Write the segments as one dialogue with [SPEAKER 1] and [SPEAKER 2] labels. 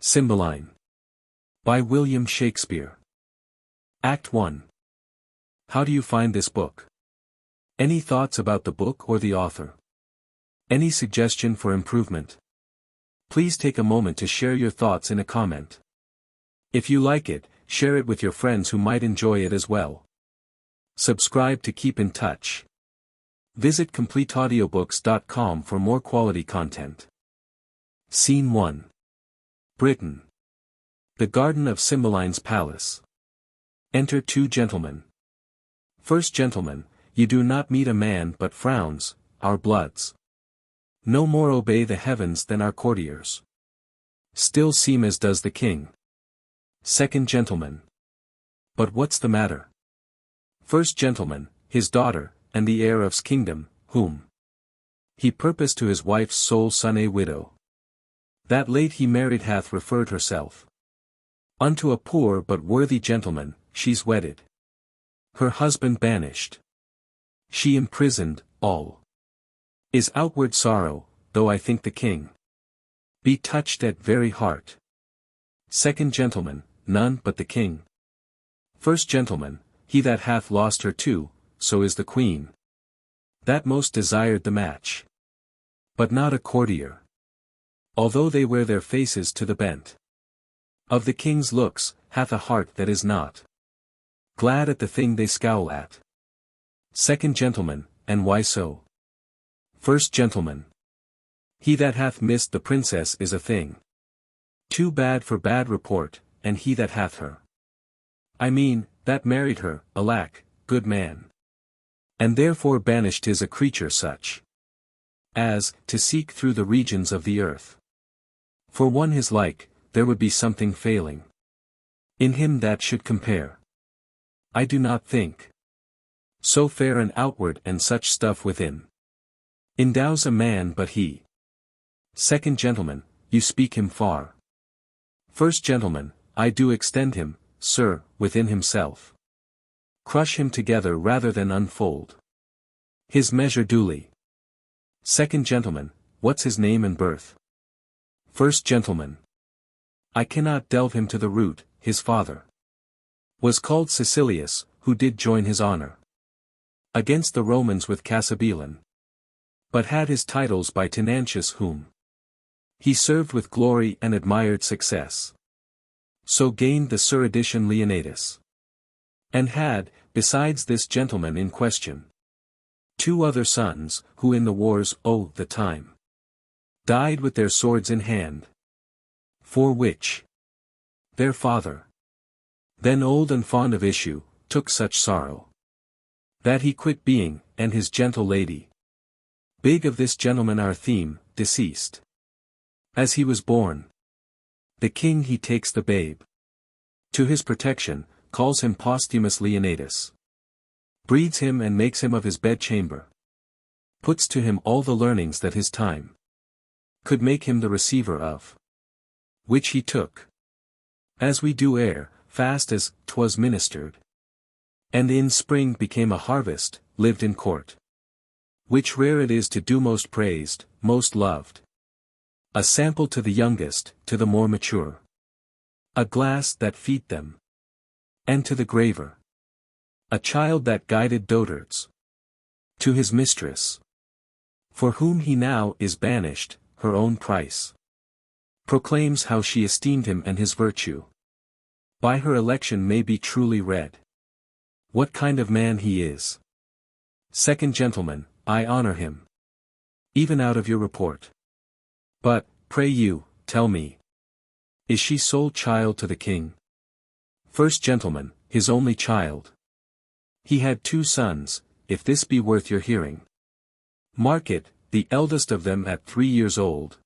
[SPEAKER 1] Cymbeline. By William Shakespeare. Act 1. How do you find this book? Any thoughts about the book or the author? Any suggestion for improvement? Please take a moment to share your thoughts in a comment. If you like it, share it with your friends who might enjoy it as well. Subscribe to keep in touch. Visit completeaudiobooks.com for more quality content. Scene 1. Britain. The garden of Cymbeline's palace. Enter two gentlemen. First gentleman, you do not meet a man but frowns, our bloods. No more obey the heavens than our courtiers. Still seem as does the king. Second gentleman. But what's the matter? First gentleman, his daughter, and the heir of's kingdom, whom he purposed to his wife's sole son a widow. That late he married hath referred herself unto a poor but worthy gentleman, she's wedded. Her husband banished. She imprisoned, all is outward sorrow, though I think the king be touched at very heart. Second gentleman, none but the king. First gentleman, he that hath lost her too, so is the queen that most desired the match. But not a courtier, although they wear their faces to the bent of the king's looks, hath a heart that is not glad at the thing they scowl at. Second gentleman, and why so? First gentleman. He that hath missed the princess is a thing too bad for bad report, and he that hath her, I mean, that married her, alack, good man, and therefore banished is a creature such as, to seek through the regions of the earth for one his like, there would be something failing in him that should compare. I do not think so fair an outward and such stuff within endows a man but he. Second gentleman, you speak him far. First gentleman, I do extend him, sir, within himself. Crush him together rather than unfold his measure duly. Second gentleman, what's his name and birth? First gentleman. I cannot delve him to the root, his father was called Cecilius, who did join his honor against the Romans with Cymbeline, but had his titles by Tenantius whom he served with glory and admired success. So gained the Suredition Leonidas, and had, besides this gentleman in question, two other sons, who in the wars the time died with their swords in hand, for which their father, then old and fond of issue, took such sorrow that he quit being, and his gentle lady. Big of this gentleman our theme, deceased as he was born. The king he takes the babe to his protection, calls him Posthumus Leonidas, breeds him and makes him of his bedchamber, puts to him all the learnings that his time could make him the receiver of, which he took, as we do ere, fast as 'twas ministered, and in spring became a harvest, lived in court, which rare it is to do most praised, most loved. A sample to the youngest, to the more mature, a glass that feed them, and to the graver, a child that guided dotards to his mistress, for whom he now is banished, her own price proclaims how she esteemed him and his virtue. By her election may be truly read what kind of man he is. Second gentleman, I honor him even out of your report. But, pray you, tell me, is she sole child to the king? First gentleman, his only child. He had two sons, if this be worth your hearing. Mark it, the eldest of them at 3 years old.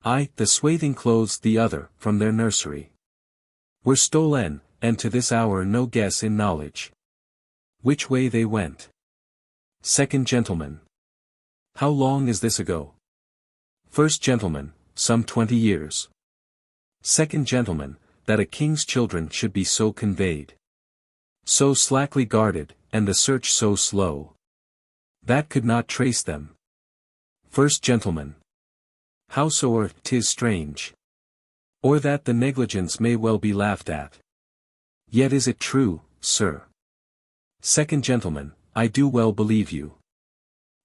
[SPEAKER 1] The swathing clothes the other, from their nursery, were stolen, and to this hour no guess in knowledge which way they went. Second gentleman. How long is this ago? First gentleman, some 20 years. Second gentleman, that a king's children should be so conveyed, so slackly guarded, and the search so slow, that could not trace them. First gentleman. Howsoe'er 'tis strange, Or that the negligence may well be laughed at. Yet is it true, sir? Second gentleman, I do well believe you.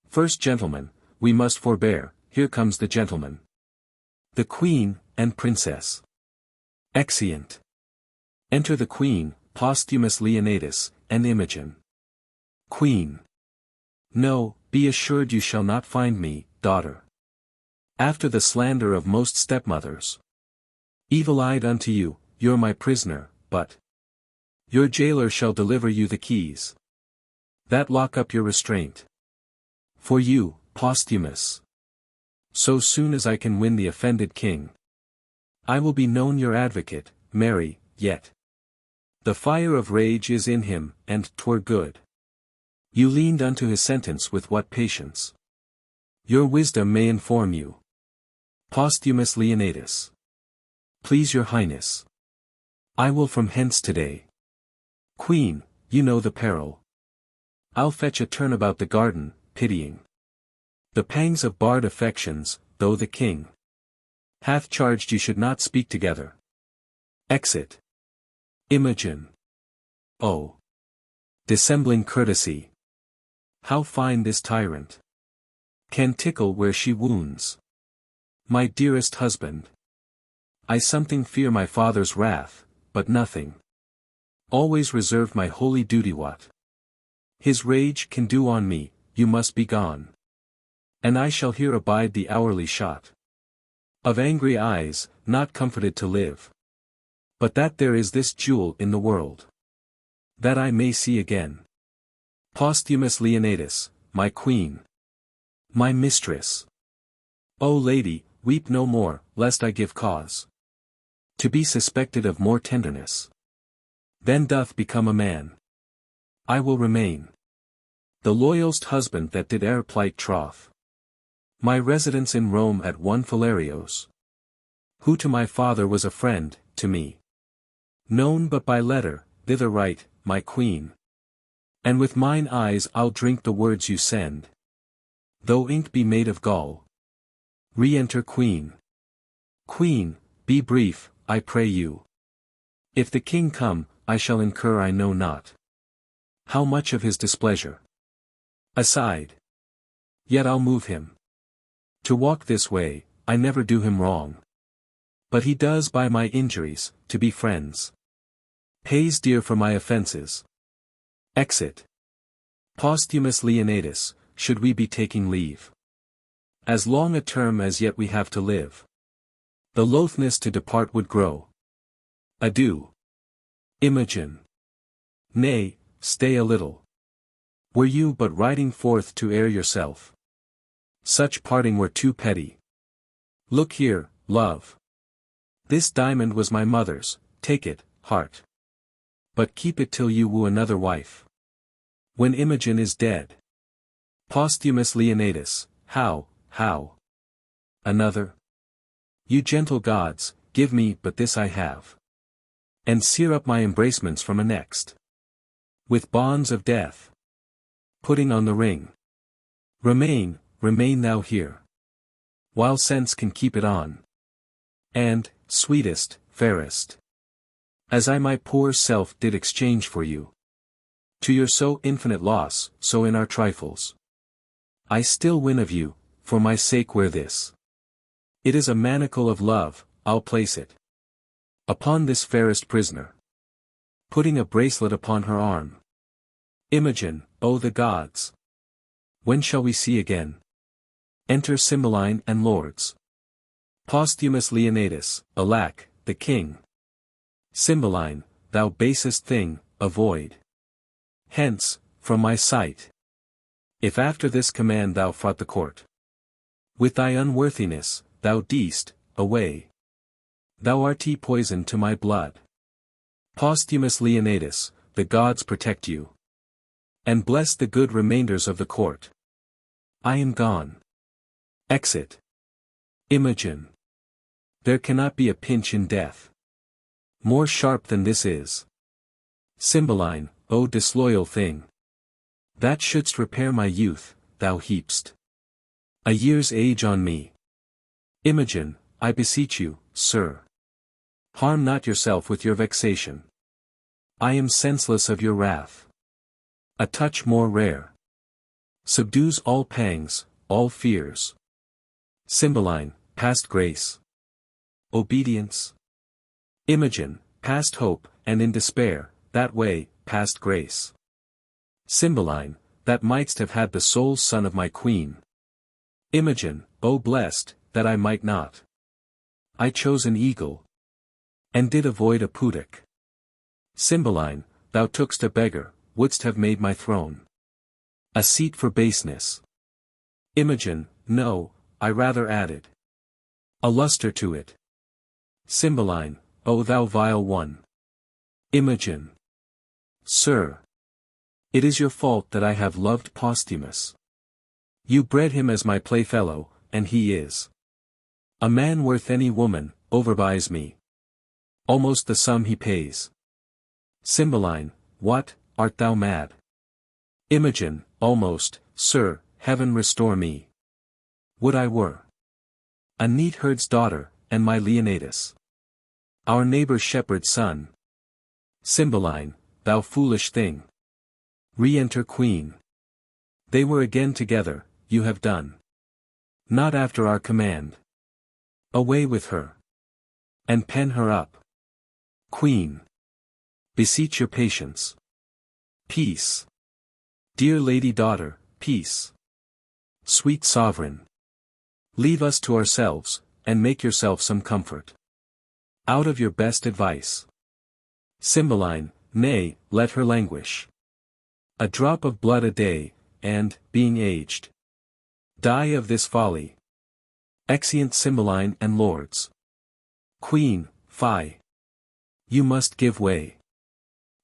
[SPEAKER 1] First gentleman, we must forbear, here comes the gentleman. The Queen, and Princess. Exeunt. Enter the Queen, Posthumus Leonatus, and Imogen. Queen. No, be assured you shall not find me, daughter. After the slander of most stepmothers. Evil-eyed unto you, you're my prisoner, but your jailer shall deliver you the keys that lock up your restraint. For you, Posthumus. So soon as I can win the offended king, I will be known your advocate, marry, yet the fire of rage is in him, and 'twere good you leaned unto his sentence with what patience your wisdom may inform you. Posthumus Leonatus. Please your highness. I will from hence today. Queen, you know the peril. I'll fetch a turn about the garden, pitying the pangs of barred affections, though the king hath charged you should not speak together. Exit. Imogen. Oh, dissembling courtesy! How fine this tyrant can tickle where she wounds. My dearest husband, I something fear my father's wrath, but nothing. Always reserve my holy duty what his rage can do on me. You must be gone, and I shall here abide the hourly shot of angry eyes, not comforted to live, but that there is this jewel in the world that I may see again. Posthumus Leonatus, my queen, my mistress. O lady, weep no more, lest I give cause to be suspected of more tenderness than doth become a man. I will remain the loyalst husband that did e'er plight troth. My residence in Rome at one Philarios, who to my father was a friend, to me known but by letter, thither write, my queen. And with mine eyes I'll drink the words you send, though ink be made of gall. Re-enter Queen. Queen, be brief, I pray you. If the king come, I shall incur I know not how much of his displeasure. Aside. Yet I'll move him to walk this way. I never do him wrong, but he does by my injuries. To be friends pays dear for my offences. Exit. Posthumus Leonatus, should we be taking leave? As long a term as yet we have to live, the loathness to depart would grow. Adieu. Imogen. Nay, stay a little. Were you but riding forth to air yourself, such parting were too petty. Look here, love. This diamond was my mother's, take it, heart. But keep it till you woo another wife. When Imogen is dead. Posthumus Leonatus, how? Another? You gentle gods, give me but this I have, and sear up my embracements from a next with bonds of death. Putting on the ring. Remain thou here, while sense can keep it on. And, sweetest, fairest, as I my poor self did exchange for you, to your so infinite loss, so in our trifles, I still win of you, for my sake wear this. It is a manacle of love, I'll place it upon this fairest prisoner, putting a bracelet upon her arm. Imogen, oh the gods! When shall we see again? Enter Cymbeline and lords. Posthumus Leonatus, alack, the king. Cymbeline, thou basest thing, avoid hence, from my sight. If after this command thou fraught the court with thy unworthiness, thou deest, away. Thou art poison to my blood. Posthumus Leonatus, the gods protect you, and bless the good remainders of the court. I am gone. Exit. Imogen. There cannot be a pinch in death more sharp than this is. Cymbeline, O disloyal thing, that shouldst repair my youth, thou heapst a year's age on me. Imogen, I beseech you, sir, Harm not yourself with your vexation. I am senseless of your wrath. A touch more rare subdues all pangs, all fears. Cymbeline, past grace. Obedience. Imogen, past hope, and in despair, that way, past grace. Cymbeline, that mightst have had the sole son of my queen. Imogen, O blessed, that I might not. I chose an eagle, and did avoid a puddock. Cymbeline, thou took'st a beggar, wouldst have made my throne a seat for baseness. Imogen, no, I rather added a lustre to it. Cymbeline, O thou vile one. Imogen. Sir, it is your fault that I have loved Posthumus. You bred him as my playfellow, and he is a man worth any woman, overbuys me. Almost the sum he pays. Cymbeline, what, art thou mad? Imogen, almost, sir, heaven restore me. Would I were a neat herd's daughter, and my Leonidas our neighbor shepherd's son. Cymbeline, thou foolish thing. Re-enter queen. They were again together, you have done not after our command. Away with her, and pen her up. Queen, beseech your patience. Peace. Dear lady daughter, peace. Sweet sovereign. Leave us to ourselves, and make yourself some comfort. Out of your best advice. Cymbeline, nay, let her languish. A drop of blood a day, and, being aged, die of this folly. Exeunt Cymbeline and lords. Queen, fie. You must give way.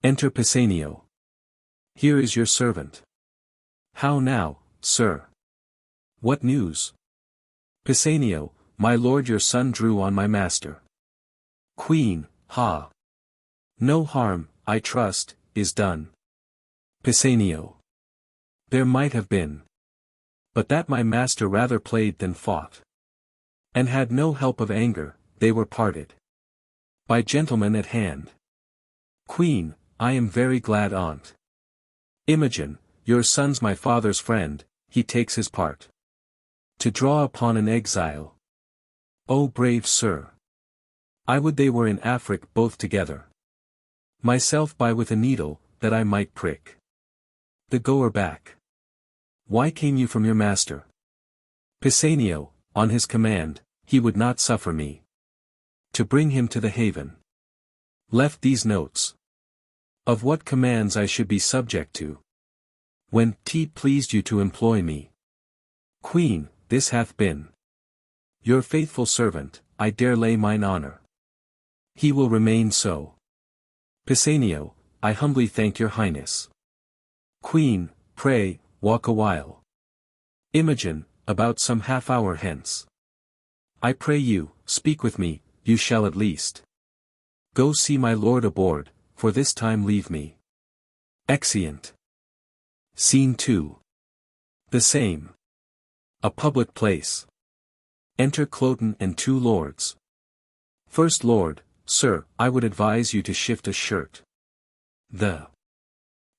[SPEAKER 1] Enter Pisanio. Here is your servant. How now, sir? What news? Pisanio, my lord your son drew on my master. Queen, ha! No harm, I trust, is done. Pisanio. There might have been. But that my master rather played than fought. And had no help of anger, they were parted. By gentlemen at hand. Queen, I am very glad on't. Imogen, your son's my father's friend, he takes his part. To draw upon an exile. O brave sir! I would they were in Afric both together. Myself by with a needle, that I might prick the goer back. Why came you from your master? Pisanio, on his command, he would not suffer me to bring him to the haven. Left these notes of what commands I should be subject to, when it pleased you to employ me. Queen, this hath been your faithful servant, I dare lay mine honor. He will remain so. Pisanio, I humbly thank your highness. Queen, pray, walk a while. Imogen, about some half hour hence. I pray you, speak with me, you shall at least go see my lord aboard, for this time leave me. Exeunt. Scene 2. The same. A public place. Enter Cloten and 2 lords. First Lord, sir, I would advise you to shift a shirt. The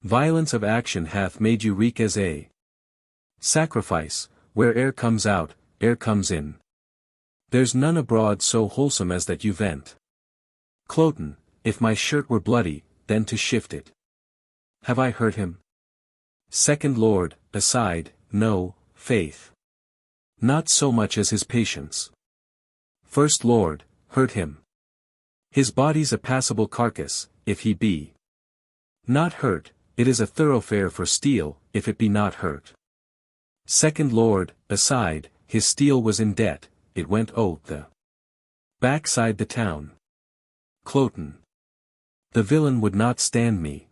[SPEAKER 1] violence of action hath made you reek as a sacrifice, where air comes out, air comes in. There's none abroad so wholesome as that you vent. Cloten, if my shirt were bloody, then to shift it. Have I hurt him? Second Lord, aside, no, faith. Not so much as his patience. First Lord, hurt him. His body's a passable carcass, if he be not hurt, it is a thoroughfare for steel, if it be not hurt. Second Lord, aside, his steel was in debt, it went the backside the town. Cloten. The villain would not stand me.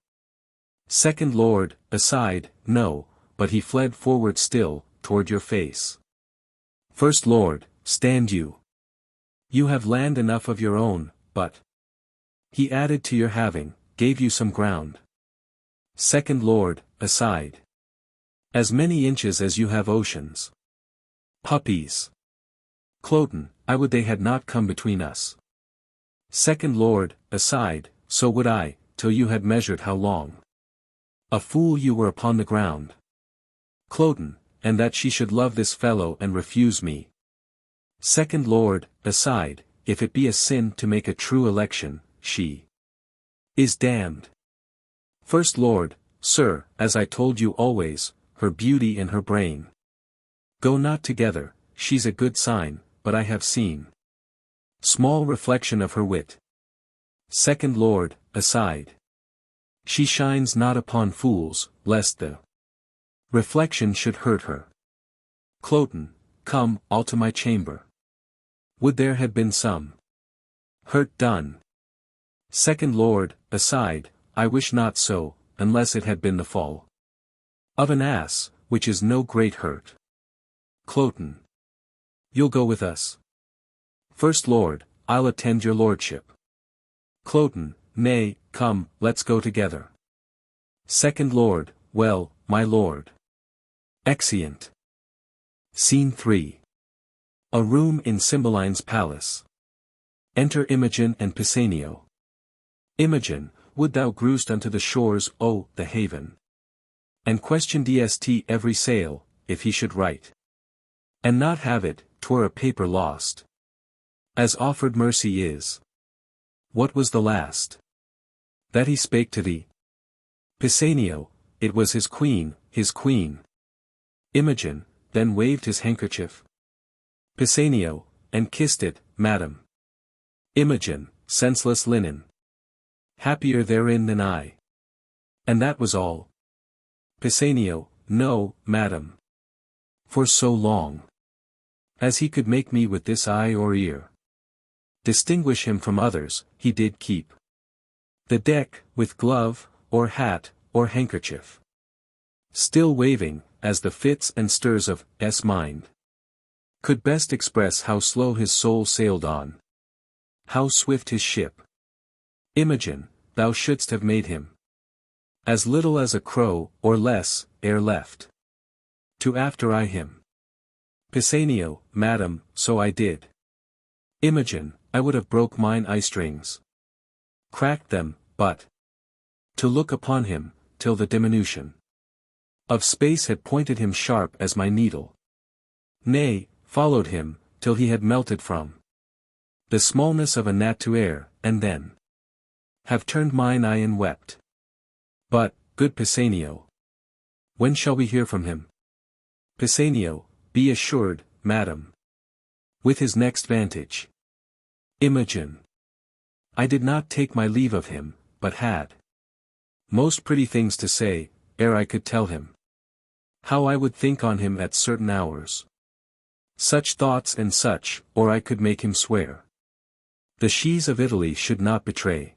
[SPEAKER 1] Second Lord, aside, no, but he fled forward still, toward your face. First Lord, stand you. You have land enough of your own, but he added to your having, gave you some ground. Second Lord, aside. As many inches as you have oceans. Puppies. Cloten, I would they had not come between us. Second Lord, aside, so would I, till you had measured how long. A fool you were upon the ground. Cloten, and that she should love this fellow and refuse me. Second Lord, aside, if it be a sin to make a true election, she is damned. First Lord, sir, as I told you always, her beauty and her brain go not together. She's a good sign, but I have seen small reflection of her wit. Second Lord, aside. She shines not upon fools, lest the reflection should hurt her. Cloten, come, all to my chamber. Would there had been some hurt done. Second Lord, aside, I wish not so, unless it had been the fall of an ass, which is no great hurt. Cloten. You'll go with us. First Lord, I'll attend your lordship. Cloten, nay, come, let's go together. Second Lord, well, my lord. Exeunt. Scene 3. A room in Cymbeline's palace. Enter Imogen and Pisanio. Imogen, would thou grewst unto the shores, O, the haven. And questionedst every sail, if he should write. And not have it, 'twere a paper lost. As offered mercy is. What was the last that he spake to thee? Pisanio, it was his queen, his queen. Imogen, then waved his handkerchief. Pisanio, and kissed it, madam. Imogen, senseless linen. Happier therein than I. And that was all. Pisanio, no, madam. For so long as he could make me with this eye or ear distinguish him from others, he did keep the deck, with glove, or hat, or handkerchief, still waving, as the fits and stirs of S mind could best express how slow his soul sailed on, how swift his ship. Imogen, thou shouldst have made him as little as a crow, or less, ere left to after I him. Pisanio, madam, so I did. Imogen, I would have broke mine eye strings, cracked them, but to look upon him, till the diminution of space had pointed him sharp as my needle. Nay, followed him, till he had melted from the smallness of a gnat to air, and then have turned mine eye and wept. But, good Pisanio, when shall we hear from him? Pisanio, be assured, madam, with his next vantage. Imogen. I did not take my leave of him, but had most pretty things to say, ere I could tell him how I would think on him at certain hours. Such thoughts and such, or I could make him swear the sheaves of Italy should not betray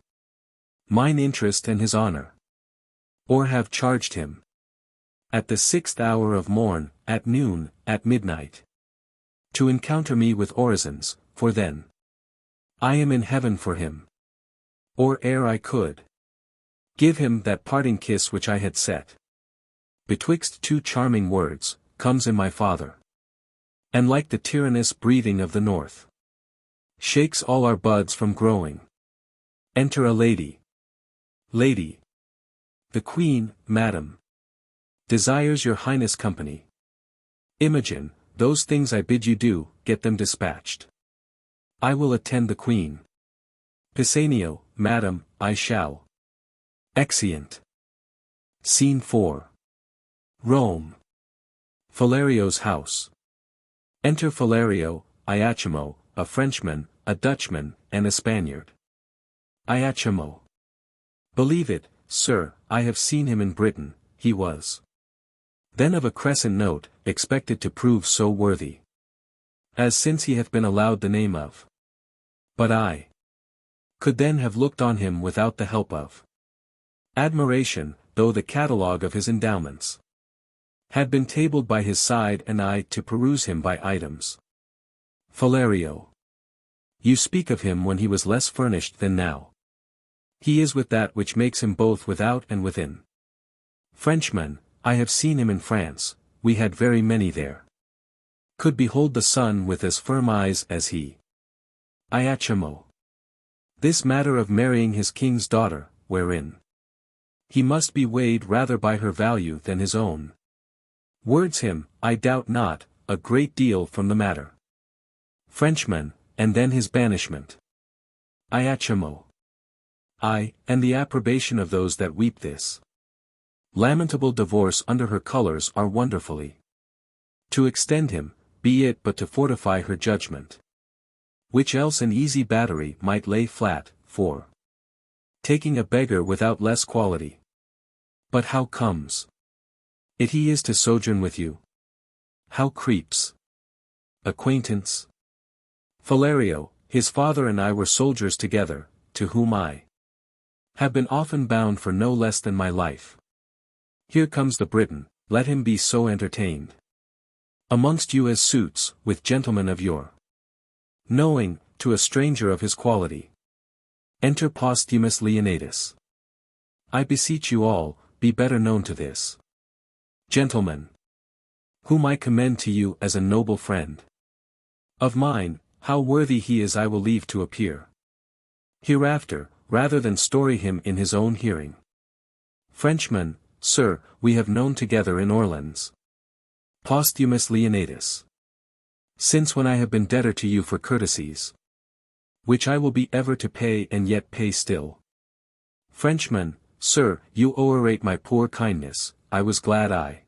[SPEAKER 1] mine interest and his honor, or have charged him at the 6th hour of morn, at noon, at midnight, to encounter me with orisons, for then I am in heaven for him. Or ere I could give him that parting kiss which I had set betwixt two charming words, comes in my father. And like the tyrannous breathing of the north, shakes all our buds from growing. Enter a lady. Lady. The queen, madam, desires your highness company. Imogen, those things I bid you do, get them dispatched. I will attend the queen. Pisanio, madam, I shall. Exeunt. Scene 4. Rome. Philario's house. Enter Philario, Iachimo, a Frenchman, a Dutchman, and a Spaniard. Iachimo. Believe it, sir, I have seen him in Britain. He was then of a crescent note, expected to prove so worthy, as since he hath been allowed the name of. But I could then have looked on him without the help of admiration, though the catalogue of his endowments had been tabled by his side and I to peruse him by items. Philario. You speak of him when he was less furnished than now. He is with that which makes him both without and within. Frenchman, I have seen him in France, we had very many there. Could behold the sun with as firm eyes as he. Iachimo. This matter of marrying his king's daughter, wherein he must be weighed rather by her value than his own words him, I doubt not, a great deal from the matter. Frenchman, and then his banishment. Iachimo. I, and the approbation of those that weep this lamentable divorce under her colours are wonderfully to extend him, be it but to fortify her judgment. Which else an easy battery might lay flat, for taking a beggar without less quality. But how comes it he is to sojourn with you? How creeps acquaintance? Philario, his father and I were soldiers together, to whom I have been often bound for no less than my life. Here comes the Briton, let him be so entertained amongst you as suits, with gentlemen of your knowing, to a stranger of his quality. Enter Posthumus Leonatus. I beseech you all, be better known to this gentleman, whom I commend to you as a noble friend of mine. How worthy he is I will leave to appear hereafter, rather than story him in his own hearing. Frenchman, sir, we have known together in Orleans. Posthumus Leonatus. Since when I have been debtor to you for courtesies, which I will be ever to pay and yet pay still. Frenchman, sir, you orate my poor kindness, I was glad I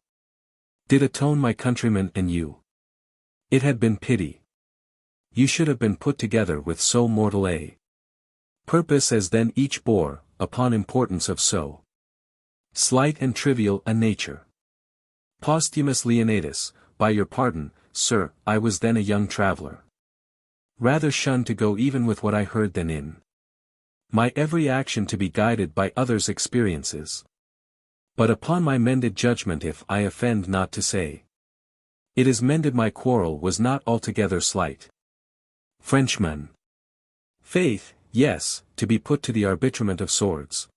[SPEAKER 1] did atone my countrymen and you. It had been pity. You should have been put together with so mortal a purpose as then each bore, upon importance of so slight and trivial a nature. Posthumus Leonatus, by your pardon, sir, I was then a young traveller. Rather shunned to go even with what I heard than in my every action to be guided by others' experiences. But upon my mended judgment if I offend not to say, it is mended my quarrel was not altogether slight. Frenchman. Faith, yes, to be put to the arbitrament of swords.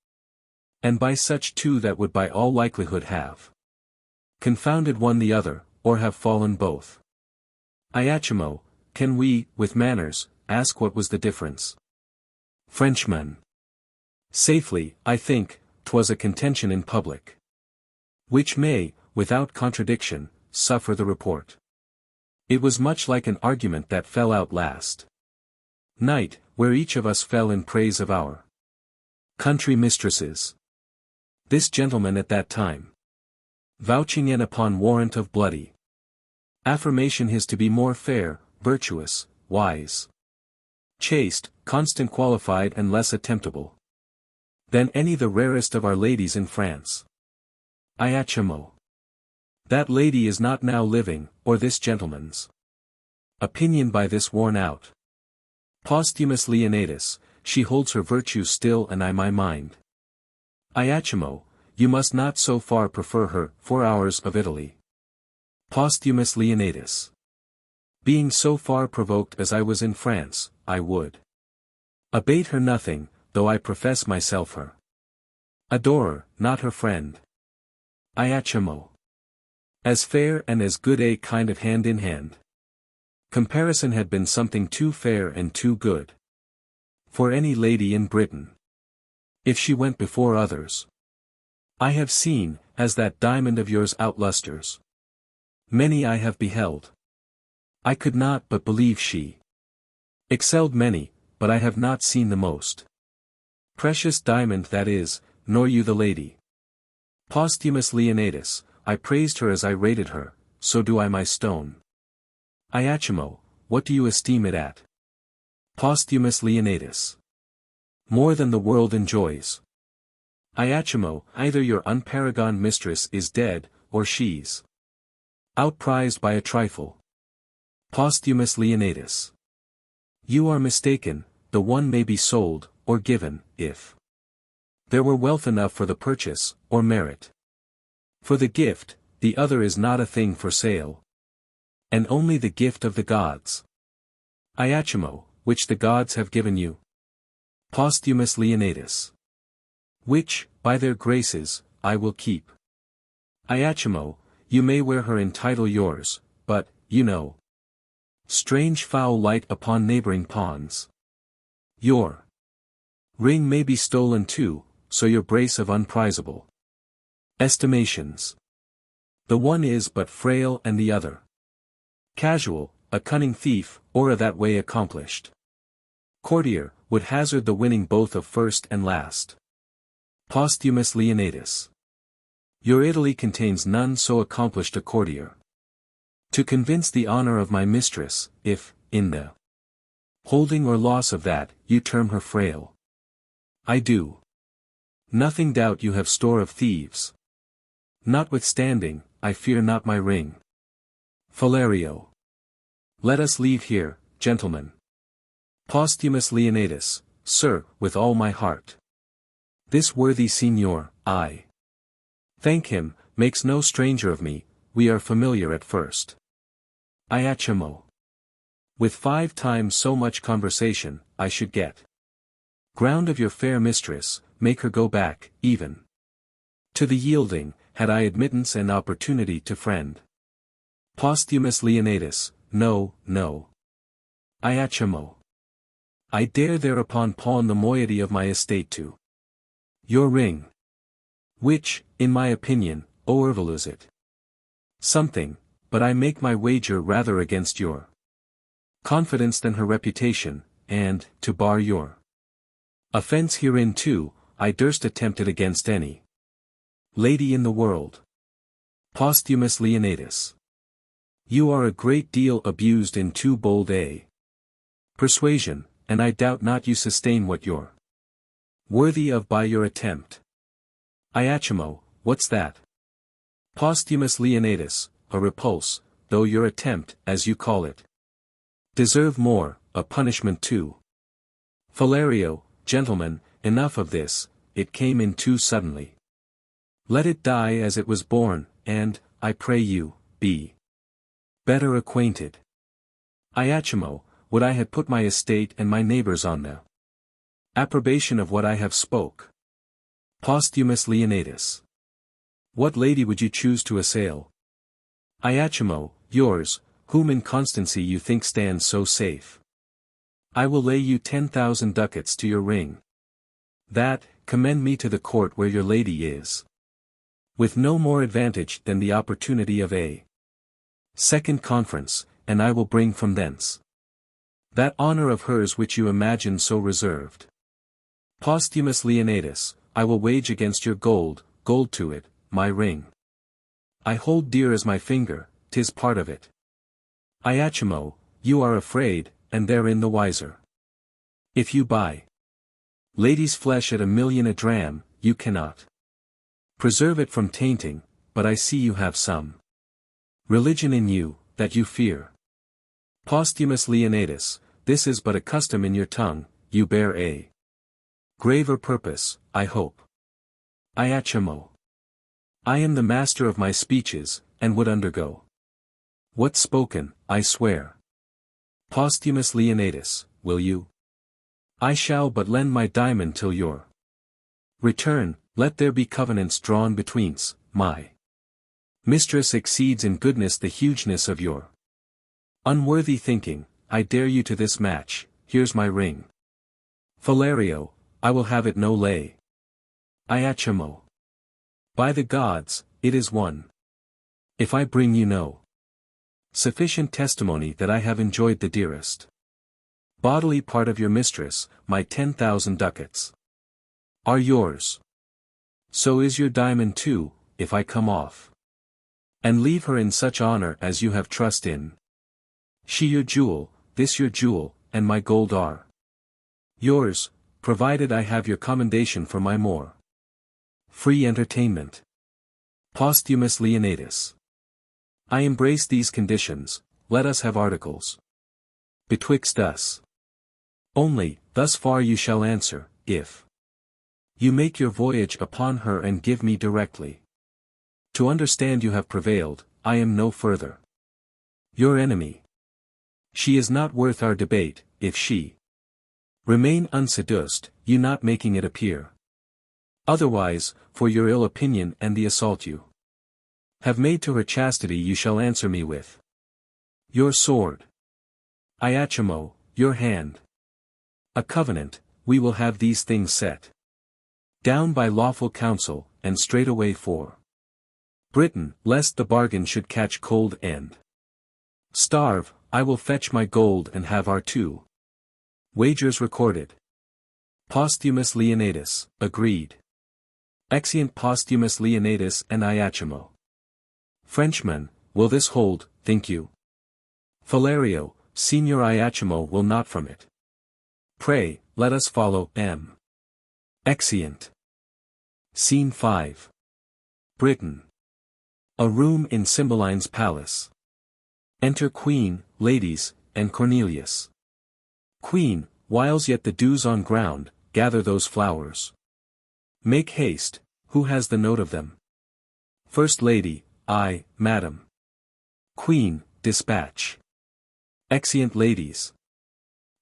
[SPEAKER 1] And by such two that would by all likelihood have confounded one the other, or have fallen both. Iachimo, can we, with manners, ask what was the difference? Frenchman. Safely, I think, 'twas a contention in public, which may, without contradiction, suffer the report. It was much like an argument that fell out last night, where each of us fell in praise of our country mistresses. This gentleman at that time vouching in upon warrant of bloody affirmation his to be more fair, virtuous, wise, chaste, constant, qualified, and less attemptable than any the rarest of our ladies in France. Iachimo. That lady is not now living, or this gentleman's opinion by this worn out. Posthumus Leonatus, she holds her virtue still and I my mind. Iachimo, you must not so far prefer her, for ours of Italy. Posthumus Leonatus. Being so far provoked as I was in France, I would abate her nothing, though I profess myself her adorer, not her friend. Iachimo. As fair and as good a kind of hand in hand. Comparison had been something too fair and too good for any lady in Britain, if she went before others. I have seen, as that diamond of yours outlusters. Many I have beheld. I could not but believe she excelled many, but I have not seen the most precious diamond that is, nor you the lady. Posthumus Leonatus, I praised her as I rated her, so do I my stone. Iachimo, what do you esteem it at? Posthumus Leonatus. More than the world enjoys. Iachimo, either your unparagoned mistress is dead, or she's outprized by a trifle. Posthumus Leonatus. You are mistaken, the one may be sold, or given, if there were wealth enough for the purchase, or merit for the gift, the other is not a thing for sale, and only the gift of the gods. Iachimo, which the gods have given you. Posthumus Leonatus. Which, by their graces, I will keep. Iachimo, you may wear her in title yours, but, you know, strange foul light upon neighboring ponds. Your Ring may be stolen too, so your brace of unprizable estimations. The one is but frail and the other casual, a cunning thief, or a that way accomplished courtier, would hazard the winning both of first and last. Posthumus Leonatus. Your Italy contains none so accomplished a courtier. To convince the honor of my mistress, if, in the holding or loss of that, you term her frail. I do. Nothing doubt you have store of thieves. Notwithstanding, I fear not my ring. Philario. Let us leave here, gentlemen. Posthumus Leonatus, sir, with all my heart. This worthy signor, I thank him, makes no stranger of me, we are familiar at first. Iachimo. With 5 times so much conversation, I should get ground of your fair mistress, make her go back, even to the yielding, had I admittance and opportunity to friend. Posthumus Leonatus, no, no. Iachimo. I dare thereupon pawn the moiety of my estate to your ring. Which, in my opinion, o'ervalues it something, but I make my wager rather against your confidence than her reputation, and, to bar your offence herein too, I durst attempt it against any lady in the world. Posthumus Leonatus. You are a great deal abused in too bold a persuasion, and I doubt not you sustain what you're worthy of by your attempt. Iachimo, what's that? Posthumus Leonatus, a repulse, though your attempt, as you call it, deserve more, a punishment too. Philario, gentlemen, enough of this, it came in too suddenly. Let it die as it was born, and, I pray you, be better acquainted. Iachimo, would I had put my estate and my neighbors on the approbation of what I have spoke. Posthumus Leonatus. What lady would you choose to assail? Iachimo, yours, whom in constancy you think stands so safe. I will lay you 10,000 ducats to your ring. That, commend me to the court where your lady is. With no more advantage than the opportunity of a second conference, and I will bring from thence that honor of hers which you imagine so reserved. Posthumus Leonatus, I will wage against your gold to it, my ring. I hold dear as my finger, 'tis part of it. Iachimo, you are afraid, and therein the wiser. If you buy lady's flesh at $1,000,000 a dram, you cannot preserve it from tainting, but I see you have some religion in you, that you fear. Posthumus Leonatus, this is but a custom in your tongue, you bear a graver purpose, I hope. Iachimo. I am the master of my speeches, and would undergo what's spoken, I swear. Posthumus Leonatus, will you? I shall but lend my diamond till your return, let there be covenants drawn between's, my mistress exceeds in goodness the hugeness of your unworthy thinking, I dare you to this match, here's my ring. Philario, I will have it no lay. Iachimo. By the gods, it is one. If I bring you no sufficient testimony that I have enjoyed the dearest bodily part of your mistress, my 10,000 ducats are yours. So is your diamond too, if I come off and leave her in such honor as you have trust in. She your jewel, this your jewel, and my gold are yours, provided I have your commendation for my more free entertainment. Posthumus Leonatus. I embrace these conditions, let us have articles betwixt us. Only, thus far you shall answer, if you make your voyage upon her and give me directly to understand you have prevailed, I am no further your enemy. She is not worth our debate, if she remain unseduced, you not making it appear otherwise, for your ill opinion and the assault you have made to her chastity you shall answer me with your sword. Iachimo, your hand. A covenant, we will have these things set down by lawful counsel, and straightway for Britain, lest the bargain should catch cold and starve. I will fetch my gold and have our two wagers recorded. Posthumus Leonidas, agreed. Exeunt Posthumus Leonidas and Iachimo. Frenchmen, will this hold, think you? Philario, Signor Iachimo will not from it. Pray, let us follow M. Exeunt. Scene 5. Britain. A room in Cymbeline's palace. Enter Queen, ladies, and Cornelius. Queen, whiles yet the dew's on ground, gather those flowers. Make haste, who has the note of them? First Lady, I, Madam. Queen, dispatch. Exeunt ladies.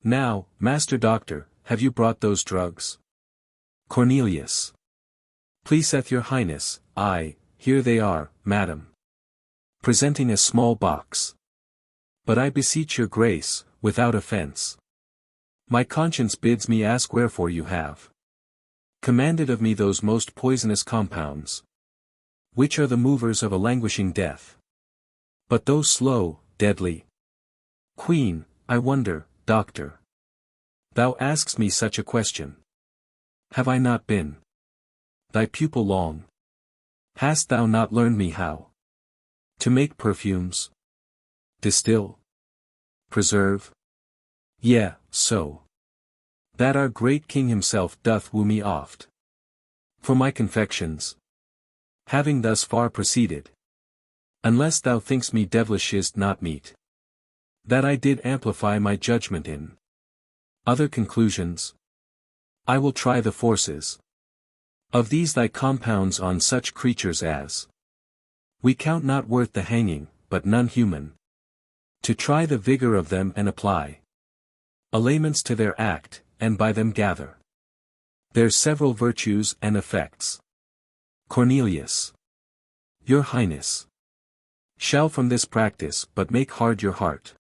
[SPEAKER 1] Now, Master Doctor, have you brought those drugs? Cornelius. Pleaseth your Highness, I, here they are, Madam. Presenting a small box. But I beseech your Grace, without offence. My conscience bids me ask wherefore you have commanded of me those most poisonous compounds, which are the movers of a languishing death. But those slow, deadly. Queen, I wonder, Doctor. Thou ask'st me such a question. Have I not been thy pupil long? Hast thou not learned me how to make perfumes? Distill? Preserve? Yea, so that our great King himself doth woo me oft for my confections. Having thus far proceeded, unless thou think'st me devilish is't not meet that I did amplify my judgment in other conclusions. I will try the forces of these thy compounds on such creatures as we count not worth the hanging, but none human, to try the vigor of them and apply aliments to their act, and by them gather their several virtues and effects. Cornelius. Your Highness shall from this practice but make hard your heart.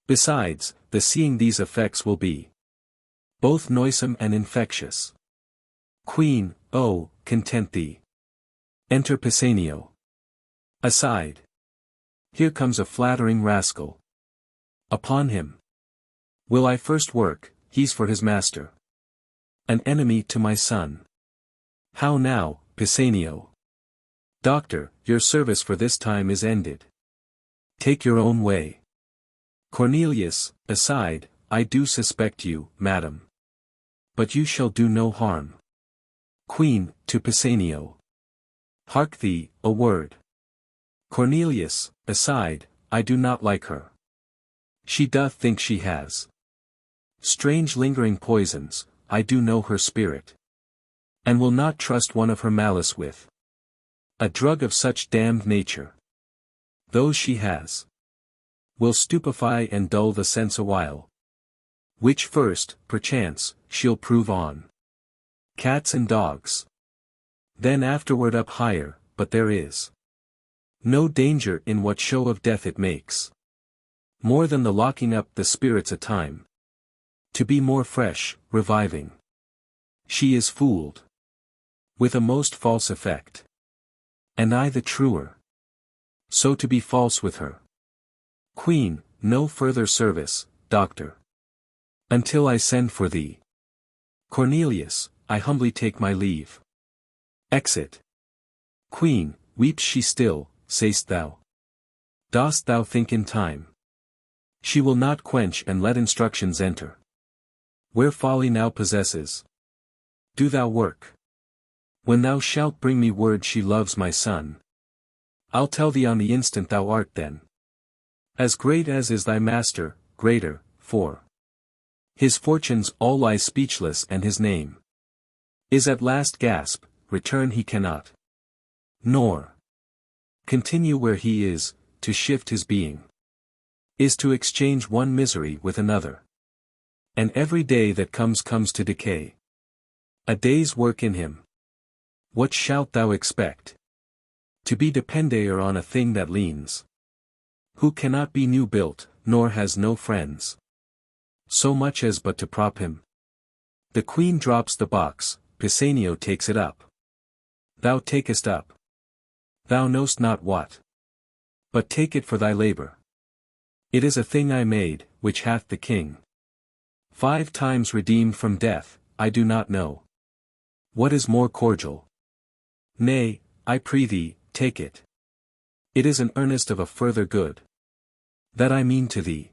[SPEAKER 1] Besides, the seeing these effects will be both noisome and infectious. Queen, oh, content thee. Enter Pisanio. Aside. Here comes a flattering rascal. Upon him will I first work, he's for his master an enemy to my son. How now, Pisanio? Doctor, your service for this time is ended. Take your own way. Cornelius, aside, I do suspect you, Madam. But you shall do no harm. Queen, to Pisanio. Hark thee, a word. Cornelius, aside, I do not like her. She doth think she has strange lingering poisons, I do know her spirit. And will not trust one of her malice with a drug of such damned nature. Those she has will stupefy and dull the sense awhile, which first, perchance, she'll prove on cats and dogs. Then afterward up higher, but there is no danger in what show of death it makes, more than the locking up the spirits a time, to be more fresh, reviving. She is fooled with a most false effect, and I the truer, so to be false with her. Queen, no further service, Doctor, until I send for thee. Cornelius, I humbly take my leave. Exit. Queen, weeps she still, say'st thou? Dost thou think in time she will not quench and let instructions enter? Where folly now possesses, do thou work. When thou shalt bring me word she loves my son, I'll tell thee on the instant thou art then as great as is thy master, greater, for his fortunes all lie speechless and his name is at last gasp, return he cannot, nor continue where he is, to shift his being is to exchange one misery with another. And every day that comes to decay a day's work in him. What shalt thou expect? To be dependere on a thing that leans, who cannot be new built, nor has no friends, so much as but to prop him. The queen drops the box, Pisanio takes it up. Thou takest up. Thou knowst not what. But take it for thy labor. It is a thing I made, which hath the king 5 times redeemed from death, I do not know. What is more cordial? Nay, I prithee, take it. It is an earnest of a further good. That I mean to thee.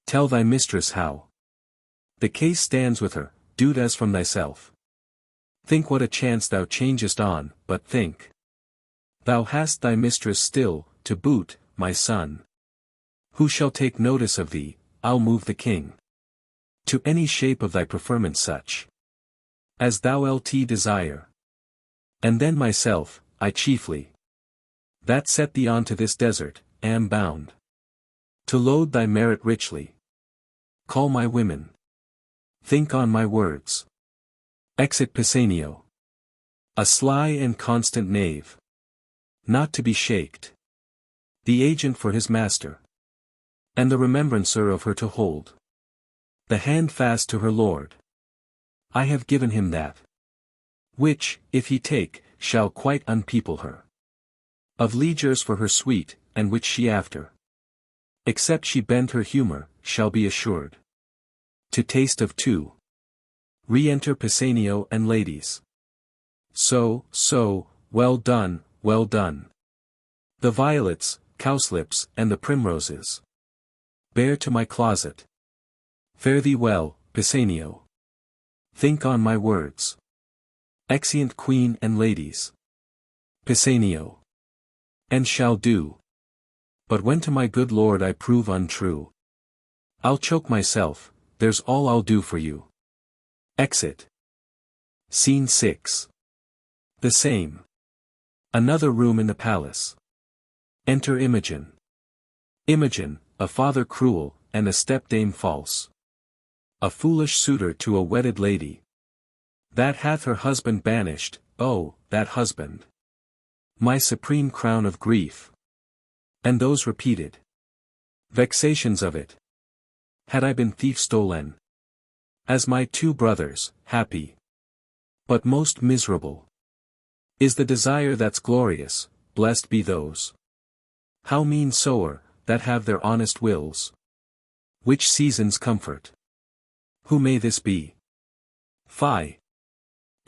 [SPEAKER 1] Tell thy mistress how. The case stands with her, do't as from thyself. Think what a chance thou changest on, but think. Thou hast thy mistress still, to boot, my son. Who shall take notice of thee, I'll move the king. To any shape of thy preferment such as thou lt desire. And then myself, I chiefly, that set thee on to this desert, am bound to load thy merit richly. Call my women. Think on my words. Exit Pisanio. A sly and constant knave. Not to be shaked. The agent for his master. And the remembrancer of her to hold. The hand fast to her lord. I have given him that. Which, if he take, shall quite unpeople her. Of liegers for her sweet, and which she after. Except she bend her humour, shall be assured. To taste of 2. Re-enter Pisanio and ladies. So, well done, well done. The violets, cowslips, and the primroses. Bear to my closet. Fare thee well, Pisanio. Think on my words. Exeunt queen and ladies. Pisanio. And shall do. But when to my good lord I prove untrue, I'll choke myself, there's all I'll do for you. Exit. Scene 6. The same. Another room in the palace. Enter Imogen. Imogen, a father cruel, and a stepdame false. A foolish suitor to a wedded lady. That hath her husband banished, oh, that husband. My supreme crown of grief. And those repeated vexations of it. Had I been thief stolen. As my 2 brothers, happy. But most miserable. Is the desire that's glorious, blessed be those. How mean sower, that have their honest wills. Which seasons comfort. Who may this be? Fie.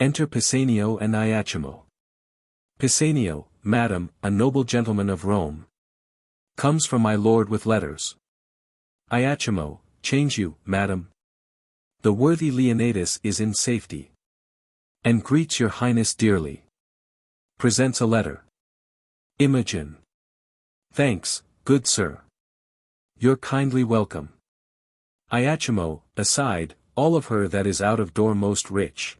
[SPEAKER 1] Enter Pisanio and Iachimo. Pisanio, madam, a noble gentleman of Rome. Comes from my lord with letters. Iachimo, change you, madam. The worthy Leonidas is in safety. And greets your highness dearly. Presents a letter. Imogen. Thanks, good sir. You're kindly welcome. Iachimo, aside, all of her that is out of door most rich.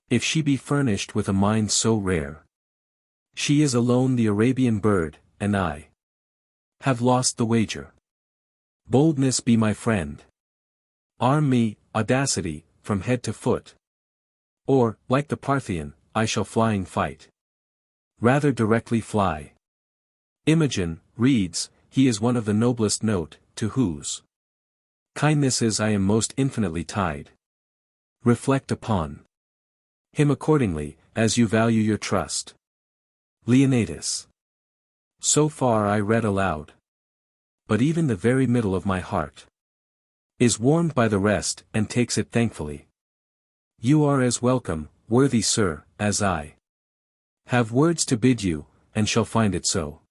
[SPEAKER 1] If she be furnished with a mind so rare. She is alone the Arabian bird, and I have lost the wager. Boldness be my friend. Arm me, audacity, from head to foot. Or, like the Parthian, I shall flying fight. Rather directly fly. Imogen, reads, he is one of the noblest note, to whose kindnesses I am most infinitely tied. Reflect upon him accordingly, as you value your trust. Leonidas. So far I read aloud. But even the very middle of my heart is warmed by the rest, and takes it thankfully. You are as welcome, worthy sir, as I have words to bid you, and shall find it so.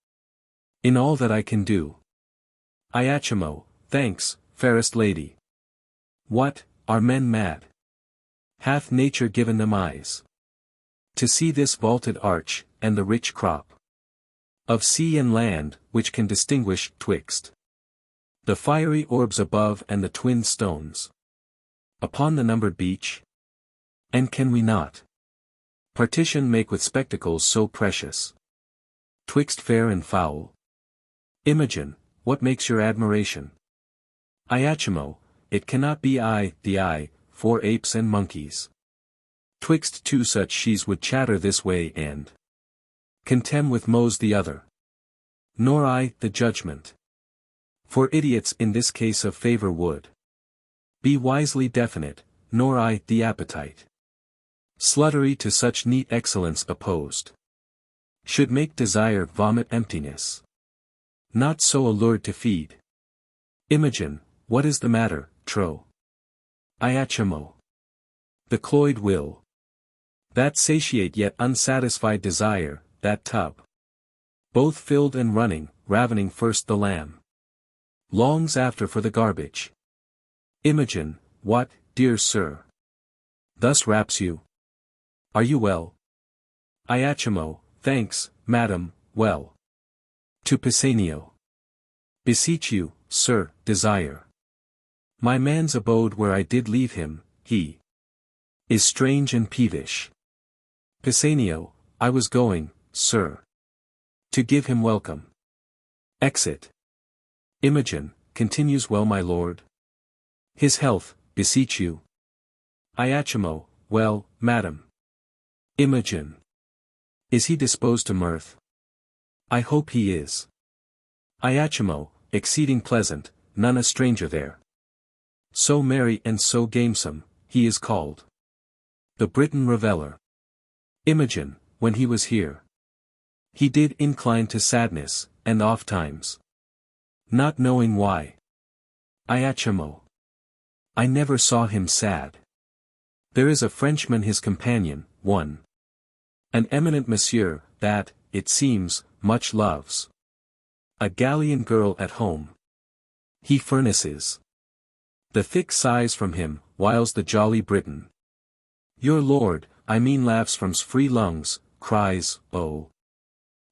[SPEAKER 1] In all that I can do. Iachimo, thanks, fairest lady. What, are men mad? Hath nature given them eyes to see this vaulted arch, and the rich crop of sea and land, which can distinguish twixt the fiery orbs above and the twin stones upon the numbered beach? And can we not partition make with spectacles so precious twixt fair and foul? Imogen, what makes your admiration? Iachimo, it cannot be the eye, 4 apes and monkeys. Twixt 2 such she's would chatter this way and contemn with Mose the other. Nor I, the judgment. For idiots in this case of favor would be wisely definite, nor I the appetite. Sluttery to such neat excellence opposed. Should make desire vomit emptiness. Not so allured to feed. Imogen, what is the matter, tro? Iachimo. The cloyed will. That satiate yet unsatisfied desire, that tub. Both filled and running, ravening first the lamb. Longs after for the garbage. Imogen, what, dear sir? Thus raps you? Are you well? Iachimo, thanks, madam, well. To Pisanio. Beseech you, sir, desire. My man's abode where I did leave him, he is strange and peevish. Pisanio, I was going, sir, to give him welcome. Exit. Imogen, continues well my lord. His health, beseech you. Iachimo, well, madam. Imogen. Is he disposed to mirth? I hope he is. Iachimo, exceeding pleasant, none a stranger there. So merry and so gamesome, he is called. The Briton reveller. Imogen, when he was here. He did incline to sadness, and oft times. Not knowing why. Iachimo. I never saw him sad. There is a Frenchman his companion, one. An eminent monsieur, that, it seems, much loves. A Gallian girl at home. He furnaces. The thick sighs from him, whiles the jolly Briton. Your lord, I mean laughs from's free lungs, cries, oh.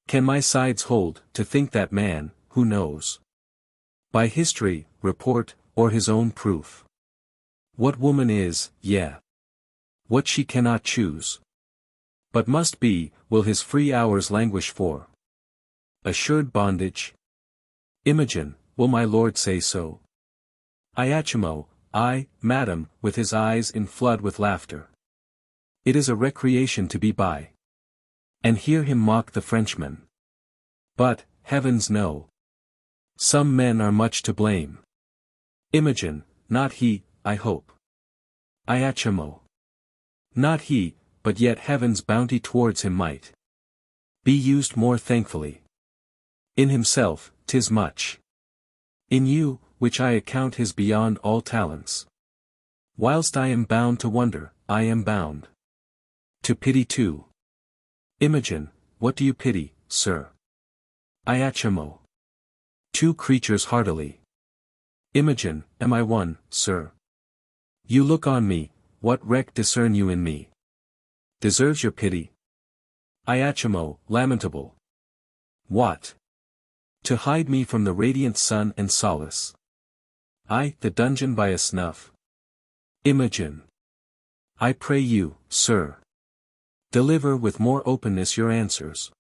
[SPEAKER 1] Can my sides hold, to think that man, who knows? By history, report, or his own proof. What woman is, yeah. What she cannot choose. But must be, will his free hours languish for? Assured bondage? Imogen, will my lord say so? Iachimo, I, madam, with his eyes in flood with laughter. It is a recreation to be by. And hear him mock the Frenchman. But, heavens no. Some men are much to blame. Imogen, not he, I hope. Iachimo. Not he, but yet heaven's bounty towards him might be used more thankfully. In himself, 'tis much. In you, which I account his beyond all talents. Whilst I am bound to wonder, I am bound to pity too. Imogen, what do you pity, sir? Iachimo. Two creatures heartily. Imogen, am I one, sir? You look on me, what wreck discern you in me? Deserves your pity? Iachimo, lamentable. What? To hide me from the radiant sun and solace. I, the dungeon by a snuff. Imogen. I pray you, sir. Deliver with more openness your answers.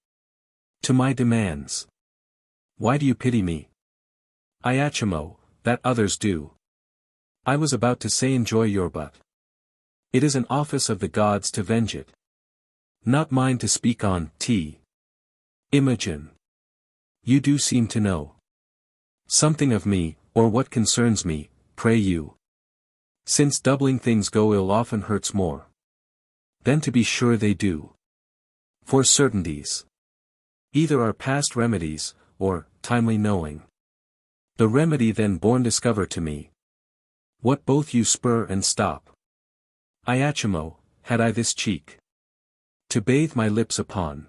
[SPEAKER 1] To my demands. Why do you pity me? Iachimo, that others do. I was about to say enjoy your but. It is an office of the gods to venge it. Not mine to speak on, t. Imogen. You do seem to know something of me, or what concerns me, pray you. Since doubling things go ill often hurts more than to be sure they do. For certainties either are past remedies, or, timely knowing. The remedy then born discover to me what both you spur and stop. Iachimo, had I this cheek to bathe my lips upon,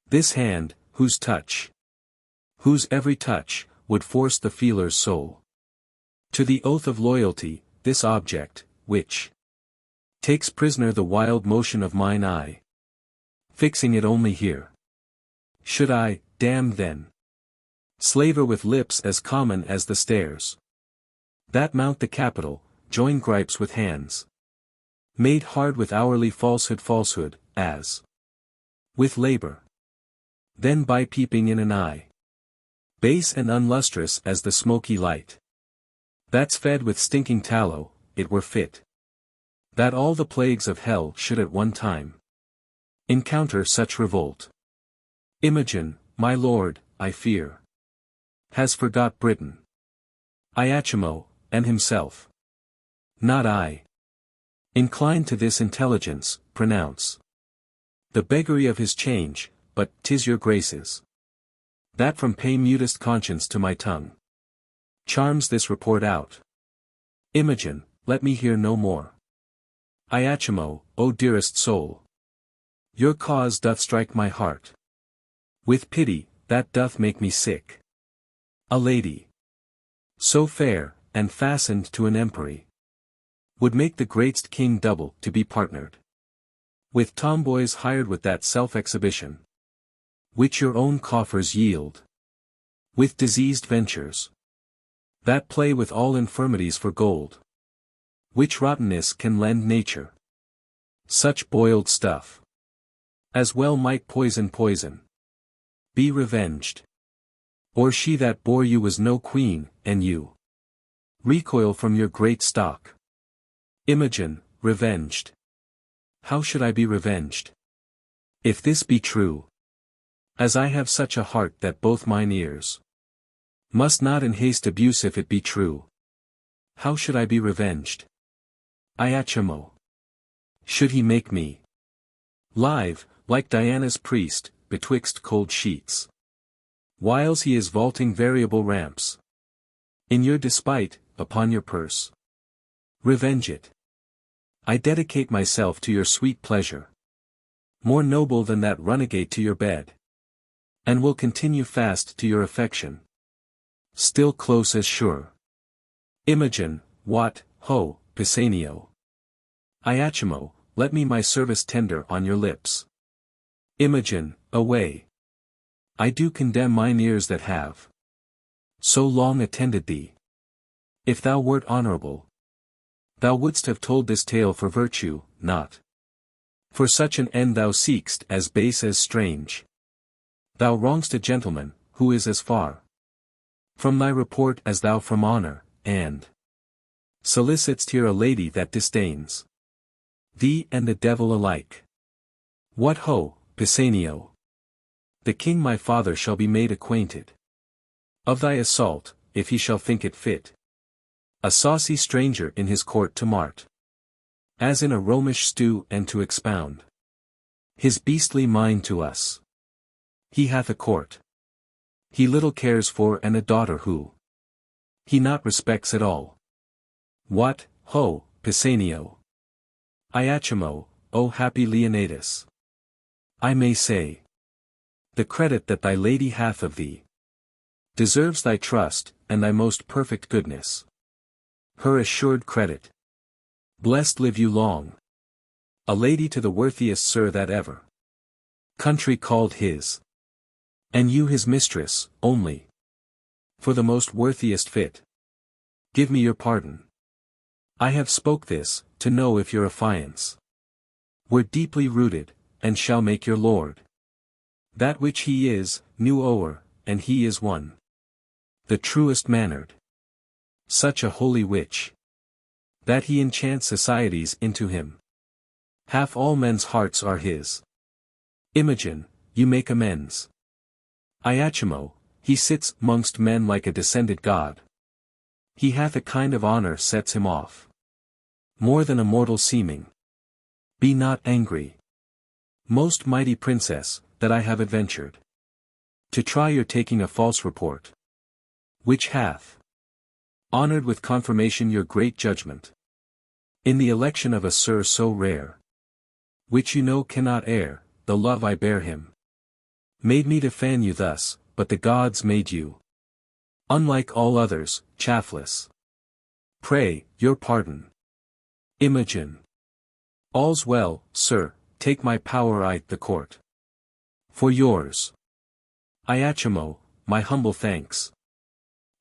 [SPEAKER 1] this hand, whose every touch, would force the feeler's soul to the oath of loyalty, this object, which takes prisoner the wild motion of mine eye, fixing it only here. Should I, damn then, slaver with lips as common as the stairs that mount the Capitol, join gripes with hands made hard with hourly falsehood, as with labor. Then by peeping in an eye, base and unlustrous as the smoky light, that's fed with stinking tallow, it were fit that all the plagues of hell should at one time encounter such revolt. Imogen, my lord, I fear, has forgot Britain. Iachimo, and himself. Not I. Inclined to this intelligence, pronounce the beggary of his change, but 'tis your graces that from pay mutest conscience to my tongue. Charms this report out. Imogen, let me hear no more. Iachimo, O dearest soul, your cause doth strike my heart with pity, that doth make me sick. A lady so fair, and fastened to an empery, would make the great'st king double to be partnered with tomboys hired with that self-exhibition which your own coffers yield, with diseased ventures that play with all infirmities for gold, which rottenness can lend nature. Such boiled stuff as well might poison, be revenged. Or she that bore you was no queen, and you recoil from your great stock. Imogen, revenged. How should I be revenged? If this be true, as I have such a heart that both mine ears must not in haste abuse. If it be true, how should I be revenged? Iachimo, should he make me live, like Diana's priest, betwixt cold sheets, whiles he is vaulting variable ramps, in your despite, upon your purse? Revenge it. I dedicate myself to your sweet pleasure, more noble than that runagate to your bed, and will continue fast to your affection, still close as sure. Imogen, what, ho, Pisanio. Iachimo, let me my service tender on your lips. Imogen, away. I do condemn mine ears that have so long attended thee. If thou wert honorable, thou wouldst have told this tale for virtue, not for such an end thou seek'st as base as strange. Thou wrong'st a gentleman, who is as far from thy report as thou from honor, and solicit'st here a lady that disdains thee and the devil alike. What ho, Pisanio! The king my father shall be made acquainted of thy assault, if he shall think it fit. A saucy stranger in his court to mart, as in a Romish stew, and to expound his beastly mind to us. He hath a court he little cares for, and a daughter who he not respects at all. What, ho, Pisanio! Iachimo, O happy Leonidas! I may say, the credit that thy lady hath of thee deserves thy trust, and thy most perfect goodness her assured credit. Blessed live you long, a lady to the worthiest sir that ever country called his, and you his mistress, only for the most worthiest fit. Give me your pardon. I have spoke this, to know if your affiance were deeply rooted, and shall make your lord that which he is, new o'er, and he is one, the truest mannered, such a holy witch, that he enchants societies into him. Half all men's hearts are his. Imogen, you make amends. Iachimo, he sits mongst men like a descended god. He hath a kind of honor sets him off more than a mortal seeming. Be not angry, most mighty princess, that I have adventured to try your taking a false report, which hath honored with confirmation your great judgment in the election of a sir so rare, which you know cannot err. The love I bear him made me to fan you thus, but the gods made you unlike all others, chaffless. Pray, your pardon. Imogen. All's well, sir, take my power the court. For yours. Iachimo, my humble thanks.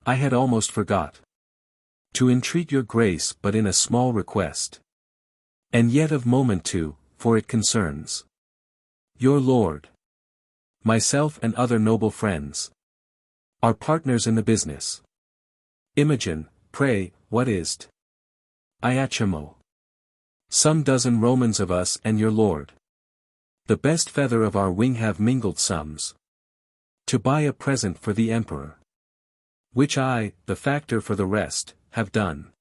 [SPEAKER 1] I had almost forgot to entreat your grace but in a small request, and yet of moment too, for it concerns your lord. Myself and other noble friends are partners in the business. Imogen, pray, what is't? Iachimo. Some dozen Romans of us and your lord, the best feather of our wing, have mingled sums to buy a present for the emperor, which I, the factor for the rest, have done.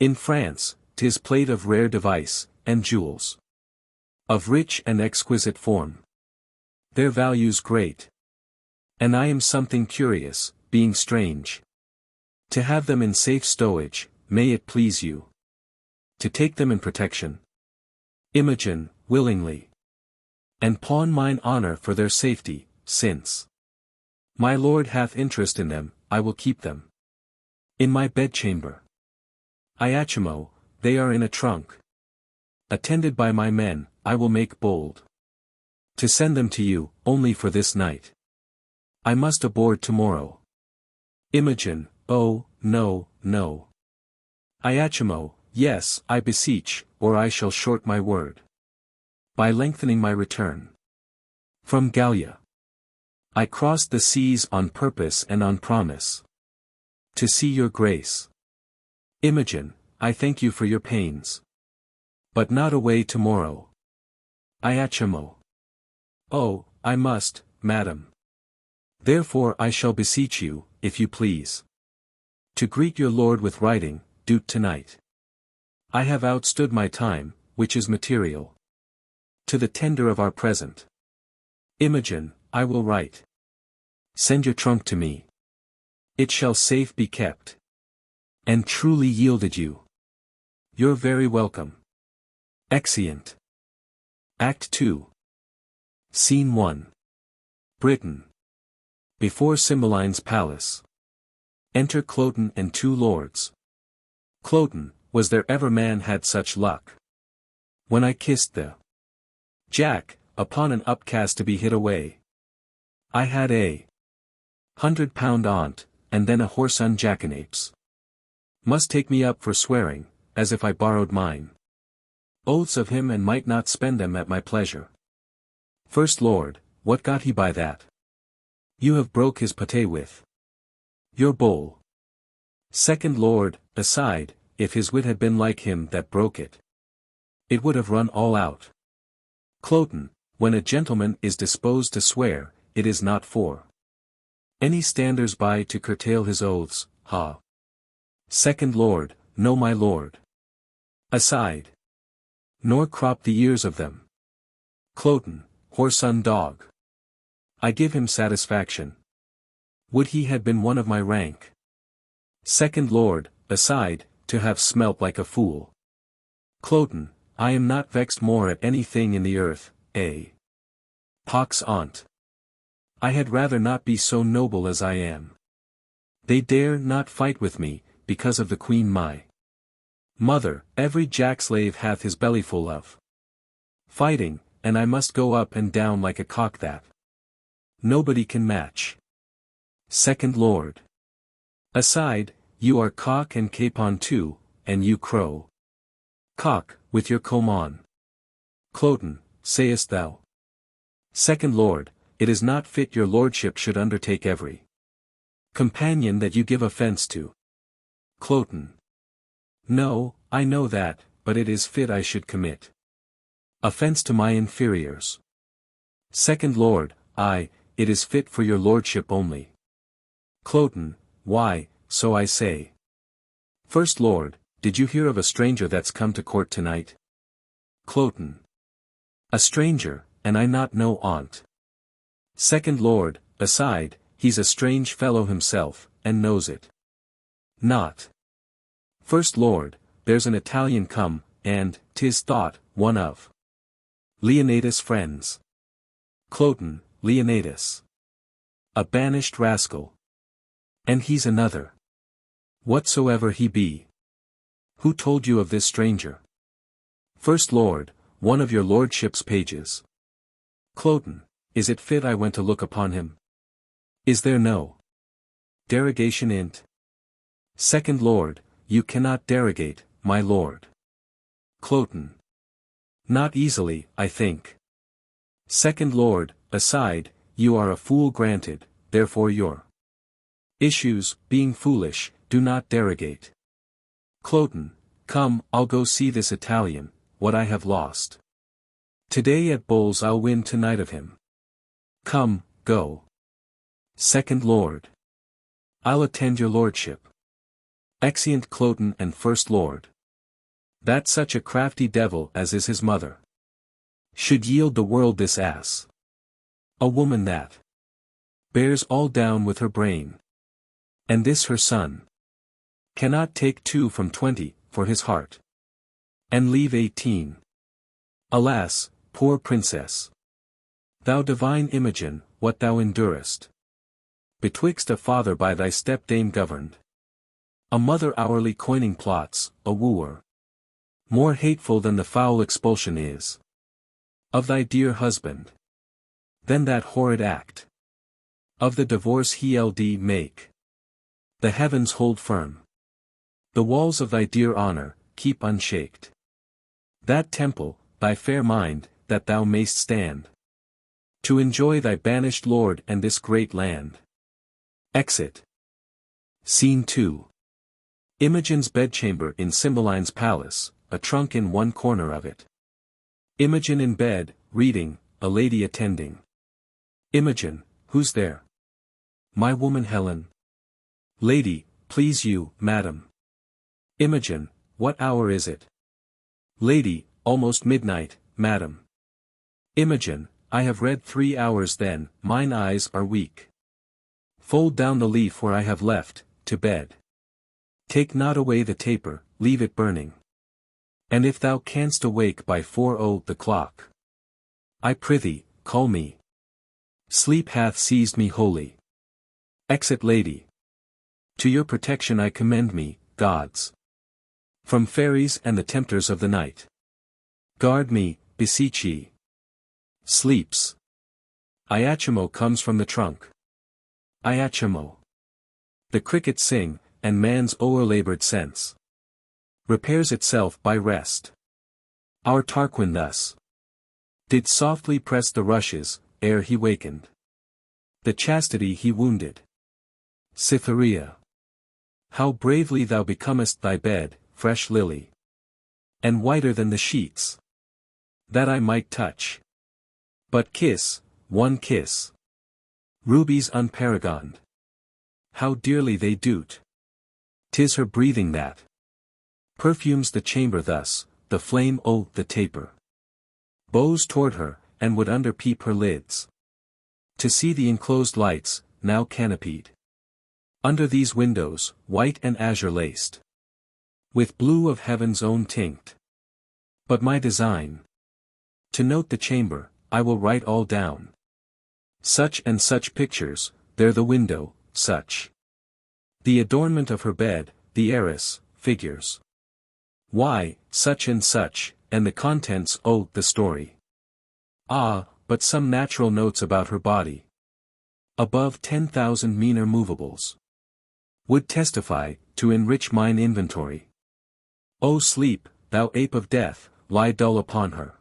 [SPEAKER 1] In France, 'tis plate of rare device, and jewels of rich and exquisite form. Their value's great. And I am something curious, being strange. To have them in safe stowage, may it please you. To take them in protection. Imogen, willingly. And pawn mine honor for their safety, since my lord hath interest in them, I will keep them in my bedchamber. Iachimo, they are in a trunk. Attended by my men, I will make bold to send them to you, only for this night. I must aboard tomorrow. Imogen, oh, no, no. Iachimo, yes, I beseech, or I shall short my word by lengthening my return from Gallia. I crossed the seas on purpose and on promise to see your grace. Imogen, I thank you for your pains, but not away tomorrow. Iachimo, oh, I must, madam. Therefore I shall beseech you, if you please, to greet your lord with writing, due tonight. I have outstood my time, which is material to the tender of our present. Imogen, I will write. Send your trunk to me. It shall safe be kept. And truly yielded you. You're very welcome. Exeunt. Act 2. Scene 1. Britain. Before Cymbeline's palace. Enter Cloten and 2 lords. Cloten, was there ever man had such luck? When I kissed the jack, upon an upcast to be hid away. I had £100 on't, and then a horse on jackanapes. Must take me up for swearing, as if I borrowed mine oaths of him and might not spend them at my pleasure. First Lord, what got he by that? You have broke his pate with your bowl. Second Lord, aside, if his wit had been like him that broke it, it would have run all out. Cloten, when a gentleman is disposed to swear, it is not for any standers by to curtail his oaths, ha. Second Lord, no my lord. Aside. Nor crop the ears of them. Cloten, whoreson dog. I give him satisfaction. Would he had been one of my rank. Second Lord, aside, to have smelt like a fool. Cloten, I am not vexed more at any thing in the earth, pox on't. I had rather not be so noble as I am. They dare not fight with me, because of the queen my mother. Every jack-slave hath his bellyful of fighting, and I must go up and down like a cock that nobody can match. Second Lord. Aside, you are cock and capon too, and you crow. Cock, with your comb on. Cloten, sayest thou? Second Lord, it is not fit your lordship should undertake every companion that you give offence to. Cloten. No, I know that, but it is fit I should commit offence to my inferiors. Second Lord, it is fit for your lordship only. Cloten, why, so I say. First Lord, did you hear of a stranger that's come to court tonight? Cloten. A stranger, and I not know on't. Second Lord, aside, he's a strange fellow himself, and knows it not. First Lord, there's an Italian come, and, 'tis thought, one of Leonatus' friends. Cloten, Leonatus. A banished rascal. And he's another. Whatsoever he be. Who told you of this stranger? First Lord, one of your lordship's pages. Cloten, is it fit I went to look upon him? Is there no derogation in't? Second Lord, you cannot derogate, my lord. Cloten. Not easily, I think. Second Lord, aside, you are a fool granted, therefore your issues, being foolish, do not derogate. Cloten, come, I'll go see this Italian, what I have lost. Today at bowls I'll win tonight of him. Come, go. Second Lord. I'll attend your lordship. Exeunt Cloten and First Lord. that such a crafty devil as is his mother should yield the world this ass. A woman that bears all down with her brain. And this her son cannot take 2 from 20, for his heart, and leave 18. Alas, poor princess! Thou divine Imogen, what thou endurest, betwixt a father by thy stepdame governed, a mother hourly coining plots, a wooer, more hateful than the foul expulsion is, of thy dear husband, than that horrid act, of the divorce he'ld make. The heavens hold firm. The walls of thy dear honor, keep unshaked. That temple, thy fair mind, that thou mayst stand, to enjoy thy banished lord and this great land. Exit. Scene 2. Imogen's bedchamber in Cymbeline's palace, a trunk in one corner of it. Imogen in bed, reading, a lady attending. Imogen, who's there? My woman Helen. Lady, please you, madam. Imogen, what hour is it? Lady, almost midnight, madam. Imogen, I have read 3 hours then, mine eyes are weak. Fold down the leaf where I have left, to bed. Take not away the taper, leave it burning. And if thou canst awake by 4 the clock, I prithee, call me. Sleep hath seized me wholly. Exit lady. To your protection I commend me, gods. From fairies and the tempters of the night. Guard me, beseech ye. Sleeps. Iachimo comes from the trunk. Iachimo. The crickets sing, and man's o'erlabored sense repairs itself by rest. Our Tarquin thus did softly press the rushes, ere he wakened. The chastity he wounded. Cytherea. How bravely thou becomest thy bed, fresh lily, and whiter than the sheets, that I might touch. But kiss, one kiss. Rubies unparagoned. How dearly they do't. 'Tis her breathing that perfumes the chamber thus, the flame the taper bows toward her, and would underpeep her lids, to see the enclosed lights, now canopied under these windows, white and azure laced, with blue of heaven's own tinct. But my design, to note the chamber, I will write all down. Such and such pictures, there the window, such the adornment of her bed, the arras, figures. Why, such and such, and the contents, the story. Ah, but some natural notes about her body, above 10,000 meaner movables, would testify, to enrich mine inventory. O sleep, thou ape of death, lie dull upon her,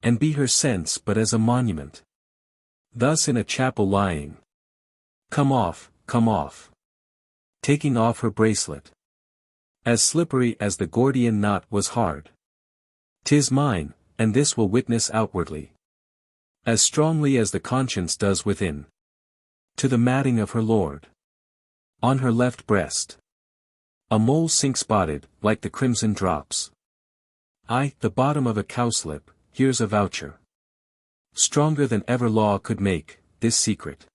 [SPEAKER 1] and be her sense but as a monument. Thus in a chapel lying. Come off, taking off her bracelet, as slippery as the Gordian knot was hard. 'Tis mine, and this will witness outwardly, as strongly as the conscience does within, to the matting of her lord. On her left breast, a mole sinks spotted, like the crimson drops. The bottom of a cowslip, here's a voucher, stronger than ever law could make. This secret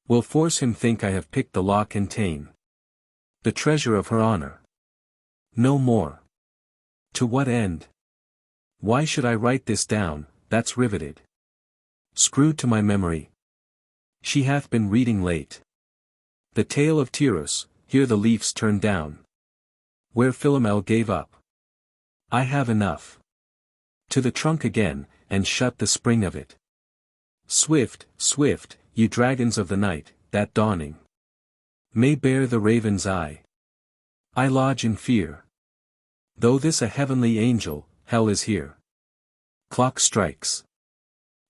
[SPEAKER 1] will force him think I have picked the lock and ta'en the treasure of her honor. No more. To what end? Why should I write this down, that's riveted, screwed to my memory? She hath been reading late the tale of Tyrus, here the leaves turn down, where Philomel gave up. I have enough. To the trunk again, and shut the spring of it. Swift, swift, ye dragons of the night, that dawning may bear the raven's eye. I lodge in fear. Though this a heavenly angel, hell is here. Clock strikes.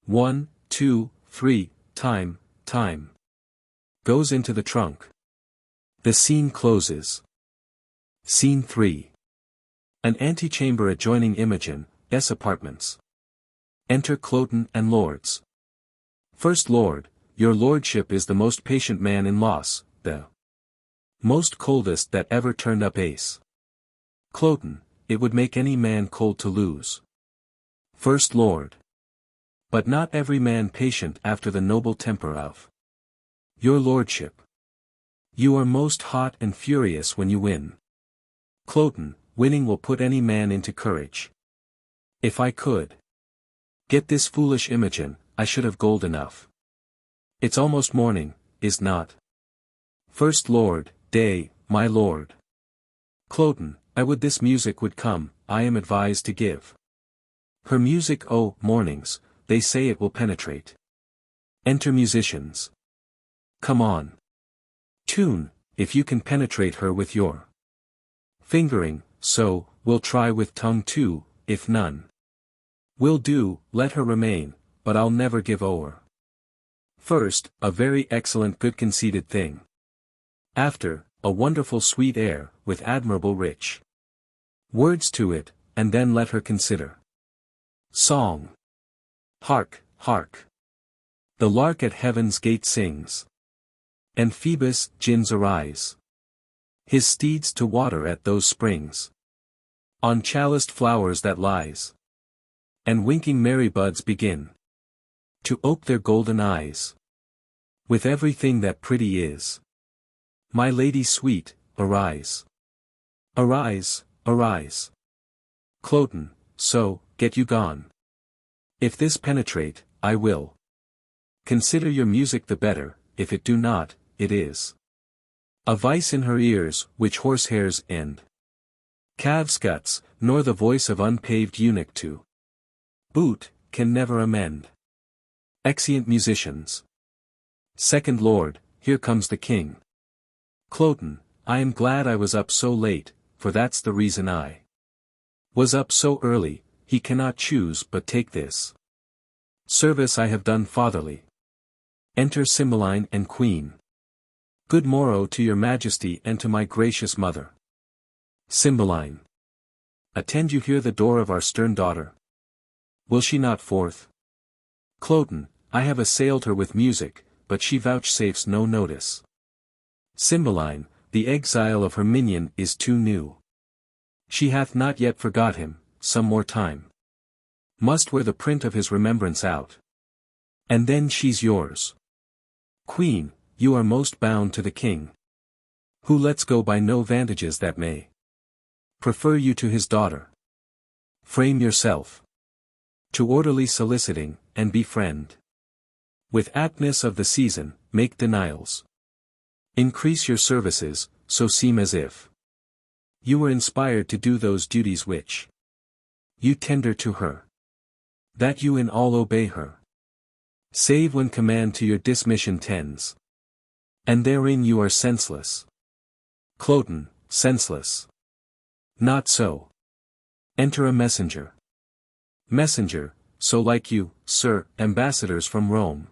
[SPEAKER 1] 1, 2, 3, time. Goes into the trunk. The scene closes. Scene 3. An antechamber adjoining Imogen, S apartments. Enter Cloten and lords. First Lord, your lordship is the most patient man in loss, the most coldest that ever turned up ace. Cloten, it would make any man cold to lose. First Lord. But not every man patient after the noble temper of your lordship. You are most hot and furious when you win. Cloten, winning will put any man into courage. If I could get this foolish Imogen, I should have gold enough. It's almost morning, is not? First Lord, day, my lord. Cloten, I would this music would come, I am advised to give her music. Oh, mornings, they say it will penetrate. Enter musicians. Come on. Tune, if you can penetrate her with your fingering, so, we'll try with tongue too, if none will do, let her remain, but I'll never give o'er. First, a very excellent good conceited thing. After, a wonderful sweet air, with admirable rich words to it, and then let her consider. Song. Hark, hark. The lark at heaven's gate sings. And Phoebus gins arise his steeds to water at those springs. On chaliced flowers that lies. And winking merry buds begin to ope their golden eyes. With everything that pretty is. My lady sweet, arise. Arise, arise. Cloten, so, get you gone. If this penetrate, I will consider your music the better, if it do not, it is a vice in her ears, which horsehairs and calves' guts, nor the voice of unpaved eunuch to boot, can never amend. Exeunt musicians. Second Lord, here comes the king. Cloten, I am glad I was up so late, for that's the reason I was up so early. He cannot choose but take this service I have done fatherly. Enter Cymbeline and Queen. Good morrow to your majesty and to my gracious mother. Cymbeline. Attend you here the door of our stern daughter. Will she not forth? Cloten, I have assailed her with music, but she vouchsafes no notice. Cymbeline, the exile of her minion is too new. She hath not yet forgot him, some more time must wear the print of his remembrance out. And then she's yours. Queen, you are most bound to the king, who lets go by no vantages that may prefer you to his daughter. Frame yourself to orderly soliciting, and befriend. With aptness of the season, make denials. Increase your services, so seem as if you were inspired to do those duties which you tender to her. That you in all obey her. Save when command to your dismission tends. And therein you are senseless. Cloten, senseless. Not so. Enter a messenger. Messenger, so like you, sir, ambassadors from Rome.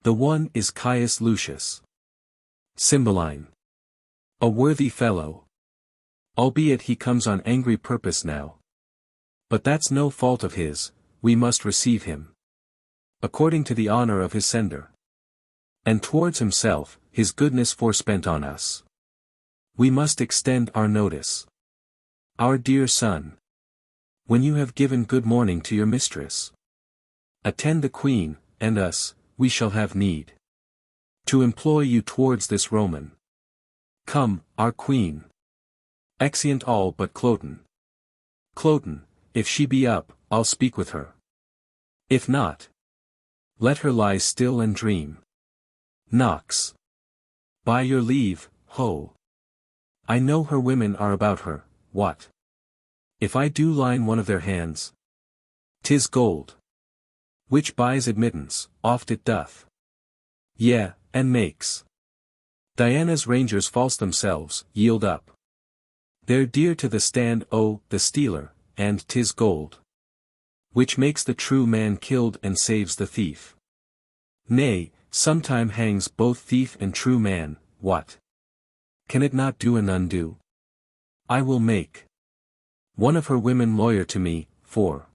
[SPEAKER 1] The one is Caius Lucius. Cymbeline. A worthy fellow. Albeit he comes on angry purpose now. But that's no fault of his, we must receive him according to the honor of his sender. And towards himself, his goodness forespent on us, we must extend our notice. Our dear son, when you have given good morning to your mistress, attend the queen, and us, we shall have need to employ you towards this Roman. Come, our queen. Exeunt all but Cloten. Cloten, if she be up, I'll speak with her. If not, let her lie still and dream. Knox. By your leave, ho. I know her women are about her, what? If I do line one of their hands, 'tis gold, which buys admittance, oft it doth. Yea, and makes Diana's rangers false themselves, yield up. They're dear to the stand, oh, the stealer, and 'tis gold, which makes the true man killed and saves the thief. Nay, sometime hangs both thief and true man, what? Can it not do and undo? I will make one of her women lawyer to me, for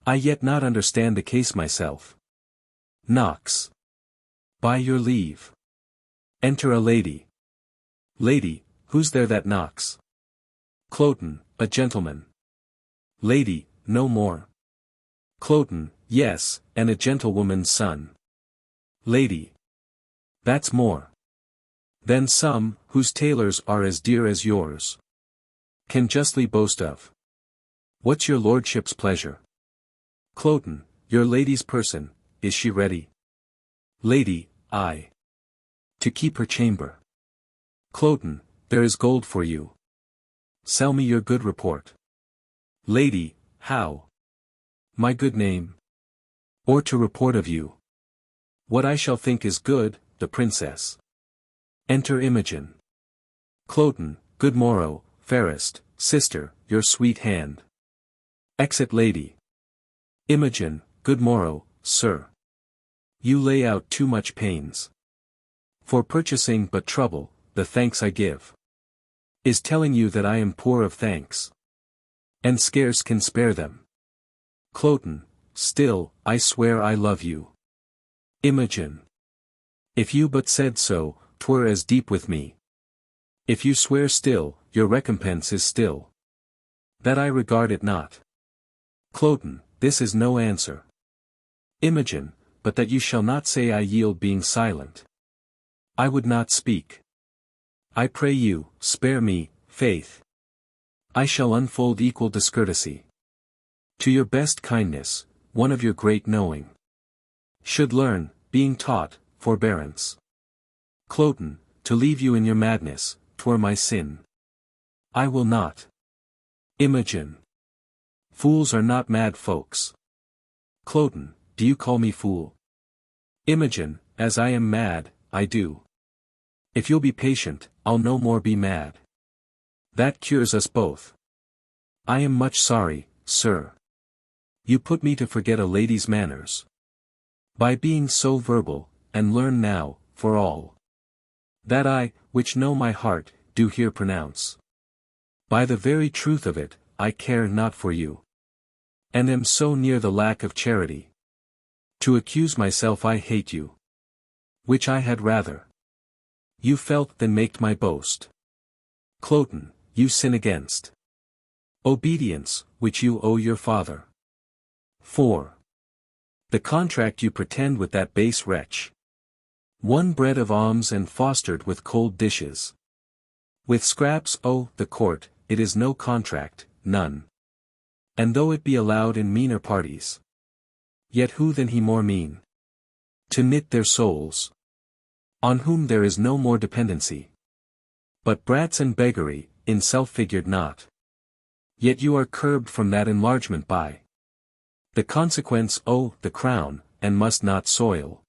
[SPEAKER 1] I yet not understand the case myself. Knox. By your leave. Enter a lady. Lady, who's there that knocks? Cloten, a gentleman. Lady, no more. Cloten, yes, and a gentlewoman's son. Lady. That's more. Then some, whose tailors are as dear as yours, can justly boast of. What's your lordship's pleasure? Cloten, your lady's person, is she ready? Lady, I. To keep her chamber. Cloten, there is gold for you. Sell me your good report. Lady, how? My good name. Or to report of you. What I shall think is good, the princess. Enter Imogen. Cloten, good morrow, fairest, sister, your sweet hand. Exit lady. Imogen, good morrow, sir. You lay out too much pains. For purchasing but trouble, the thanks I give. Is telling you that I am poor of thanks. And scarce can spare them. Cloten, still, I swear I love you. Imogen. If you but said so, 'twere as deep with me. If you swear still, your recompense is still. That I regard it not. Cloten, this is no answer. Imogen, but that you shall not say I yield being silent. I would not speak. I pray you, spare me, faith. I shall unfold equal discourtesy. To your best kindness, one of your great knowing. Should learn, being taught, forbearance. Cloten, to leave you in your madness, 'twere my sin. I will not. Imogen. Fools are not mad folks. Cloten, do you call me fool? Imogen, as I am mad, I do. If you'll be patient, I'll no more be mad. That cures us both. I am much sorry, sir. You put me to forget a lady's manners. By being so verbal, and learn now, for all. That I, which know my heart, do here pronounce. By the very truth of it, I care not for you. And am so near the lack of charity. To accuse myself I hate you. Which I had rather. You felt than maked my boast. Cloten, you sin against. Obedience, which you owe your father. 4. The contract you pretend with that base wretch. One bread of alms and fostered with cold dishes. With scraps, oh, the court, it is no contract, none. And though it be allowed in meaner parties. Yet who than he more mean? To knit their souls. On whom there is no more dependency. But brats and beggary, in self figured not. Yet you are curbed from that enlargement by. The consequence, oh, the crown, and must not soil.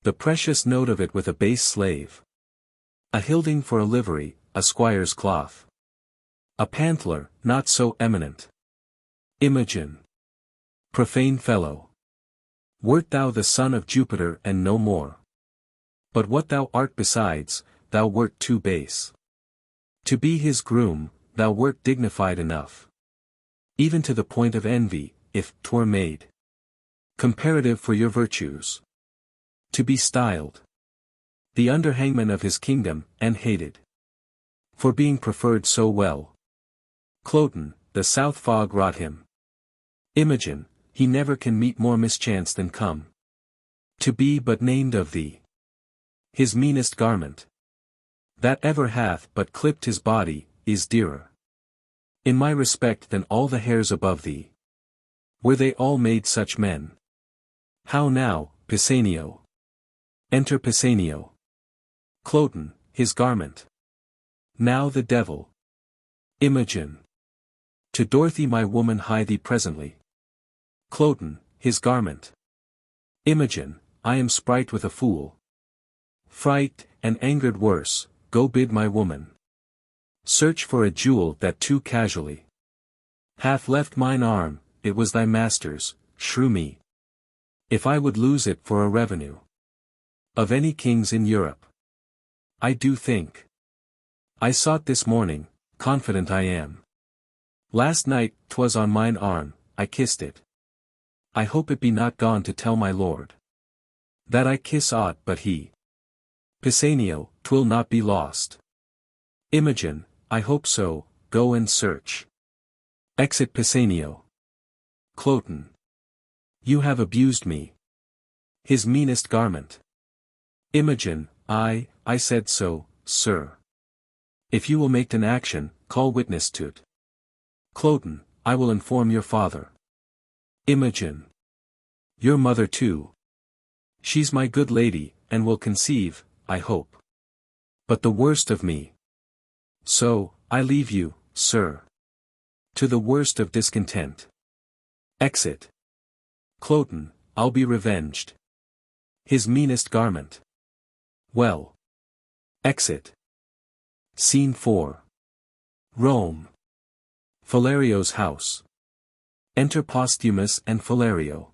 [SPEAKER 1] The precious note of it with a base slave. A hilding for a livery, a squire's cloth. A pantler, not so eminent. Imogen. Profane fellow. Wert thou the son of Jupiter and no more. But what thou art besides, thou wert too base. To be his groom, thou wert dignified enough. Even to the point of envy, if 'twere made comparative for your virtues. To be styled the underhangman of his kingdom, and hated for being preferred so well. Cloten, the south fog wrought him. Imogen, he never can meet more mischance than come to be but named of thee. His meanest garment, that ever hath but clipped his body, is dearer in my respect than all the hairs above thee. Were they all made such men? How now, Pisanio? Enter Pisanio. Cloten, his garment. Now the devil. Imogen. To Dorothy my woman hie thee presently. Cloten, his garment. Imogen, I am sprite with a fool. Fright, and angered worse, go bid my woman search for a jewel that too casually hath left mine arm, it was thy master's, shrew me. If I would lose it for a revenue of any kings in Europe. I do think. I sought this morning, confident I am. Last night, 'twas on mine arm, I kissed it. I hope it be not gone to tell my lord that I kiss aught but he. Pisanio, 'twill not be lost. Imogen, I hope so, go and search. Exit Pisanio. Cloten. You have abused me. His meanest garment. Imogen. I said so, sir. If you will make an action, call witness to't. Cloten. I will inform your father. Imogen. Your mother too. She's my good lady, and will conceive, I hope. But the worst of me. So, I leave you, sir. To the worst of discontent. Exit. Cloten. I'll be revenged. His meanest garment. Well. Exit. Scene 4. Rome. Philario's house. Enter Posthumus and Philario.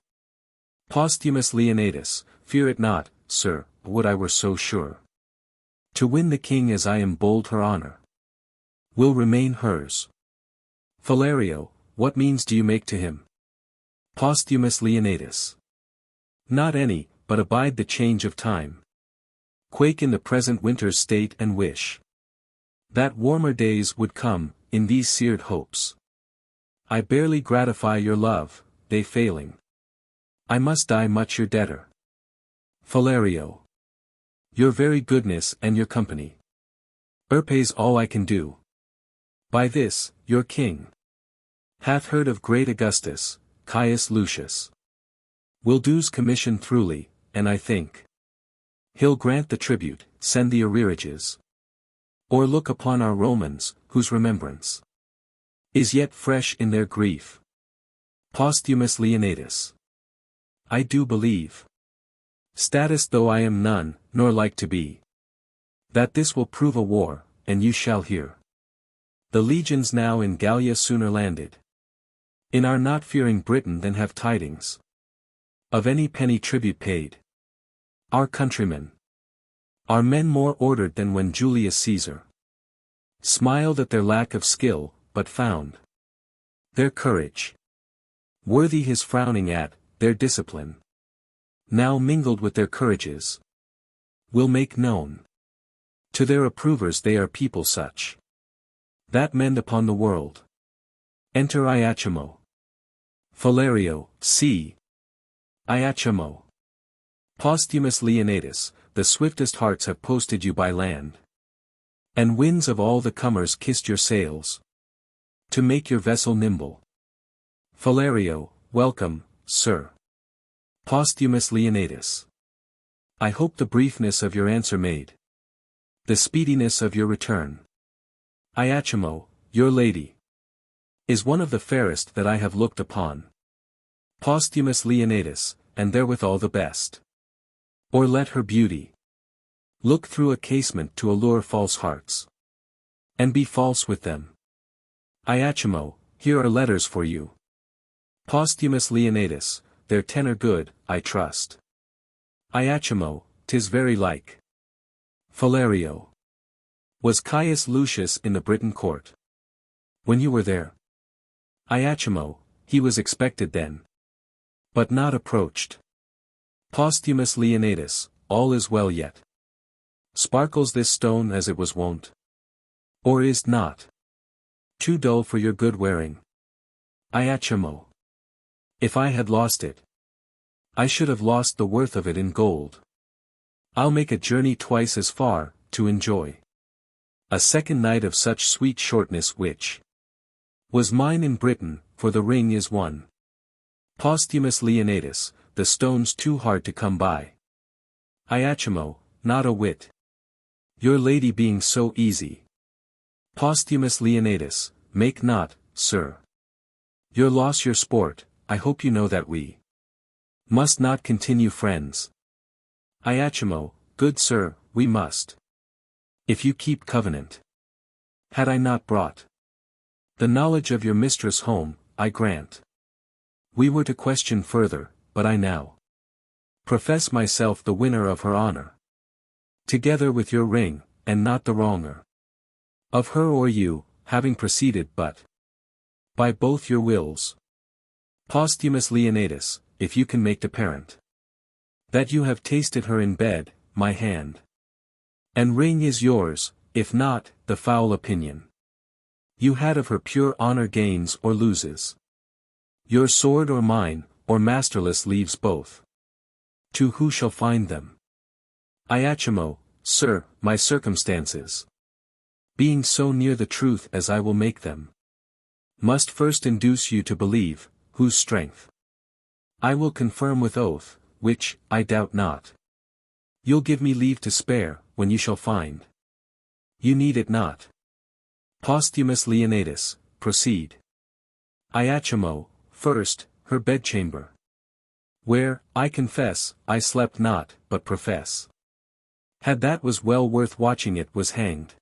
[SPEAKER 1] Posthumus Leonatus. Fear it not, sir, would I were so sure. To win the king as I am bold her honor will remain hers. Philario. What means do you make to him? Posthumus Leonatus. Not any, but abide the change of time. Quake in the present winter's state and wish that warmer days would come, in these seared hopes. I barely gratify your love, they failing. I must die much your debtor. Philario. Your very goodness and your company pays all I can do. By this, your king hath heard of great Augustus, Caius Lucius. Will do's commission throughly, and I think he'll grant the tribute, send the arrearages. Or look upon our Romans, whose remembrance is yet fresh in their grief. Posthumus Leonatus. I do believe, status though I am none, nor like to be, that this will prove a war, and you shall hear. The legions now in Gallia sooner landed in our not fearing Britain than have tidings of any penny tribute paid. Our countrymen are men more ordered than when Julius Caesar smiled at their lack of skill, but found their courage worthy his frowning at, their discipline now mingled with their courages will make known to their approvers they are people such that mend upon the world. Enter Iachimo. Philario. See Iachimo. Posthumus Leonatus. The swiftest hearts have posted you by land, and winds of all the comers kissed your sails to make your vessel nimble. Philario. Welcome, sir. Posthumus Leonatus. I hope the briefness of your answer made the speediness of your return. Iachimo, your lady is one of the fairest that I have looked upon. Posthumus Leonatus, and therewithal the best. Or let her beauty look through a casement to allure false hearts, and be false with them. Iachimo, here are letters for you. Posthumus Leonatus, their tenor good, I trust. Iachimo, 'tis very like. Philario. Was Caius Lucius in the Britain court when you were there? Iachimo, he was expected then, but not approached. Posthumus Leonatus, all is well yet. Sparkles this stone as it was wont? Or is't not too dull for your good wearing? Iachimo. If I had lost it, I should have lost the worth of it in gold. I'll make a journey twice as far, to enjoy a second night of such sweet shortness which was mine in Britain, for the ring is won. Posthumus Leonatus, the stone's too hard to come by. Iachimo, not a whit. Your lady being so easy. Posthumus Leonatus, make not, sir, your loss your sport. I hope you know that we must not continue friends. Iachimo, good sir, we must, if you keep covenant. Had I not brought the knowledge of your mistress home, I grant we were to question further, but I now profess myself the winner of her honor, together with your ring, and not the wronger of her or you, having proceeded but by both your wills. Posthumus Leonatus, if you can make apparent that you have tasted her in bed, my hand and ring is yours, if not, the foul opinion You had of her pure honor gains or loses. Your sword or mine, or masterless leaves both. To who shall find them? Iachimo, sir, my circumstances, being so near the truth as I will make them, must first induce you to believe, whose strength I will confirm with oath, which, I doubt not, you'll give me leave to spare, when you shall find you need it not. Posthumus Leonatus, proceed. Iachimo, first, her bedchamber, where, I confess, I slept not, but profess, had that was well worth watching it was hanged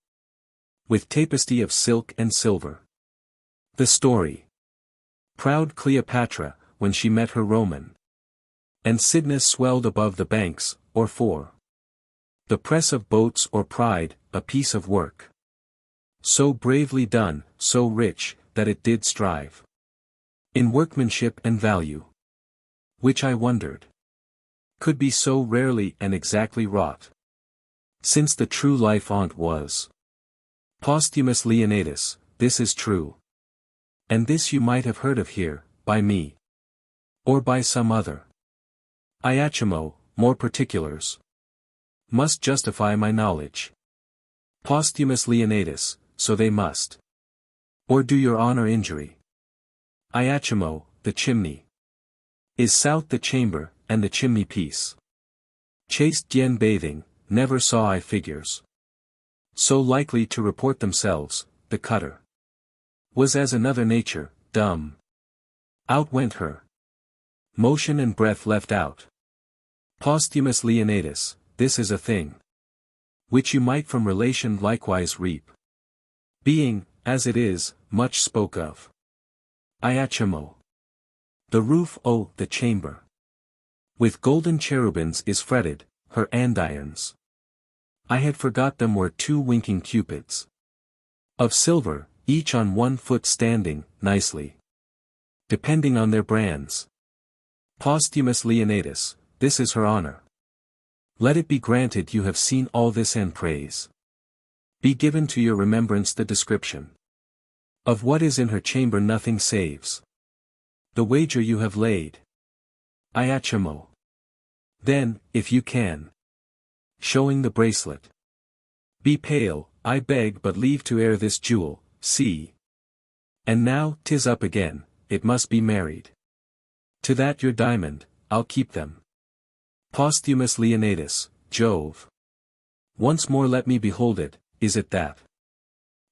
[SPEAKER 1] with tapestry of silk and silver. The story. Proud Cleopatra, when she met her Roman, and Cydnus swelled above the banks, or for the press of boats or pride, a piece of work so bravely done, so rich, that it did strive in workmanship and value, which I wondered could be so rarely and exactly wrought, since the true life on't was. Posthumus Leonatus, this is true. And this you might have heard of here, by me, or by some other. Iachimo, more particulars must justify my knowledge. Posthumus Leonatus, so they must. Or do your honor injury. Iachimo, the chimney is south the chamber, and the chimney piece. Chaste yen bathing, never saw I figures so likely to report themselves. The cutter was as another nature, dumb. Out went her motion and breath left out. Posthumus Leonatus, this is a thing which you might from relation likewise reap, being, as it is, much spoke of. Iachimo, the roof the chamber with golden cherubims is fretted, her andirons I had forgot them were 2 winking cupids of silver, each on 1 foot standing, nicely depending on their brands. Posthumus Leonatus, this is her honor. Let it be granted you have seen all this and praise be given to your remembrance the description of what is in her chamber nothing saves the wager you have laid. Iachimo, then, if you can, showing the bracelet, be pale, I beg but leave to air this jewel, see. And now, 'tis up again, it must be married. To that your diamond, I'll keep them. Posthumus Leonatus, Jove. Once more let me behold it, is it that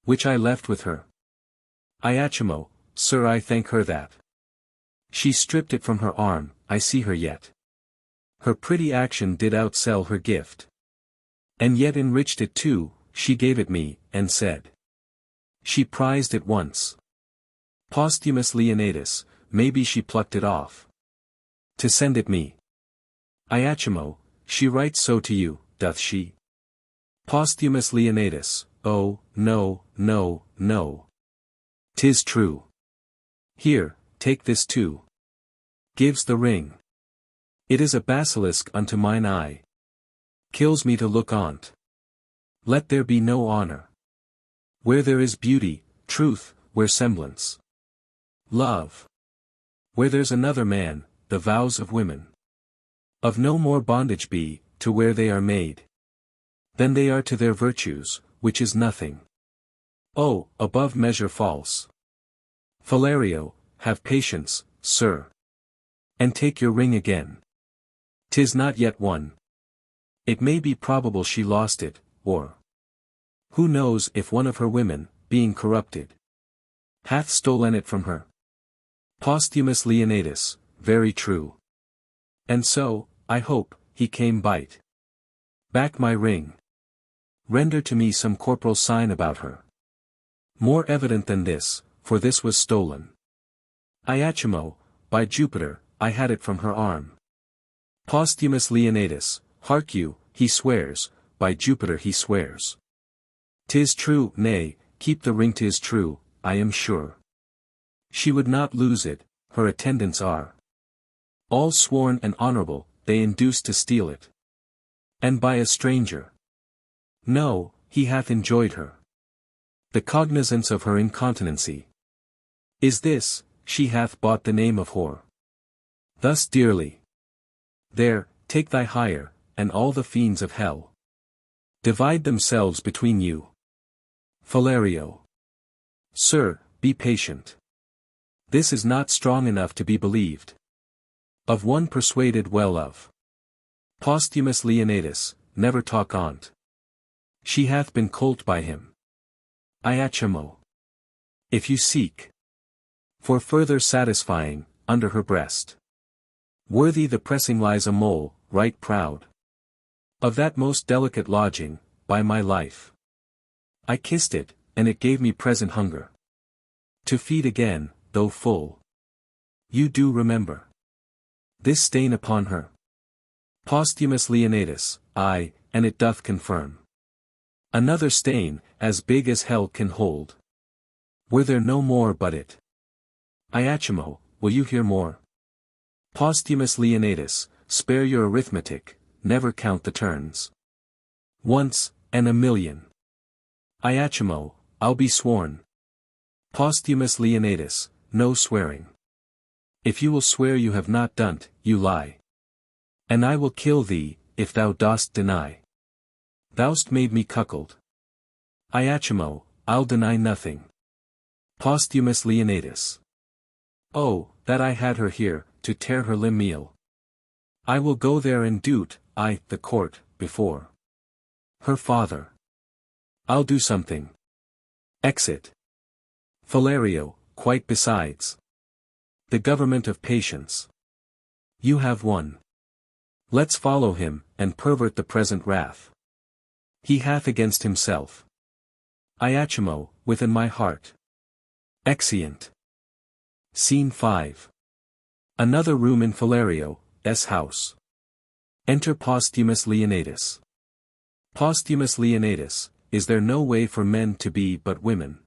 [SPEAKER 1] which I left with her? Iachimo, sir, I thank her that she stripped it from her arm, I see her yet. Her pretty action did outsell her gift. And yet enriched it too, she gave it me, and said she prized it once. Posthumus Leonatus, maybe she plucked it off to send it me. Iachimo, she writes so to you, doth she? Posthumus Leonatus, oh, no, no, no. 'Tis true. Here, take this too. Gives the ring. It is a basilisk unto mine eye. Kills me to look on't. Let there be no honor where there is beauty, truth, where semblance, love. Where there's another man, the vows of women of no more bondage be, to where they are made, than they are to their virtues, which is nothing. Oh, above measure false. Philario, have patience, sir. And take your ring again. 'Tis not yet won. It may be probable she lost it, or who knows if one of her women, being corrupted, hath stolen it from her. Posthumus Leonatus, very true. And so, I hope, he came bite back my ring. Render to me some corporal sign about her. More evident than this, for this was stolen. Iachimo, by Jupiter, I had it from her arm. Posthumus Leonatus, hark you, he swears, by Jupiter he swears. 'Tis true, nay, keep the ring, 'tis true, I am sure. She would not lose it, her attendants are all sworn and honorable, they induced to steal it. And by a stranger. No, he hath enjoyed her. the cognizance of her incontinency. Is this, she hath bought the name of whore. Thus dearly. There, take thy hire, and all the fiends of hell divide themselves between you. Philario. Sir, be patient. This is not strong enough to be believed. Of one persuaded well of. Posthumus Leonatus, never talk on't. She hath been colt by him. Iachimo. If you seek for further satisfying, under her breast. Worthy the pressing lies a mole, right proud. Of that most delicate lodging, by my life. I kissed it, and it gave me present hunger. To feed again, though full. You do remember this stain upon her. Posthumus Leonatus, aye, and it doth confirm another stain, as big as hell can hold. Were there no more but it? Iachimo, will you hear more? Posthumus Leonatus, spare your arithmetic, never count the turns. Once, and a million. Iachimo, I'll be sworn. Posthumus Leonatus, no swearing. If you will swear you have not done't, you lie. And I will kill thee, if thou dost deny. Thou'st made me cuckold. Iachimo, I'll deny nothing. Posthumus Leonatus. Oh, that I had her here, to tear her limb meal. I will go there and do't, the court, before her father. I'll do something. Exit. Philario, quite besides. The government of patience. You have won. Let's follow him, and pervert the present wrath he hath against himself. Iachimo, within my heart. Exeunt. Scene 5. Another room in Philario's house. Enter Posthumus Leonatus. Posthumus Leonatus, is there no way for men to be but women?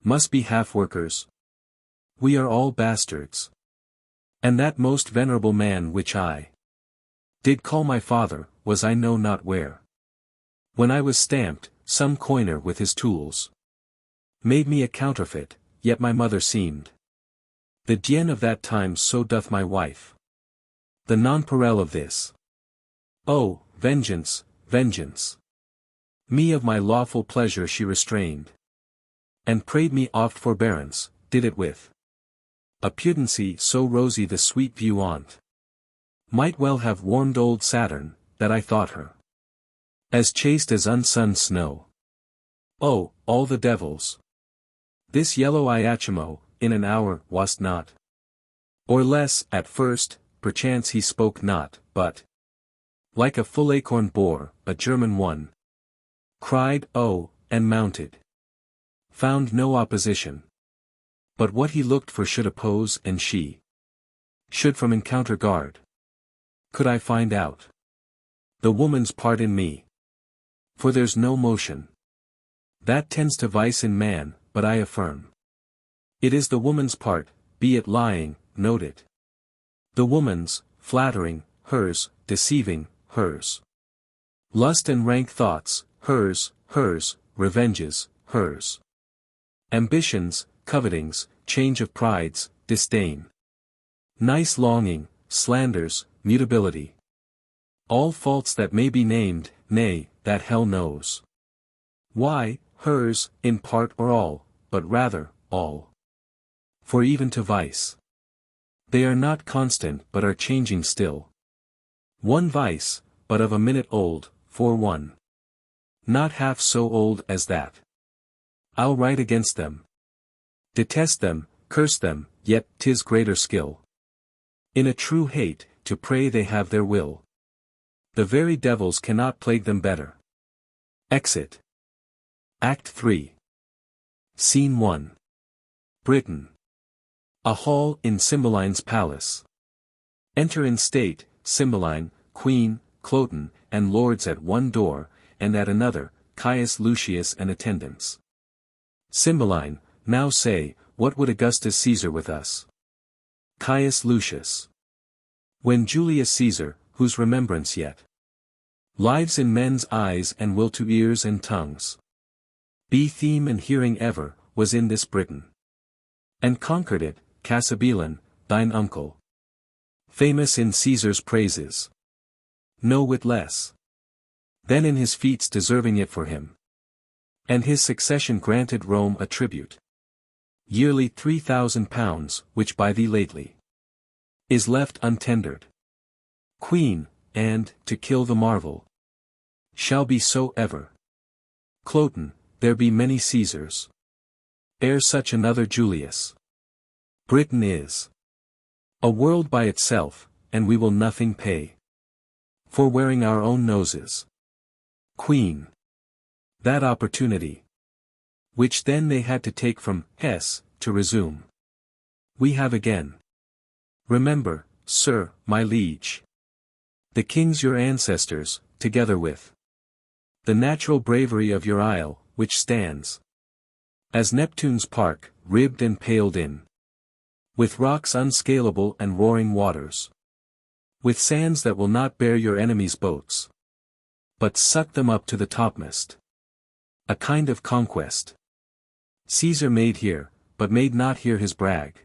[SPEAKER 1] Must be half-workers. We are all bastards. And that most venerable man which I did call my father, was I know not where. When I was stamped, some coiner with his tools made me a counterfeit, yet my mother seemed the Dian of that time, so doth my wife the nonpareil of this. Oh, vengeance, vengeance! Me of my lawful pleasure she restrained, and prayed me oft forbearance, did it with a pudency so rosy the sweet view on't might well have warmed old Saturn, that I thought her as chaste as unsunned snow. Oh, all the devils! This yellow Iachimo, in an hour, wast not. Or less, at first, perchance he spoke not, but like a full acorn bore, a German one cried, oh, and mounted. Found no opposition. But what he looked for should oppose, and she should from encounter guard. Could I find out the woman's part in me? For there's no motion that tends to vice in man, but I affirm it is the woman's part, be it lying, note it. The woman's, flattering, hers, deceiving, hers. Lust and rank thoughts, hers, revenges, hers. Ambitions, covetings, change of prides, disdain. Nice longing, slanders, mutability. All faults that may be named, nay, that hell knows. Why, hers, in part or all, but rather, all. For even to vice, they are not constant but are changing still. One vice, but of a minute old, for one not half so old as that. I'll write against them. Detest them, curse them, yet 'tis greater skill in a true hate, to pray they have their will. The very devils cannot plague them better. Exit. Act 3. Scene 1. Britain. A hall in Cymbeline's palace. Enter in state, Cymbeline, Queen, Cloten, and lords at one door, and at another, Caius Lucius and attendants. Cymbeline, now say, what would Augustus Caesar with us? Caius Lucius. When Julius Caesar, whose remembrance yet lives in men's eyes and will to ears and tongues, Be theme and hearing ever, was in this Britain. And conquered it, Cymbeline, thine uncle. Famous in Caesar's praises. No whit less than in his feats deserving it for him. And his succession granted Rome a tribute. Yearly £3,000, which by thee lately is left untendered. Queen, and, to kill the marvel, shall be so ever. Cloten, there be many Caesars. Ere such another Julius. Britain is a world by itself, and we will nothing pay for wearing our own noses. Queen. That opportunity, which then they had to take from S, to resume, we have again. Remember, sir, my liege, the kings your ancestors, together with the natural bravery of your isle, which stands as Neptune's park, ribbed and paled in with rocks unscalable and roaring waters, with sands that will not bear your enemies' boats, but suck them up to the topmast. A kind of conquest Caesar made here, but made not here his brag.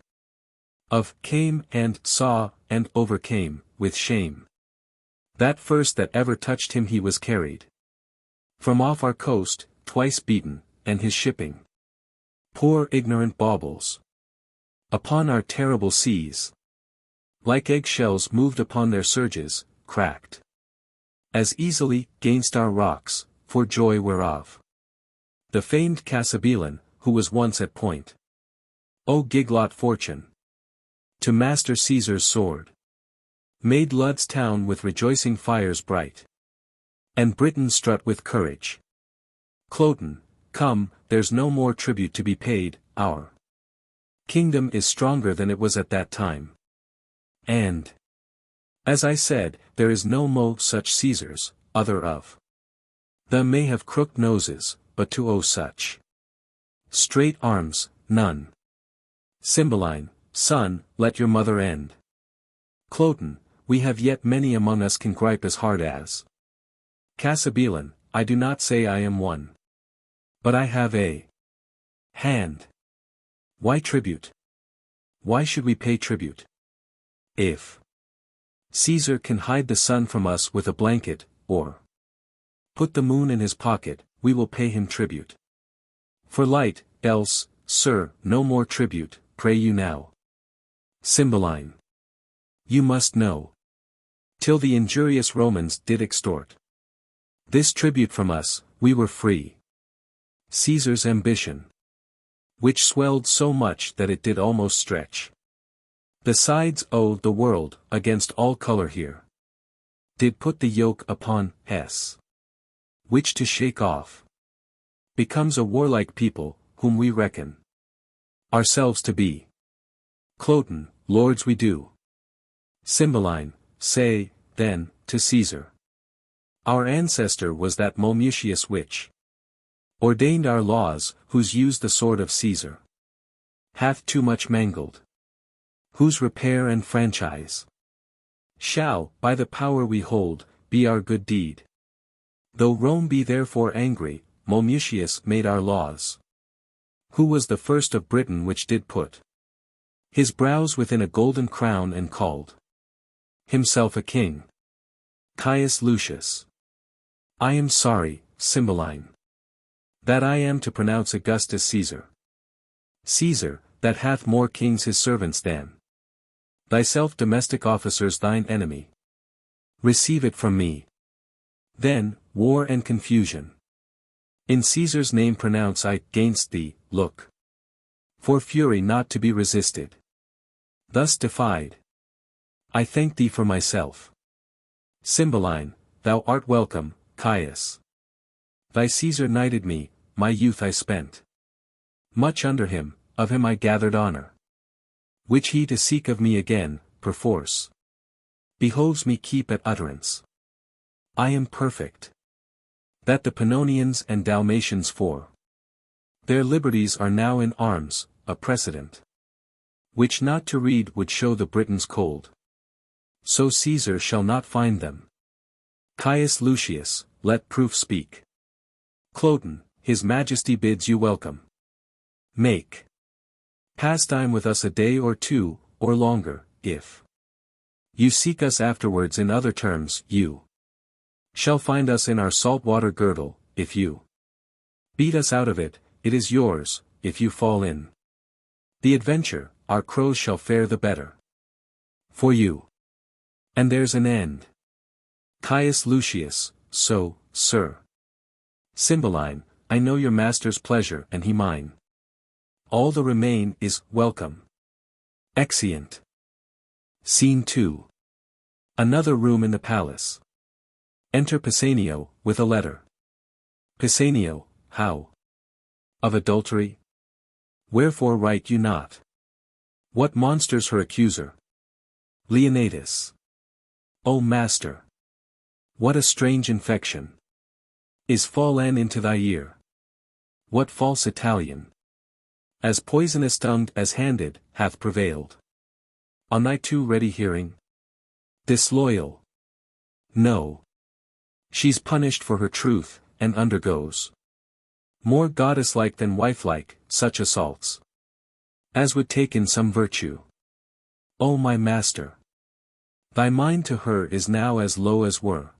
[SPEAKER 1] Of came and saw and overcame, with shame. That first that ever touched him he was carried from off our coast, twice beaten, and his shipping. Poor ignorant baubles. Upon our terrible seas. Like eggshells moved upon their surges, cracked. As easily, gainst our rocks, for joy whereof. The famed Cymbeline, who was once at point. O giglot fortune! To master Caesar's sword. Made Lud's town with rejoicing fires bright. And Britain strut with courage. Cloten, come, there's no more tribute to be paid, our kingdom is stronger than it was at that time. And, as I said, there is no such Caesars, other of them may have crooked noses, but to owe such straight arms, none. Cymbeline, son, let your mother end. Cloten, we have yet many among us can gripe as hard as Cymbeline. I do not say I am one. But I have a hand. Why tribute? Why should we pay tribute? If Caesar can hide the sun from us with a blanket, or put the moon in his pocket, we will pay him tribute. For light, else, sir, no more tribute, pray you now. Cymbeline. You must know. Till the injurious Romans did extort this tribute from us, we were free. Caesar's ambition, which swelled so much that it did almost stretch the sides the world, against all color here, did put the yoke upon S, which to shake off becomes a warlike people, whom we reckon ourselves to be. Cloten, lords we do. Cymbeline, say, then, to Caesar. Our ancestor was that Momutius which ordained our laws, whose use the sword of Caesar hath too much mangled, whose repair and franchise shall, by the power we hold, be our good deed. Though Rome be therefore angry, Momutius made our laws. Who was the first of Britain which did put his brows within a golden crown and called himself a king? Caius Lucius. I am sorry, Cymbeline, that I am to pronounce Augustus Caesar. Caesar, that hath more kings his servants than thyself domestic officers thine enemy. Receive it from me. Then, war and confusion. In Caesar's name pronounce I gainst thee, look. For fury not to be resisted. Thus defied. I thank thee for myself. Cymbeline, thou art welcome, Caius. Thy Caesar knighted me, my youth I spent much under him, of him I gathered honor, which he to seek of me again, perforce, behoves me keep at utterance. I am perfect. That the Pannonians and Dalmatians for their liberties are now in arms, a precedent, which not to read would show the Britons cold. So Caesar shall not find them. Caius Lucius, let proof speak. Cloten, his majesty bids you welcome. Make pastime with us a day or two, or longer, if you seek us afterwards in other terms, you shall find us in our saltwater girdle. If you beat us out of it, it is yours. If you fall in the adventure, our crows shall fare the better for you. And there's an end. Caius Lucius, so, Sir Cymbeline, I know your master's pleasure and he mine. All the remain is, welcome. Exeunt. Scene 2. Another room in the palace. Enter Pisanio, with a letter. Pisanio, how? Of adultery? Wherefore write you not? What monster's her accuser? Leonidas. O master! What a strange infection is fallen into thy ear? What false Italian, as poisonous tongued as handed, hath prevailed on thy too ready hearing? Disloyal? No. She's punished for her truth, and undergoes more goddess-like than wife-like, such assaults as would take in some virtue. O my master! Thy mind to her is now as low as were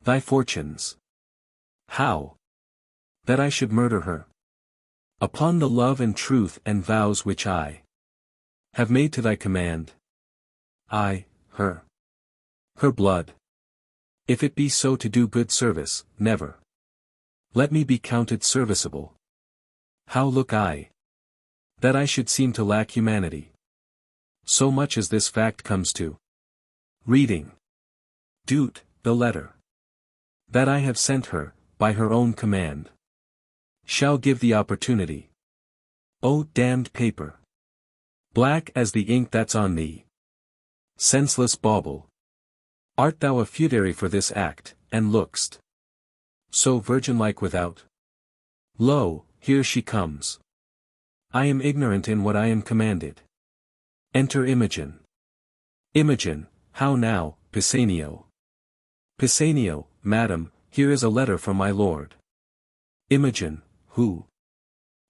[SPEAKER 1] thy fortunes. How? That I should murder her upon the love and truth and vows which I have made to thy command. I, her blood. If it be so to do good service, never let me be counted serviceable. How look I? That I should seem to lack humanity. So much as this fact comes to reading. Do't, the letter that I have sent her, by her own command, shall give the opportunity. O damned paper! Black as the ink that's on thee. Senseless bauble! Art thou a feudary for this act, and look'st so virgin-like without? Lo, here she comes. I am ignorant in what I am commanded. Enter Imogen. Imogen, how now, Pisanio? Pisanio, madam, here is a letter from my lord. Imogen, who?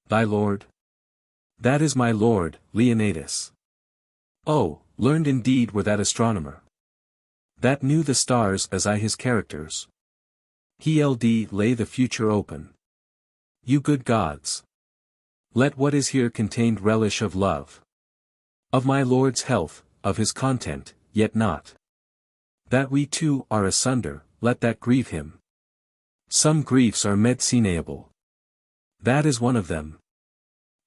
[SPEAKER 1] Thy lord? That is my lord, Leonidas. Oh, learned indeed were that astronomer, that knew the stars as I his characters. He lay the future open. You good gods! Let what is here contained relish of love. Of my lord's health, of his content, yet not that we two are asunder, let that grieve him. Some griefs are medicinable. That is one of them.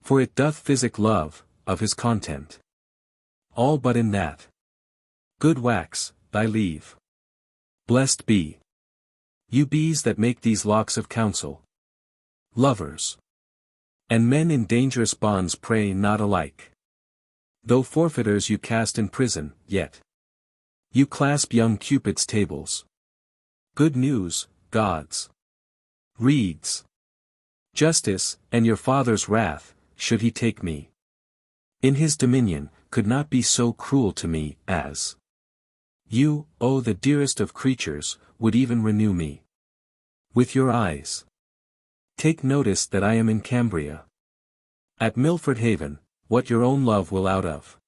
[SPEAKER 1] For it doth physic love, of his content. All but in that. Good wax, thy leave. Blessed be you bees that make these locks of counsel. Lovers and men in dangerous bonds pray not alike. Though forfeiters you cast in prison, yet you clasp young Cupid's tables. Good news, gods. Reads. Justice, and your father's wrath, should he take me in his dominion, could not be so cruel to me, as you, O the dearest of creatures, would even renew me with your eyes. Take notice that I am in Cambria, at Milford Haven, what your own love will out of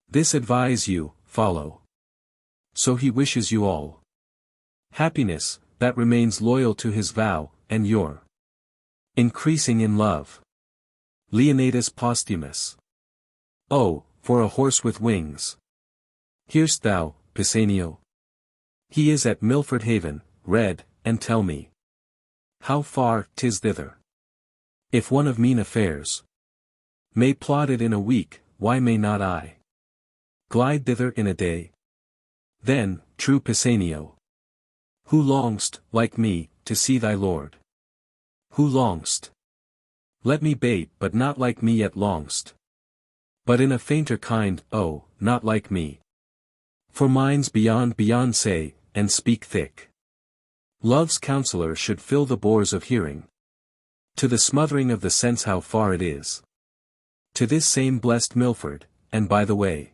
[SPEAKER 1] this advise you, follow. So he wishes you all happiness, that remains loyal to his vow, and your increasing in love. Leonidas Posthumus. Oh, for a horse with wings! Hear'st thou, Pisanio? He is at Milford Haven, read, and tell me how far 'tis thither. If one of mean affairs may plod it in a week, why may not I glide thither in a day? Then, true Pisanio, who longst, like me, to see thy lord? Who longst? Let me bait, but not like me yet longst. But in a fainter kind, oh, not like me. For mine's beyond say, and speak thick. Love's counselor should fill the bores of hearing. To the smothering of the sense how far it is to this same blessed Milford, and by the way,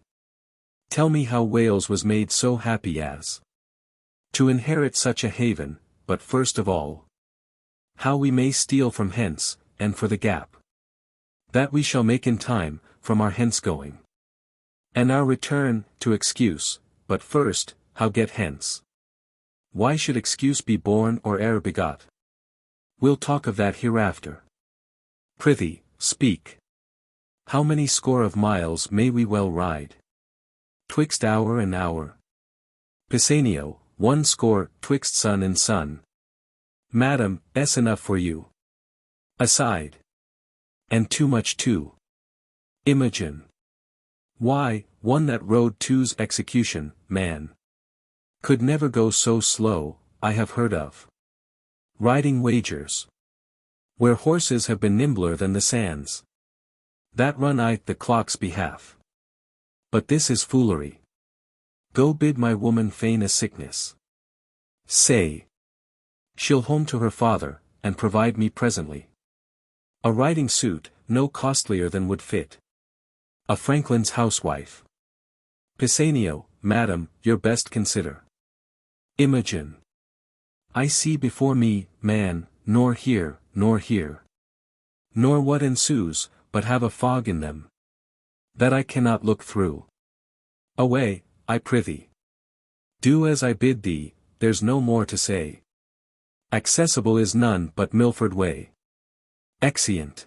[SPEAKER 1] tell me how Wales was made so happy as to inherit such a haven, but first of all, How we may steal from hence, and for the gap that we shall make in time, from our hence going, and our return, to excuse, but first, how get hence? Why should excuse be born or error begot? We'll talk of that hereafter. Prithee, speak. How many score of miles may we well ride? Twixt hour and hour. Pisanio, 1 score, twixt sun and sun. Madam, s enough for you. Aside. And too much too. Imogen. Why, one that rode to's execution, man. Could never go so slow, I have heard of. Riding wagers. Where horses have been nimbler than the sands. That run I the clock's behalf. But this is foolery. Go bid my woman feign a sickness. Say. She'll home to her father, and provide me presently a riding suit, no costlier than would fit a franklin's housewife. Pisanio, madam, your best consider. Imogen. I see before me, man, nor hear, nor what ensues, but have a fog in them that I cannot look through. Away, I prithee. Do as I bid thee, there's no more to say. Accessible is none but Milford way. Exeunt.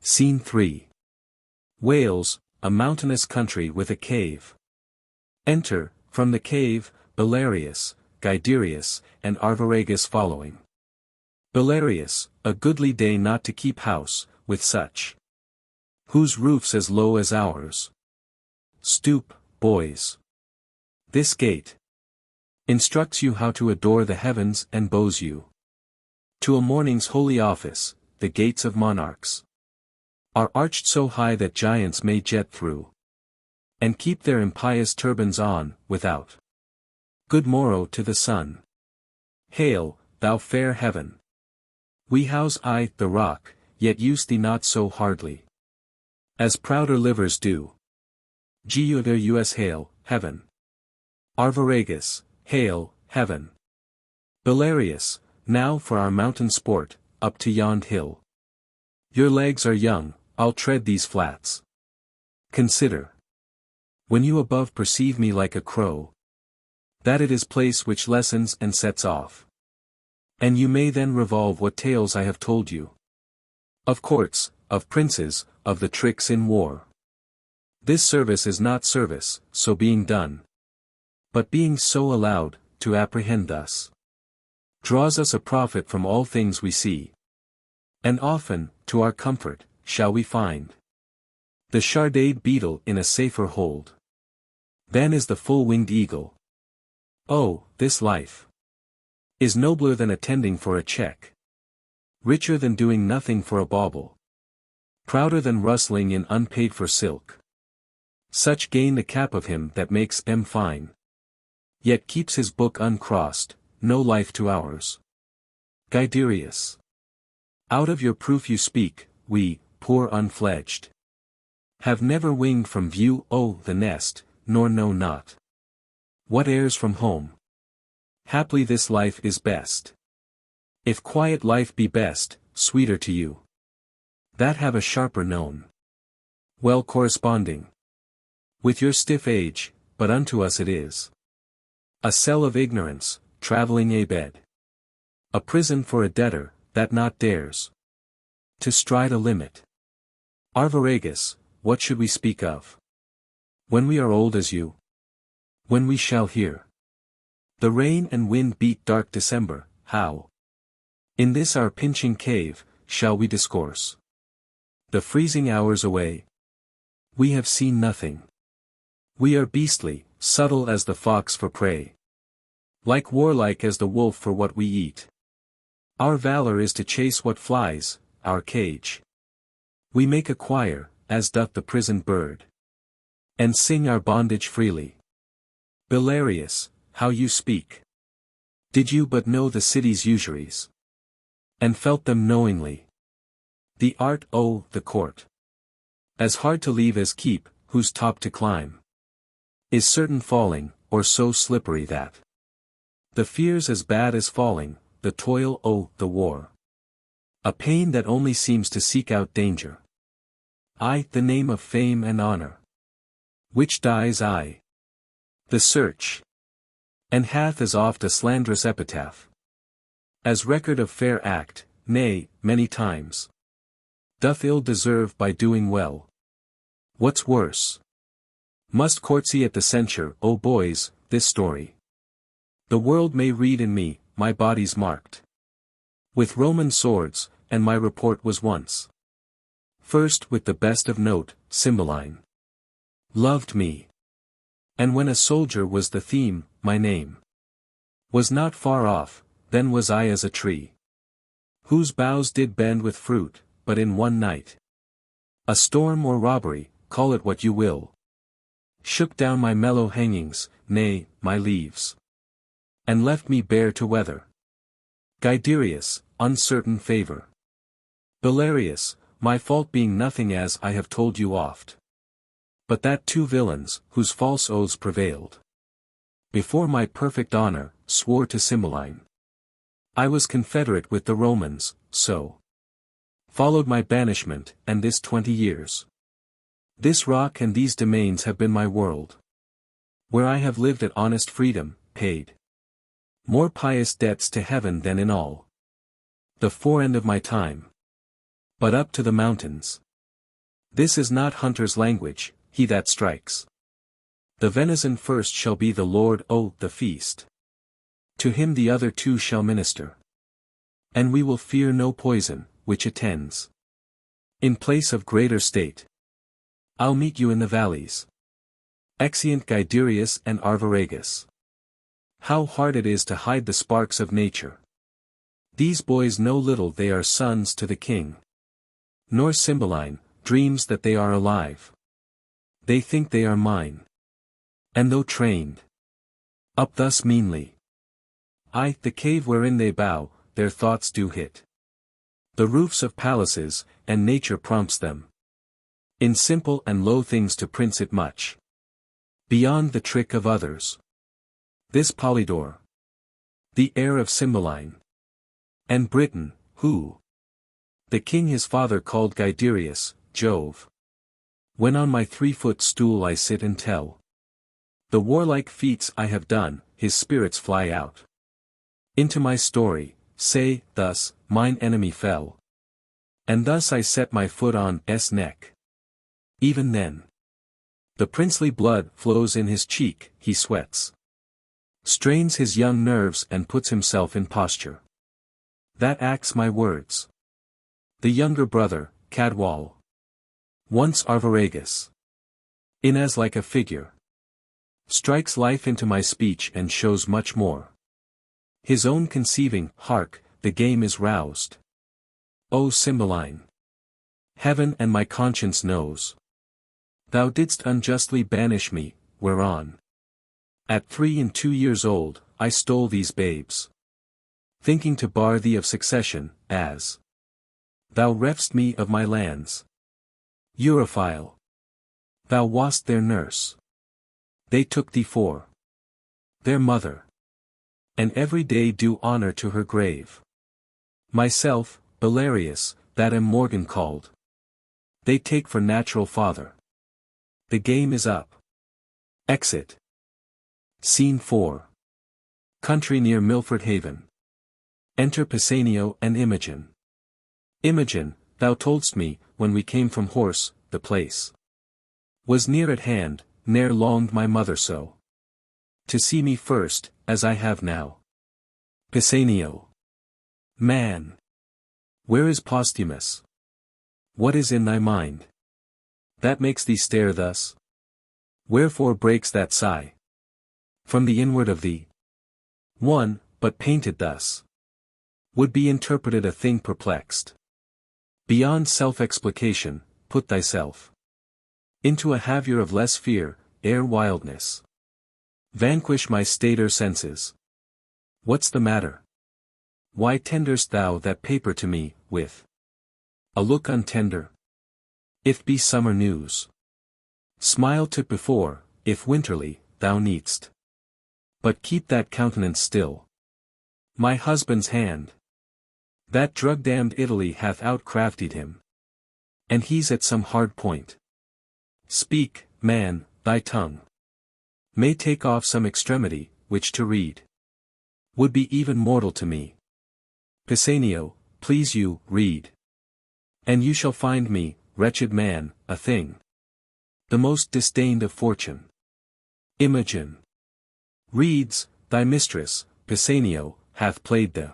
[SPEAKER 1] Scene 3. Wales, a mountainous country with a cave. Enter, from the cave, Belarius, Guiderius, and Arviragus following. Belarius, a goodly day not to keep house, with such. Whose roof's as low as ours. Stoop, boys. This gate instructs you how to adore the heavens and bows you to a morning's holy office. The gates of monarchs are arched so high that giants may jet through, and keep their impious turbans on, without. Good morrow to the sun. Hail, thou fair heaven. We house the rock, yet use thee not so hardly as prouder livers do. Us hail, heaven. Arviragus, hail, heaven. Belarius, now for our mountain sport, up to yond hill. Your legs are young, I'll tread these flats. Consider. When you above perceive me like a crow, that it is place which lessens and sets off. And you may then revolve what tales I have told you. Of courts, of princes, of the tricks in war. This service is not service, so being done. But being so allowed, to apprehend thus, draws us a profit from all things we see. And often, to our comfort, shall we find the sharded beetle in a safer hold than is the full-winged eagle. Oh, this life is nobler than attending for a check, richer than doing nothing for a bauble, prouder than rustling in unpaid for silk. Such gain the cap of him that makes them fine, yet keeps his book uncrossed, no life to ours. Guiderius. Out of your proof you speak, we, poor unfledged, have never winged from view, the nest, nor know not what heirs from home. Haply this life is best. If quiet life be best, sweeter to you, that have a sharper known, well corresponding with your stiff age, but unto us it is a cell of ignorance, travelling a bed, a prison for a debtor, that not dares to stride a limit. Arviragus, what should we speak of when we are old as you? When we shall hear the rain and wind beat dark December, how in this our pinching cave shall we discourse the freezing hours away? We have seen nothing. We are beastly, subtle as the fox for prey, like warlike as the wolf for what we eat. Our valor is to chase what flies, our cage we make a choir, as doth the prisoned bird, and sing our bondage freely. Belarius, how you speak! Did you but know the city's usuries, and felt them knowingly? The art, the court, as hard to leave as keep, whose top to climb is certain falling, or so slippery that the fear's as bad as falling, the toil, the war A pain that only seems to seek out danger. The name of fame and honor. Which dies the search. And hath as oft a slanderous epitaph. As record of fair act, nay, many times. Doth ill deserve by doing well. What's worse? Must courtesy at the censure, O boys, this story. The world may read in me, my body's marked with Roman swords, and my report was once. First with the best of note, Cymbeline loved me. And when a soldier was the theme, my name was not far off, then was I as a tree, whose boughs did bend with fruit, but in one night. A storm or robbery, call it what you will, shook down my mellow hangings, nay, my leaves, and left me bare to weather. Guiderius, uncertain favor. Belarius, my fault being nothing as I have told you oft. But that two villains, whose false oaths prevailed, before my perfect honor, swore to Cymbeline. I was confederate with the Romans, so followed my banishment, and this 20 years. This rock and these domains have been my world, where I have lived at honest freedom, paid more pious debts to heaven than in all the forend of my time. But up to the mountains. This is not hunter's language, he that strikes the venison first shall be the Lord, the feast. To him the other two shall minister. And we will fear no poison, which attends. In place of greater state, I'll meet you in the valleys. Exeunt Guiderius and Arviragus. How hard it is to hide the sparks of nature. These boys know little they are sons to the king. Nor Cymbeline dreams that they are alive. They think they are mine. And though trained up thus meanly, the cave wherein they bow, their thoughts do hit the roofs of palaces, and nature prompts them in simple and low things to prince it much beyond the trick of others. This Polydore, the heir of Cymbeline, and Britain, who the king his father called Guiderius, Jove. When on my 3-foot stool I sit and tell the warlike feats I have done, his spirits fly out into my story, say, thus, mine enemy fell. And thus I set my foot on S neck. Even then, the princely blood flows in his cheek, he sweats, strains his young nerves and puts himself in posture that acts my words. The younger brother, Cadwal, once Arviragus, in as like a figure, strikes life into my speech and shows much more. His own conceiving, hark, the game is roused. O Cymbeline, heaven and my conscience knows, thou didst unjustly banish me, whereon, at 3 and 2 years old, I stole these babes, thinking to bar thee of succession, as thou reft'st me of my lands. Europhile, thou wast their nurse. They took thee for their mother, and every day do honor to her grave. Myself, Belarius, that am Morgan called, they take for natural father. The game is up. Exit. Scene 4. Country near Milford Haven. Enter Pisanio and Imogen. Imogen, thou toldst me, when we came from horse, the place was near at hand, ne'er longed my mother so to see me first, as I have now. Pisanio. Man! Where is Posthumus? What is in thy mind that makes thee stare thus? Wherefore breaks that sigh from the inward of thee? One, but painted thus, would be interpreted a thing perplexed. Beyond self-explication, put thyself into a havure of less fear, ere wildness vanquish my stater senses. What's the matter? Why tender'st thou that paper to me, with a look untender? If be summer news, smile to before; if winterly, thou needst but keep that countenance still. My husband's hand That drug-damned Italy hath outcraftied him. And he's at some hard point. Speak, man, thy tongue may take off some extremity, which to read would be even mortal to me. Pisanio, please you, read. And you shall find me, wretched man, a thing the most disdained of fortune. Imogen reads, thy mistress, Pisanio, hath played the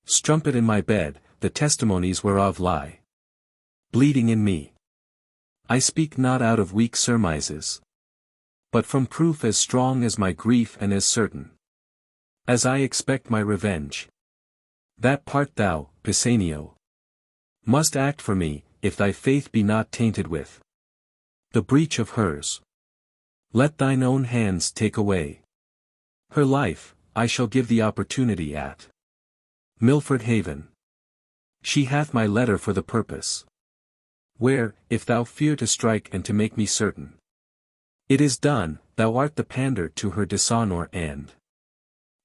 [SPEAKER 1] strumpet in my bed, the testimonies whereof lie bleeding in me. I speak not out of weak surmises, but from proof as strong as my grief and as certain as I expect my revenge. That part thou, Pisanio, must act for me, if thy faith be not tainted with the breach of hers. Let thine own hands take away her life. I shall give the opportunity at Milford Haven. She hath my letter for the purpose. Where, if thou fear to strike and to make me certain it is done, thou art the pander to her dishonour and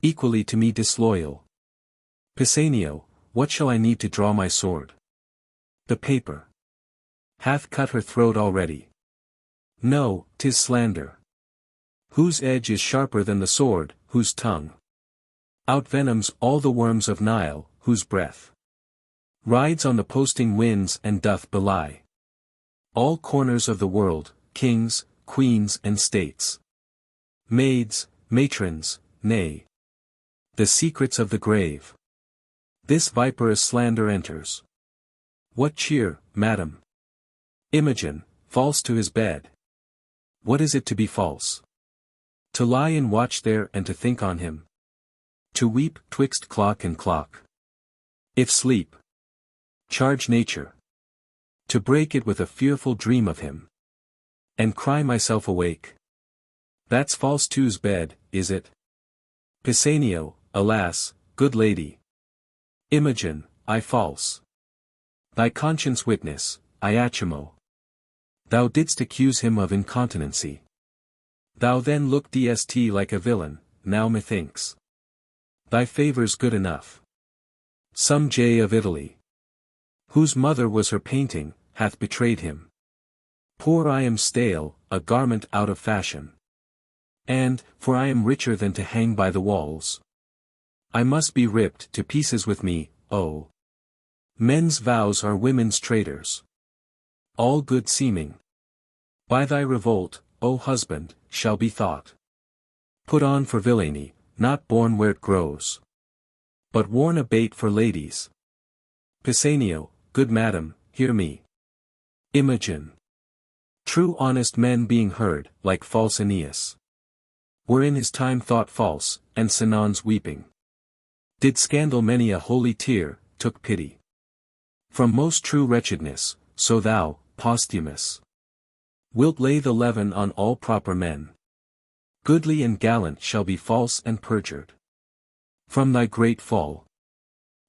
[SPEAKER 1] equally to me disloyal. Pisanio, what shall I need to draw my sword? The paper hath cut her throat already. No, 'tis slander, whose edge is sharper than the sword, whose tongue outvenoms all the worms of Nile, whose breath rides on the posting winds and doth belie all corners of the world, kings, queens and states, maids, matrons, nay, the secrets of the grave. This viperous slander enters. What cheer, madam? Imogen, false to his bed. What is it to be false? To lie and watch there and to think on him. To weep twixt clock and clock. If sleep charge nature, to break it with a fearful dream of him, and cry myself awake. That's false to's bed, is it? Pisanio, alas, good lady. Imogen, I false. Thy conscience witness, Iachimo. Thou didst accuse him of incontinency. Thou then looked dst like a villain, now methinks thy favour's good enough. Some jay of Italy, whose mother was her painting, hath betrayed him. Poor I am stale, a garment out of fashion. And, for I am richer than to hang by the walls, I must be ripped to pieces with me, oh. Men's vows are women's traitors. All good seeming by thy revolt, O husband, shall be thought put on for villainy, not born where it grows, but worn a bait for ladies. Pisanio, good madam, hear me. Imogen. True honest men being heard, like false Aeneas, were in his time thought false, and Sinon's weeping did scandal many a holy tear, took pity from most true wretchedness, so thou, Posthumus, wilt lay the leaven on all proper men. Goodly and gallant shall be false and perjured from thy great fall.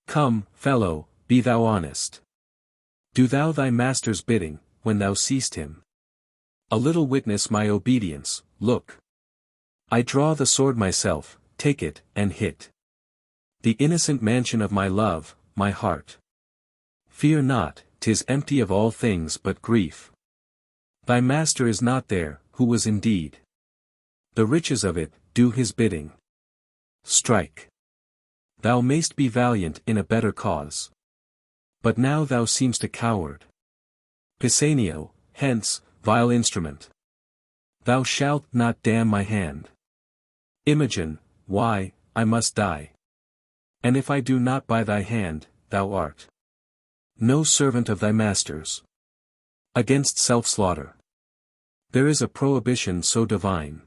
[SPEAKER 1] Come, fellow, be thou honest. Do thou thy master's bidding, when thou seest him. A little witness my obedience, look. I draw the sword myself, take it, and hit the innocent mansion of my love, my heart. Fear not, 'tis empty of all things but grief. Thy master is not there, who was indeed the riches of it, do his bidding. Strike. Thou mayst be valiant in a better cause. But now thou seem'st a coward. Pisanio, hence, vile instrument. Thou shalt not damn my hand. Imogen, why, I must die. And if I do not by thy hand, thou art no servant of thy master's. Against self-slaughter there is a prohibition so divine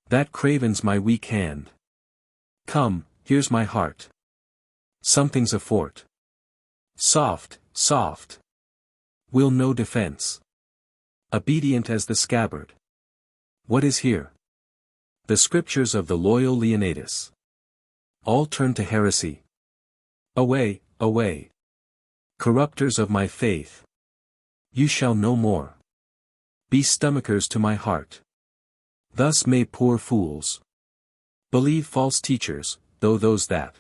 [SPEAKER 1] that cravens my weak hand. Come, here's my heart. Something's afort. Soft, soft. Will no defense. Obedient as the scabbard. What is here? The scriptures of the loyal Leonidas. All turn to heresy. Away, away. Corrupters of my faith. You shall no more be stomachers to my heart. Thus may poor fools believe false teachers, though those that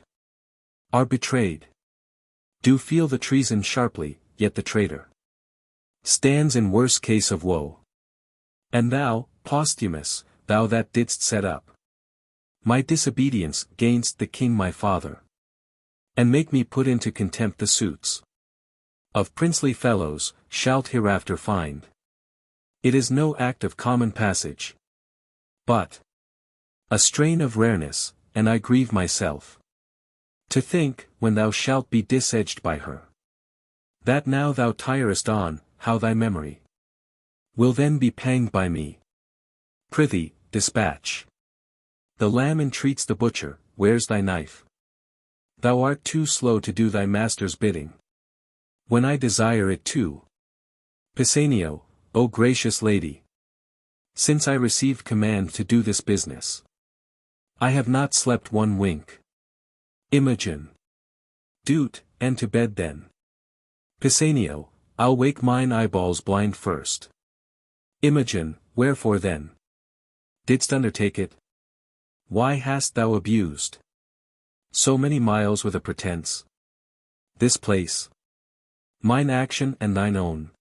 [SPEAKER 1] are betrayed Do feel the treason sharply, yet the traitor stands in worse case of woe. And thou, Posthumus, thou that didst set up my disobedience gainst the king my father, and make me put into contempt the suits of princely fellows, shalt hereafter find. It is no act of common passage, but a strain of rareness, and I grieve myself to think, when thou shalt be disedged by her, that now thou tirest on, how thy memory will then be panged by me. Prithee, dispatch. The lamb entreats the butcher, where's thy knife? Thou art too slow to do thy master's bidding, when I desire it too. Pisanio, O gracious lady, since I received command to do this business, I have not slept one wink. Imogen. Do't, and to bed then. Pisanio, I'll wake mine eyeballs blind first. Imogen, wherefore then didst undertake it? Why hast thou abused so many miles with a pretence? This place, mine action and thine own,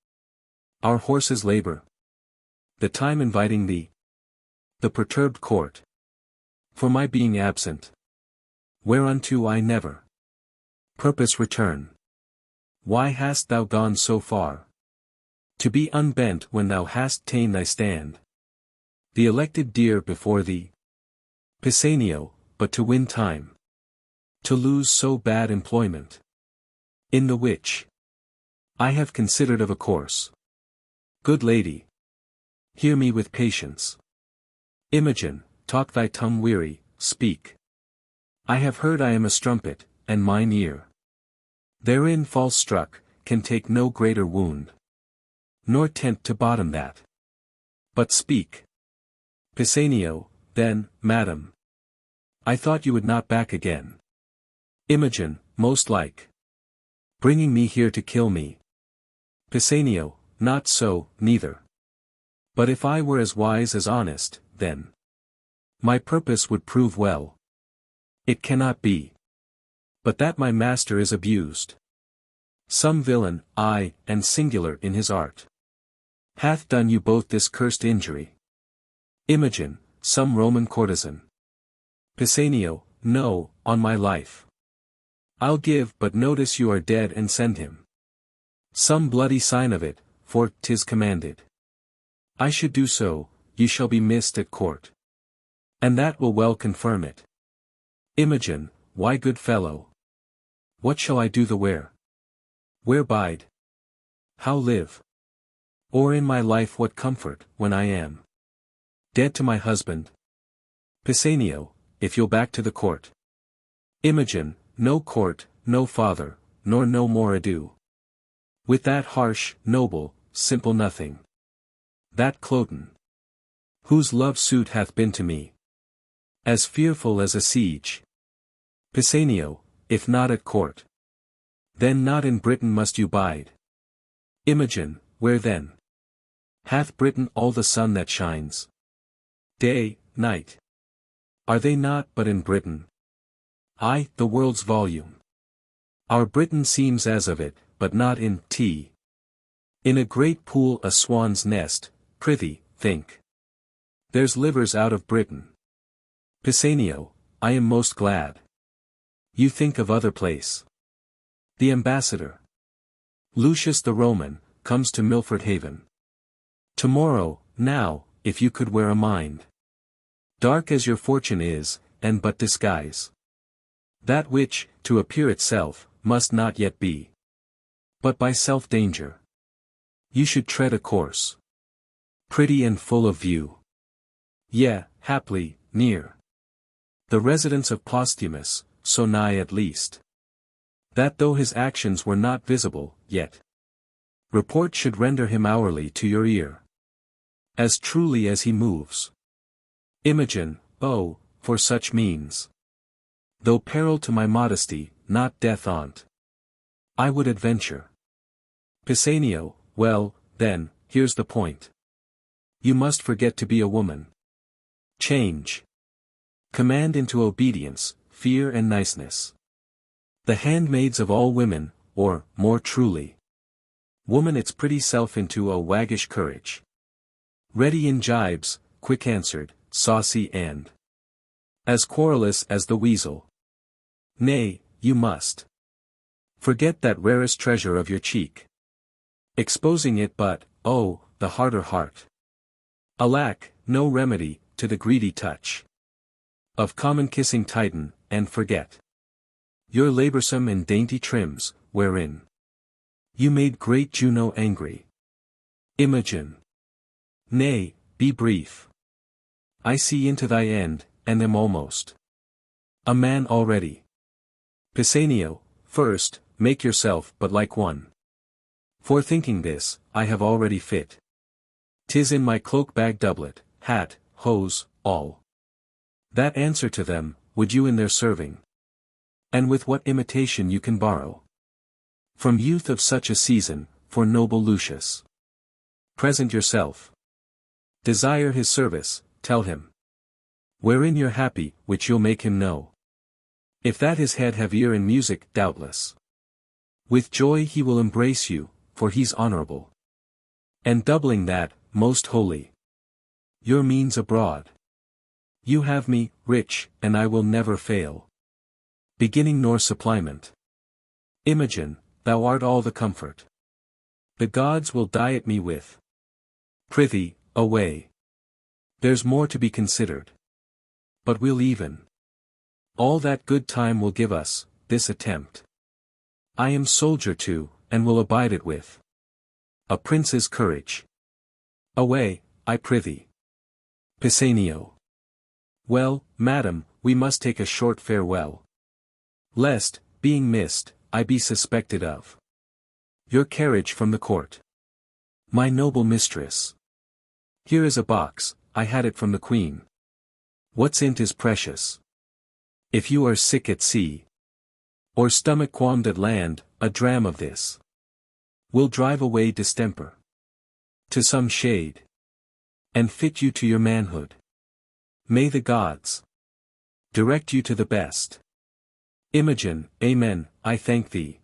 [SPEAKER 1] our horses' labor, the time inviting thee, the perturbed court, for my being absent, whereunto I never purpose return. Why hast thou gone so far to be unbent when thou hast ta'en thy stand, the elected deer before thee? Pisanio, but to win time, to lose so bad employment, in the which I have considered of a course. Good lady, hear me with patience. Imogen, talk thy tongue weary, speak. I have heard I am a strumpet, and mine ear, therein false struck, can take no greater wound, nor tent to bottom that. But speak. Pisanio, then, madam. I thought you would not back again. Imogen, most like bringing me here to kill me. Pisanio, not so, neither. But if I were as wise as honest, then my purpose would prove well. It cannot be but that my master is abused. Some villain, aye, and singular in his art, hath done you both this cursed injury. Imogen, some Roman courtesan. Pisanio, no, on my life. I'll give but notice you are dead and send him some bloody sign of it, for 'tis commanded I should do so. Ye shall be missed at court, and that will well confirm it. Imogen, why good fellow, what shall I do the where? Where bide? How live? Or in my life what comfort, when I am dead to my husband? Pisanio, if you'll back to the court. Imogen, no court, no father, nor no more ado with that harsh, noble, simple nothing, that Cloten, whose love suit hath been to me as fearful as a siege. Pisanio, if not at court, then not in Britain must you bide. Imogen, where then hath Britain all the sun that shines day, night? Are they not but in Britain? Aye, the world's volume. Our Britain seems as of it, but not in T. In a great pool a swan's nest, prithee, think. There's livers out of Britain. Pisanio, I am most glad you think of other place. The ambassador, Lucius the Roman, comes to Milford Haven tomorrow. Now, if you could wear a mind dark as your fortune is, and but disguise that which, to appear itself, must not yet be, but by self-danger, you should tread a course pretty and full of view. Yea, haply, near the residence of Posthumus, so nigh at least, that though his actions were not visible, yet report should render him hourly to your ear, as truly as he moves. Imogen, oh, for such means, though peril to my modesty, not death on't, I would adventure. Pisanio, well, then, here's the point. You must forget to be a woman. Change command into obedience, fear and niceness. The handmaids of all women, or, more truly, woman its pretty self into a waggish courage. Ready in jibes, quick-answered, saucy and as querulous as the weasel. Nay, you must forget that rarest treasure of your cheek, exposing it but, oh, the harder heart. Alack, no remedy, to the greedy touch of common kissing Titan, and forget your laborsome and dainty trims, wherein you made great Juno angry. Imogen. Nay, be brief. I see into thy end, and am almost a man already. Pisanio, first, make yourself but like one. For thinking this, I have already fit. 'Tis in my cloak-bag doublet, hat, hose, all. That answer to them, would you in their serving? And with what imitation you can borrow from youth of such a season, for noble Lucius. Present yourself. Desire his service, tell him wherein you're happy, which you'll make him know. If that his head have ear in music, doubtless with joy he will embrace you, for he's honorable. And doubling that, most holy, your means abroad. You have me, rich, and I will never fail. Beginning nor supplement. Imogen, thou art all the comfort the gods will diet me with. Prithee, away. There's more to be considered. But we'll even all that good time will give us, this attempt. I am soldier too, and will abide it with a prince's courage. Away, I prithee. Pisanio. Well, madam, we must take a short farewell. Lest, being missed, I be suspected of your carriage from the court. My noble mistress. Here is a box, I had it from the queen. What's in't is precious. If you are sick at sea, or stomach qualmed at land, a dram of this will drive away distemper to some shade, and fit you to your manhood. May the gods direct you to the best. Imogen, amen, I thank thee.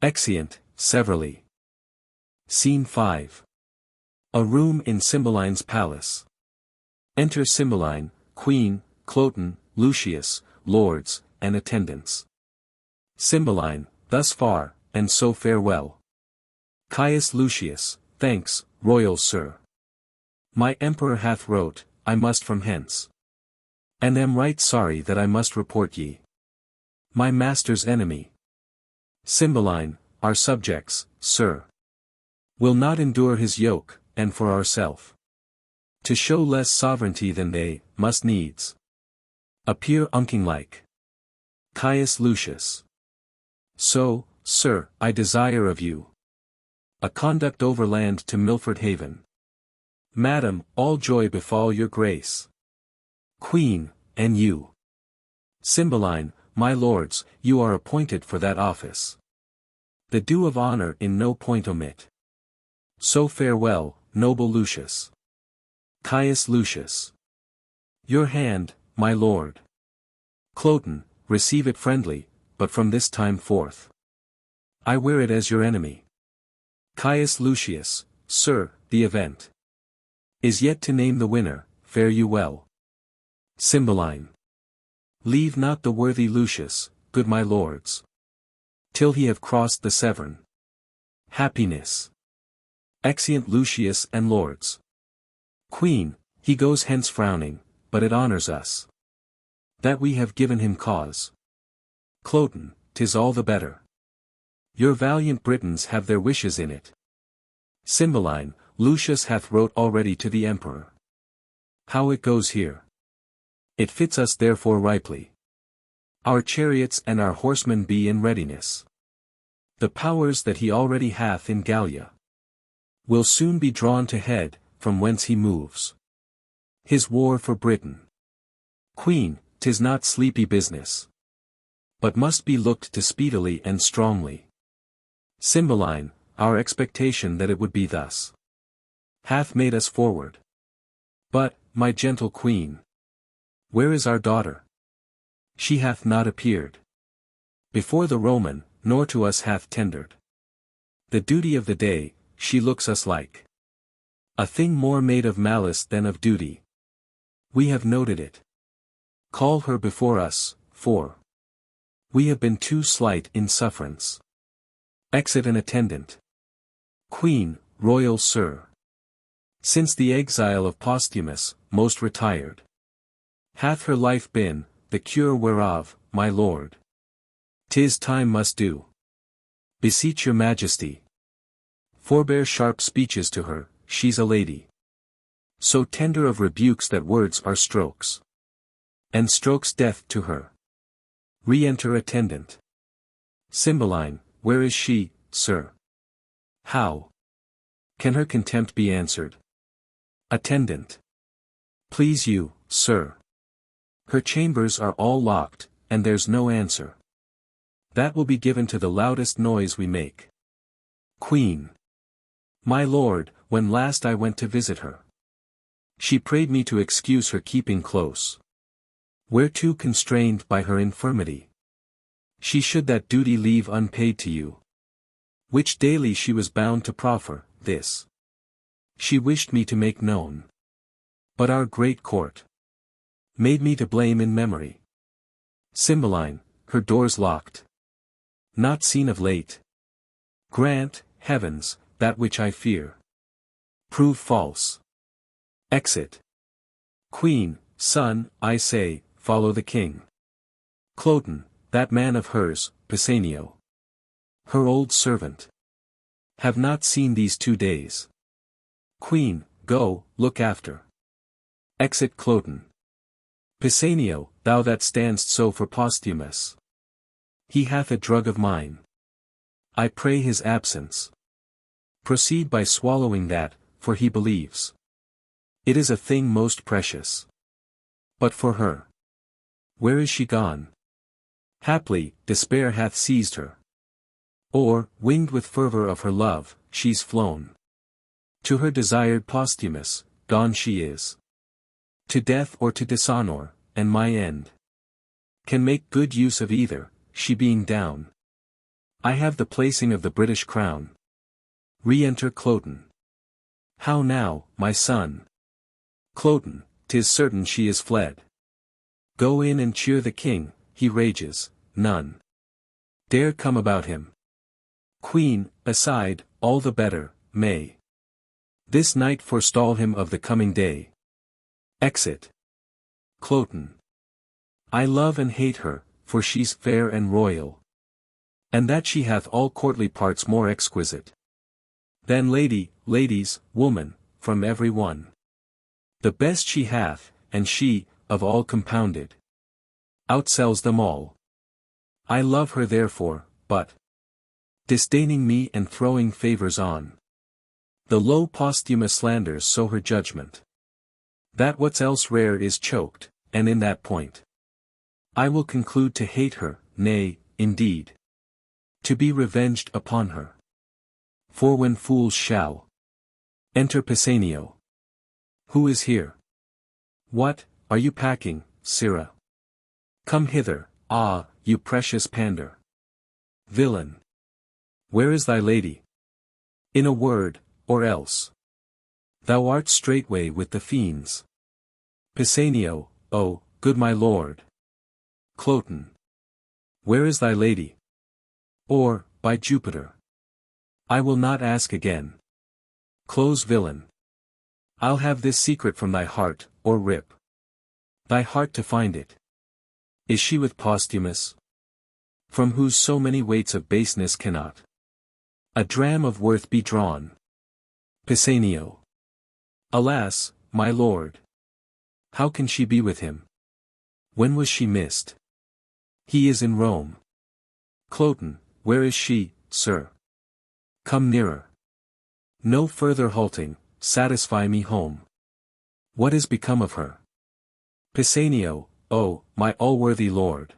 [SPEAKER 1] Exeunt, severally. Scene 5. A room in Cymbeline's palace. Enter Cymbeline, Queen, Cloten, Lucius, lords, and attendants. Cymbeline, thus far, and so farewell. Caius Lucius, thanks, royal sir. My emperor hath wrote, I must from hence. And am right sorry that I must report ye my master's enemy. Cymbeline, our subjects, sir, will not endure his yoke, and for ourself to show less sovereignty than they, must needs appear unking-like. Caius Lucius. So, sir, I desire of you a conduct overland to Milford Haven. Madam, all joy befall your grace. Queen, and you. Cymbeline, my lords, you are appointed for that office. The due of honor in no point omit. So farewell, noble Lucius. Caius Lucius. Your hand, my lord. Cloten, receive it friendly, but from this time forth I wear it as your enemy. Caius Lucius, sir, the event is yet to name the winner, fare you well. Cymbeline. Leave not the worthy Lucius, good my lords, till he have crossed the Severn. Happiness. Exeunt Lucius and lords. Queen, he goes hence frowning, but it honors us that we have given him cause. Cloten, 'tis all the better. Your valiant Britons have their wishes in it. Cymbeline, Lucius hath wrote already to the emperor. How it goes here. It fits us therefore ripely. Our chariots and our horsemen be in readiness. The powers that he already hath in Gallia will soon be drawn to head, from whence he moves his war for Britain. Queen, 'tis not sleepy business, but must be looked to speedily and strongly. Cymbeline, our expectation that it would be thus hath made us forward. But, my gentle queen, where is our daughter? She hath not appeared before the Roman, nor to us hath tendered. The duty of the day, she looks us like a thing more made of malice than of duty. We have noted it. Call her before us, for we have been too slight in sufferance. Exit an attendant. Queen, royal sir. Since the exile of Posthumus, most retired, hath her life been, the cure whereof, my lord, 'tis time must do. Beseech your majesty, forbear sharp speeches to her, she's a lady. So tender of rebukes that words are strokes, and strokes death to her. Re-enter attendant. Cymbeline, where is she, sir? How can her contempt be answered? Attendant. Please you, sir. Her chambers are all locked, and there's no answer. That will be given to the loudest noise we make. Queen. My lord, when last I went to visit her, she prayed me to excuse her keeping close, whereto constrained by her infirmity, she should that duty leave unpaid to you, which daily she was bound to proffer. This she wished me to make known. But our great court made me to blame in memory. Cymbeline, her doors locked, not seen of late. Grant, heavens, that which I fear prove false. Exit. Queen, son, I say, follow the king. Cloten, that man of hers, Pisanio, her old servant, have not seen these 2 days. Queen, go, look after. Exit Cloten. Pisanio, thou that standst so for Posthumus, he hath a drug of mine. I pray his absence. Proceed by swallowing that, for he believes it is a thing most precious. But for her, where is she gone? Haply, despair hath seized her. Or, winged with fervor of her love, she's flown to her desired Posthumus, gone she is to death or to dishonor, and my end can make good use of either, she being down. I have the placing of the British crown. Re-enter Cloten. How now, my son? Cloten, 'tis certain she is fled. Go in and cheer the king, he rages, none dare come about him. Queen, aside, all the better, may this night forestall him of the coming day. Exit. Cloten. I love and hate her, for she's fair and royal, and that she hath all courtly parts more exquisite than ladies, woman, from every one. The best she hath, and she, of all compounded, outsells them all. I love her therefore, but disdaining me and throwing favors on the low Posthumus slanders so her judgment, that what's else rare is choked, and in that point I will conclude to hate her, nay, indeed, to be revenged upon her. For when fools shall enter Pisanio. Who is here? What, are you packing, sirrah? Come hither, ah, you precious pander. Villain! Where is thy lady? In a word, or else thou art straightway with the fiends. Pisanio, oh, good my lord. Cloten. Where is thy lady? Or, by Jupiter, I will not ask again. Close, villain. I'll have this secret from thy heart, or rip thy heart to find it. Is she with Posthumus, from whose so many weights of baseness cannot a dram of worth be drawn? Pisanio. Alas, my lord! How can she be with him? When was she missed? He is in Rome. Cloten, where is she, sir? Come nearer. No further halting, satisfy me home. What is become of her? Pisanio, oh, my all-worthy lord.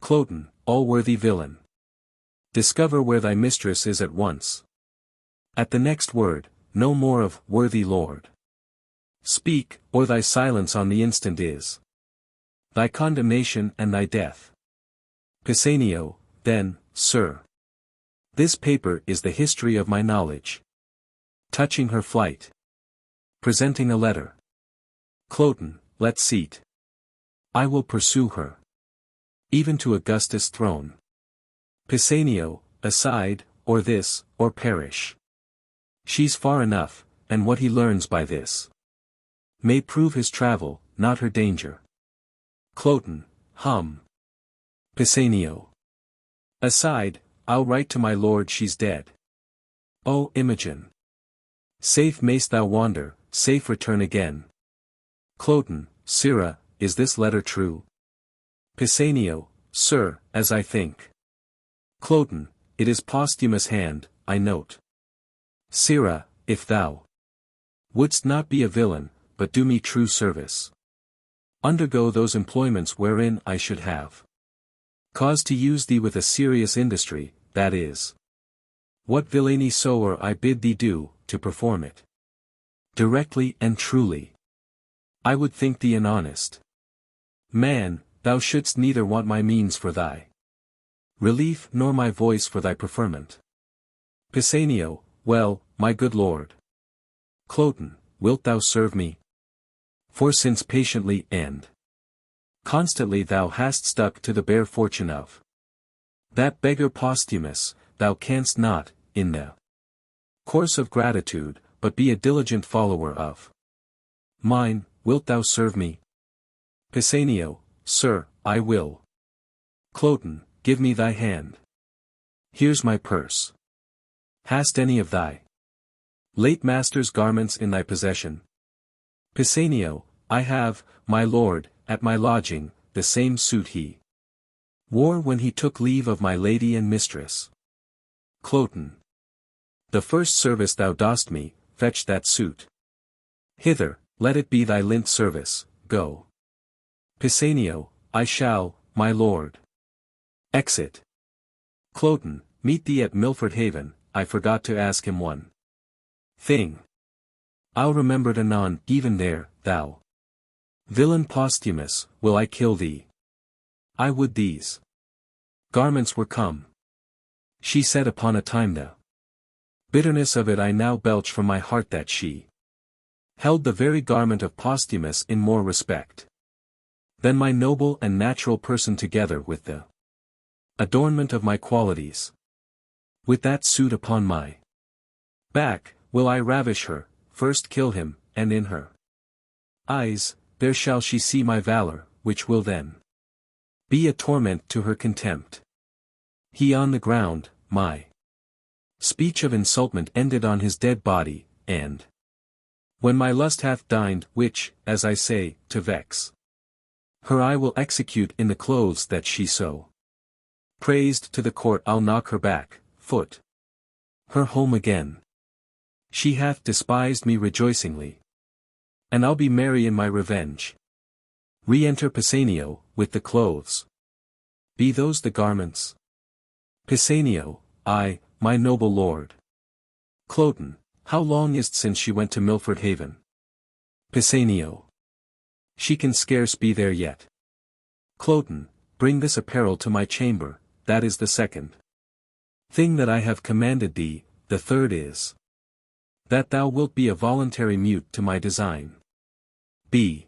[SPEAKER 1] Cloten, all-worthy villain. Discover where thy mistress is at once. At the next word, no more of worthy lord. Speak, or thy silence on the instant is thy condemnation and thy death. Pisanio, then, sir. This paper is the history of my knowledge. Touching her flight. Presenting a letter. Cloten, let seat. I will pursue her. Even to Augustus' throne. Pisanio, aside, or this, or perish. She's far enough, and what he learns by this may prove his travel, not her danger. Cloten, hum. Pisanio. Aside, I'll write to my lord she's dead. O Imogen. Safe mayst thou wander, safe return again. Cloten, sirrah, is this letter true? Pisanio, sir, as I think. Cloten, it is Posthumus' hand, I note. Sirrah, if thou wouldst not be a villain, but do me true service. Undergo those employments wherein I should have cause to use thee with a serious industry, that is, what villainy soe'er I bid thee do, to perform it directly and truly. I would think thee an honest man, thou shouldst neither want my means for thy relief nor my voice for thy preferment. Pisanio, well, my good lord. Cloten, wilt thou serve me? For since patiently and constantly thou hast stuck to the bare fortune of that beggar Posthumus, thou canst not, in the course of gratitude, but be a diligent follower of mine. Wilt thou serve me? Pisanio, sir, I will. Cloten, give me thy hand. Here's my purse. Hast any of thy late master's garments in thy possession? Pisanio, I have, my lord, at my lodging, the same suit he wore when he took leave of my lady and mistress. Cloten. The first service thou dost me, fetch that suit hither, let it be thy lint service, go. Pisanio, I shall, my lord. Exit. Cloten, meet thee at Milford Haven, I forgot to ask him one thing. I'll remember it anon, even there, thou villain Posthumus, will I kill thee. I would these garments were come. She said upon a time the bitterness of it I now belch from my heart that she held the very garment of Posthumus in more respect than my noble and natural person together with the adornment of my qualities. With that suit upon my back, will I ravish her, first kill him, and in her eyes, there shall she see my valor, which will then be a torment to her contempt. He on the ground, my speech of insultment ended on his dead body, and when my lust hath dined, which, as I say, to vex her I will execute in the clothes that she so praised to the court I'll knock her back, foot her home again. She hath despised me rejoicingly, and I'll be merry in my revenge. Re-enter Pisanio, with the clothes. Be those the garments? Pisanio, I, my noble lord. Cloten, how long is't since she went to Milford Haven? Pisanio. She can scarce be there yet. Cloten, bring this apparel to my chamber, that is the second thing that I have commanded thee, the third is that thou wilt be a voluntary mute to my design. B.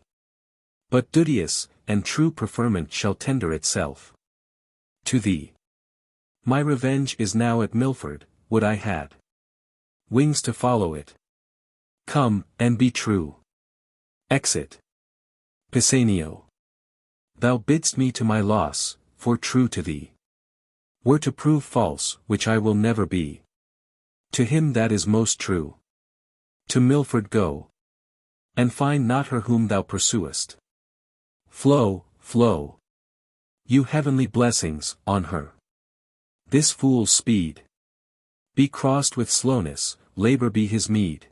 [SPEAKER 1] But duteous, and true preferment shall tender itself to thee. My revenge is now at Milford, would I had wings to follow it. Come, and be true. Exit. Pisanio. Thou bidst me to my loss, for true to thee were to prove false, which I will never be. To him that is most true. To Milford go, and find not her whom thou pursuest. Flow, flow. You heavenly blessings, on her. This fool's speed be crossed with slowness, labor be his meed.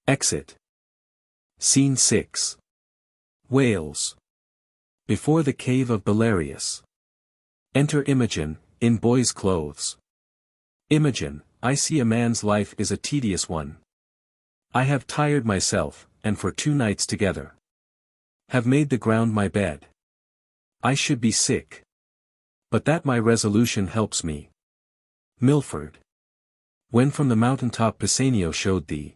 [SPEAKER 1] Exit. Scene 6. Wales. Before the cave of Belarius. Enter Imogen, in boy's clothes. Imogen, I see a man's life is a tedious one. I have tired myself, and for 2 nights together have made the ground my bed. I should be sick, But that my resolution helps me. Milford. When from the mountain top Pisanio showed thee,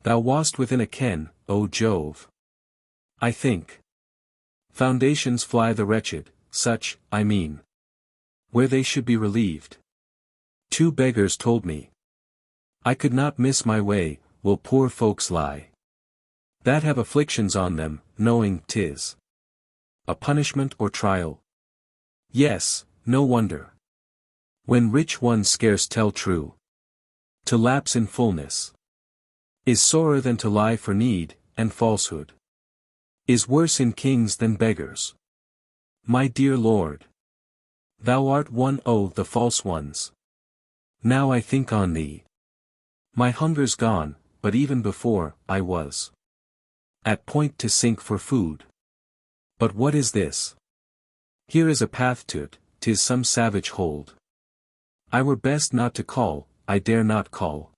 [SPEAKER 1] thou wast within a ken, O Jove. I think. Foundations fly the wretched, such, I mean. Where they should be relieved. Two beggars told me. I could not miss my way, will poor folks lie. That have afflictions on them, knowing 'tis a punishment or trial. Yes, no wonder. When rich ones scarce tell true. To lapse in fullness is sorer than to lie for need, and falsehood is worse in kings than beggars. My dear Lord, thou art one o' the false ones. Now I think on thee. My hunger's gone, but even before, I was at point to sink for food. But what is this? Here is a path to't, 'tis some savage hold. I were best not to call, I dare not call.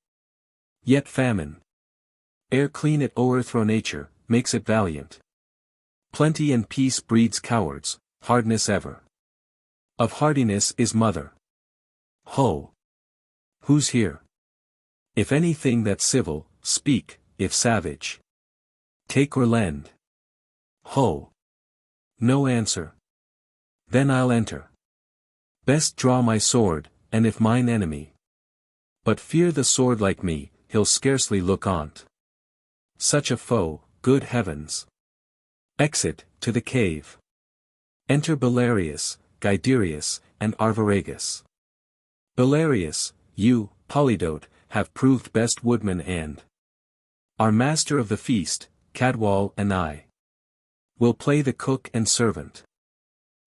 [SPEAKER 1] Yet famine, ere clean it o'erthrow nature, makes it valiant. Plenty and peace breeds cowards, hardness ever of hardiness is mother. Ho! Who's here? If anything that's civil, speak, if savage, take or lend. Ho! No answer. Then I'll enter. Best draw my sword, and if mine enemy but fear the sword like me, he'll scarcely look on't. Such a foe, good heavens! Exit, to the cave. Enter Belarius, Guiderius, and Arviragus. Belarius, you, Polydote, have proved best woodman and our master of the feast, Cadwal and I will play the cook and servant.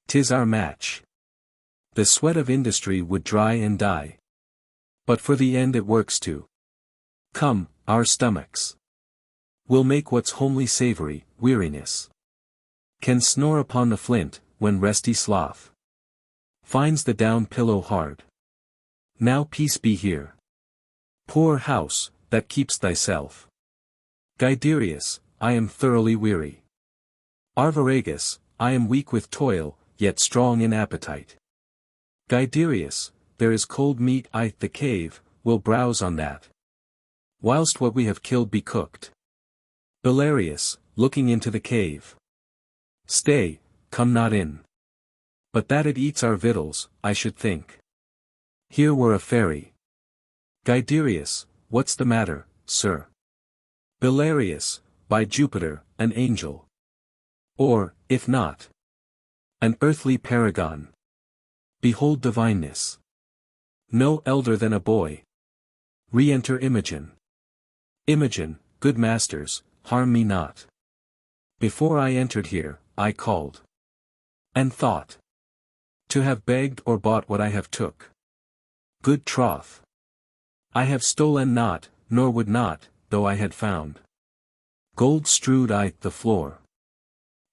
[SPEAKER 1] 'Tis our match. The sweat of industry would dry and die. But for the end it works too. Come, our stomachs will make what's homely savory, weariness can snore upon the flint, when resty sloth finds the down pillow hard. Now peace be here. Poor house, that keeps thyself. Guiderius, I am thoroughly weary. Arviragus, I am weak with toil, yet strong in appetite. Guiderius, there is cold meat the cave, we'll browse on that, whilst what we have killed be cooked. Belarius, looking into the cave. Stay, come not in. But that it eats our victuals, I should think. Here were a fairy. Guiderius, what's the matter, sir? Belarius, by Jupiter, an angel. Or, if not, an earthly paragon. Behold divineness. No elder than a boy. Re-enter Imogen. Imogen, good masters, harm me not. Before I entered here, I called and thought to have begged or bought what I have took. Good troth, I have stolen not, nor would not, though I had found gold strewed the floor.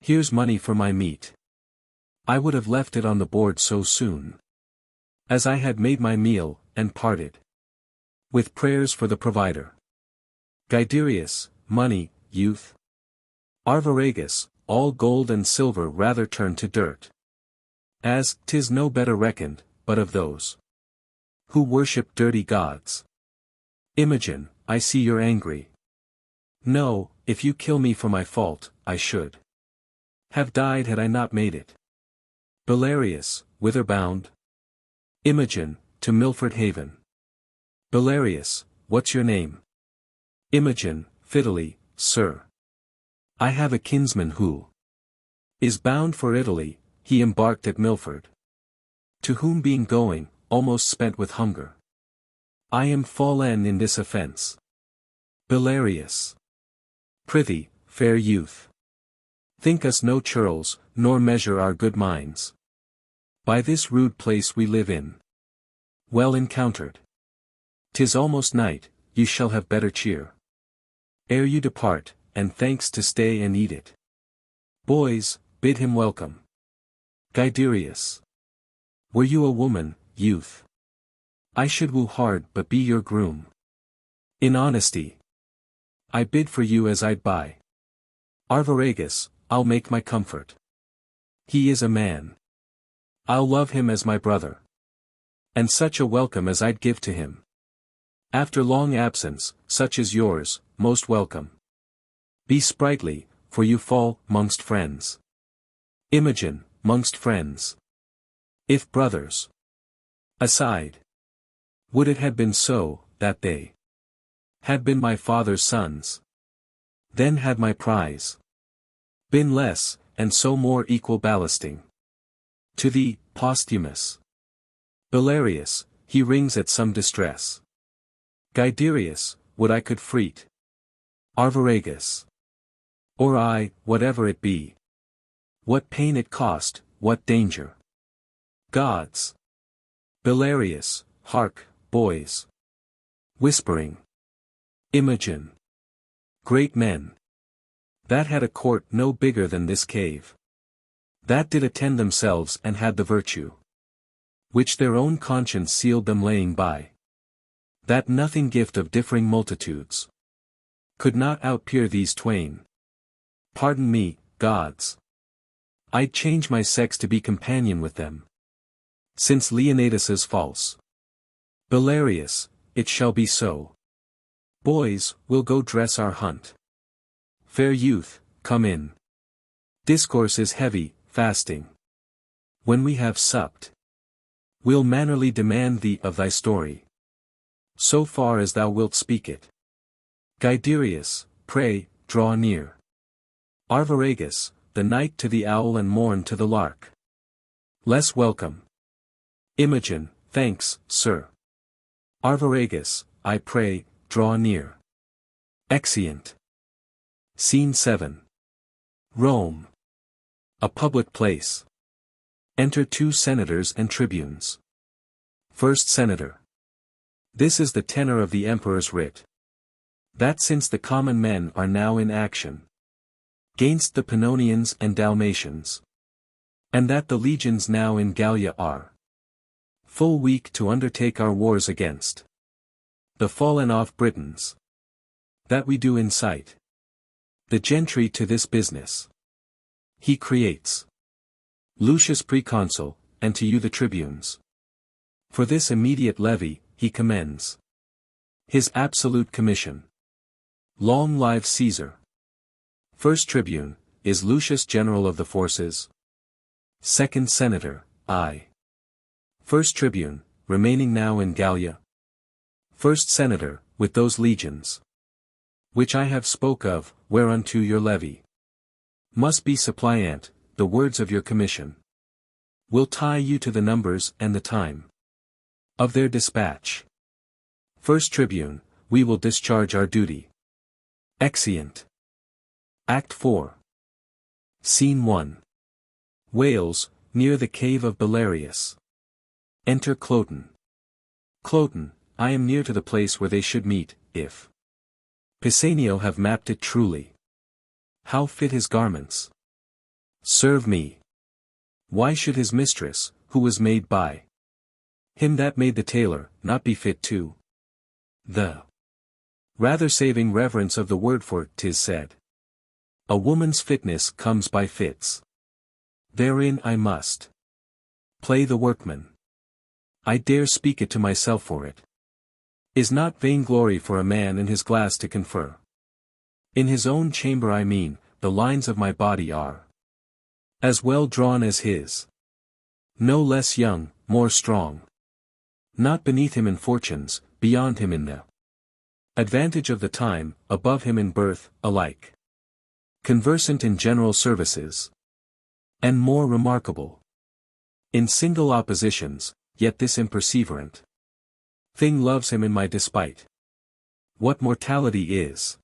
[SPEAKER 1] Here's money for my meat. I would have left it on the board so soon as I had made my meal, and parted with prayers for the provider. Guiderius, money, youth. Arviragus, all gold and silver rather turn to dirt. As 'tis no better reckoned, but of those who worship dirty gods. Imogen, I see you're angry. No, if you kill me for my fault, I should have died had I not made it. Belarius, whither bound? Imogen, to Milford Haven. Belarius, what's your name? Imogen, Fiddly, sir. I have a kinsman who is bound for Italy, he embarked at Milford. To whom being going, almost spent with hunger. I am fallen in this offence. Belarius. Prithee, fair youth, think us no churls, nor measure our good minds. By this rude place we live in. Well encountered. 'Tis almost night, you shall have better cheer ere you depart, and thanks to stay and eat it. Boys, bid him welcome. Guiderius. Were you a woman, youth, I should woo hard but be your groom. In honesty, I bid for you as I'd buy. Arviragus, I'll make my comfort. He is a man I'll love him as my brother. And such a welcome as I'd give to him. After long absence, such as yours, most welcome. Be sprightly, for you fall, 'mongst friends. Imogen, 'mongst friends. If brothers. Aside. Would it had been so, that they had been my father's sons. Then had my prize been less, and so more equal ballasting. To thee, Posthumus. Belarius, he rings at some distress. Guiderius, would I could freet. Arviragus. Or I, whatever it be. What pain it cost, what danger. Gods. Belarius, hark, boys. Whispering. Imogen. Great men. That had a court no bigger than this cave. That did attend themselves and had the virtue. Which their own conscience sealed them laying by. That nothing gift of differing multitudes could not outpeer these twain. Pardon me, gods. I'd change my sex to be companion with them. Since Leonidas is false. Belarius, it shall be so. Boys, we'll go dress our hunt. Fair youth, come in. Discourse is heavy, fasting. When we have supped, we'll mannerly demand thee of thy story. So far as thou wilt speak it. Guiderius, pray, draw near. Arviragus, the night to the owl and morn to the lark. Less welcome. Imogen, thanks, sir. Arviragus, I pray, draw near. Exeunt. Scene 7. Rome. A public place. Enter 2 senators and tribunes. First Senator. This is the tenor of the emperor's writ. That since the common men are now in action gainst the Pannonians and Dalmatians, and that the legions now in Gallia are full weak to undertake our wars against the fallen off Britons, that we do incite the gentry to this business. He creates Lucius Preconsul, and to you the tribunes. For this immediate levy, he commends his absolute commission. Long live Caesar. First Tribune, is Lucius general of the forces? Second Senator, I. First Tribune, remaining now in Gallia. First Senator, with those legions which I have spoke of, whereunto your levy must be suppliant, the words of your commission will tie you to the numbers and the time of their dispatch. First Tribune, we will discharge our duty. Exeunt. Act 4. Scene 1. Wales, near the cave of Belarius. Enter Cloten. Cloten, I am near to the place where they should meet, if Pisanio have mapped it truly. How fit his garments? Serve me. Why should his mistress, who was made by him that made the tailor, not be fit too? The rather saving reverence of the word, for 'tis said, a woman's fitness comes by fits. Therein I must play the workman. I dare speak it to myself, for it is not vainglory for a man in his glass to confer. In his own chamber, I mean, the lines of my body are as well drawn as his. No less young, more strong. Not beneath him in fortunes, beyond him in the advantage of the time, above him in birth, alike conversant in general services, and more remarkable in single oppositions, yet this imperseverant thing loves him in my despite. What mortality is!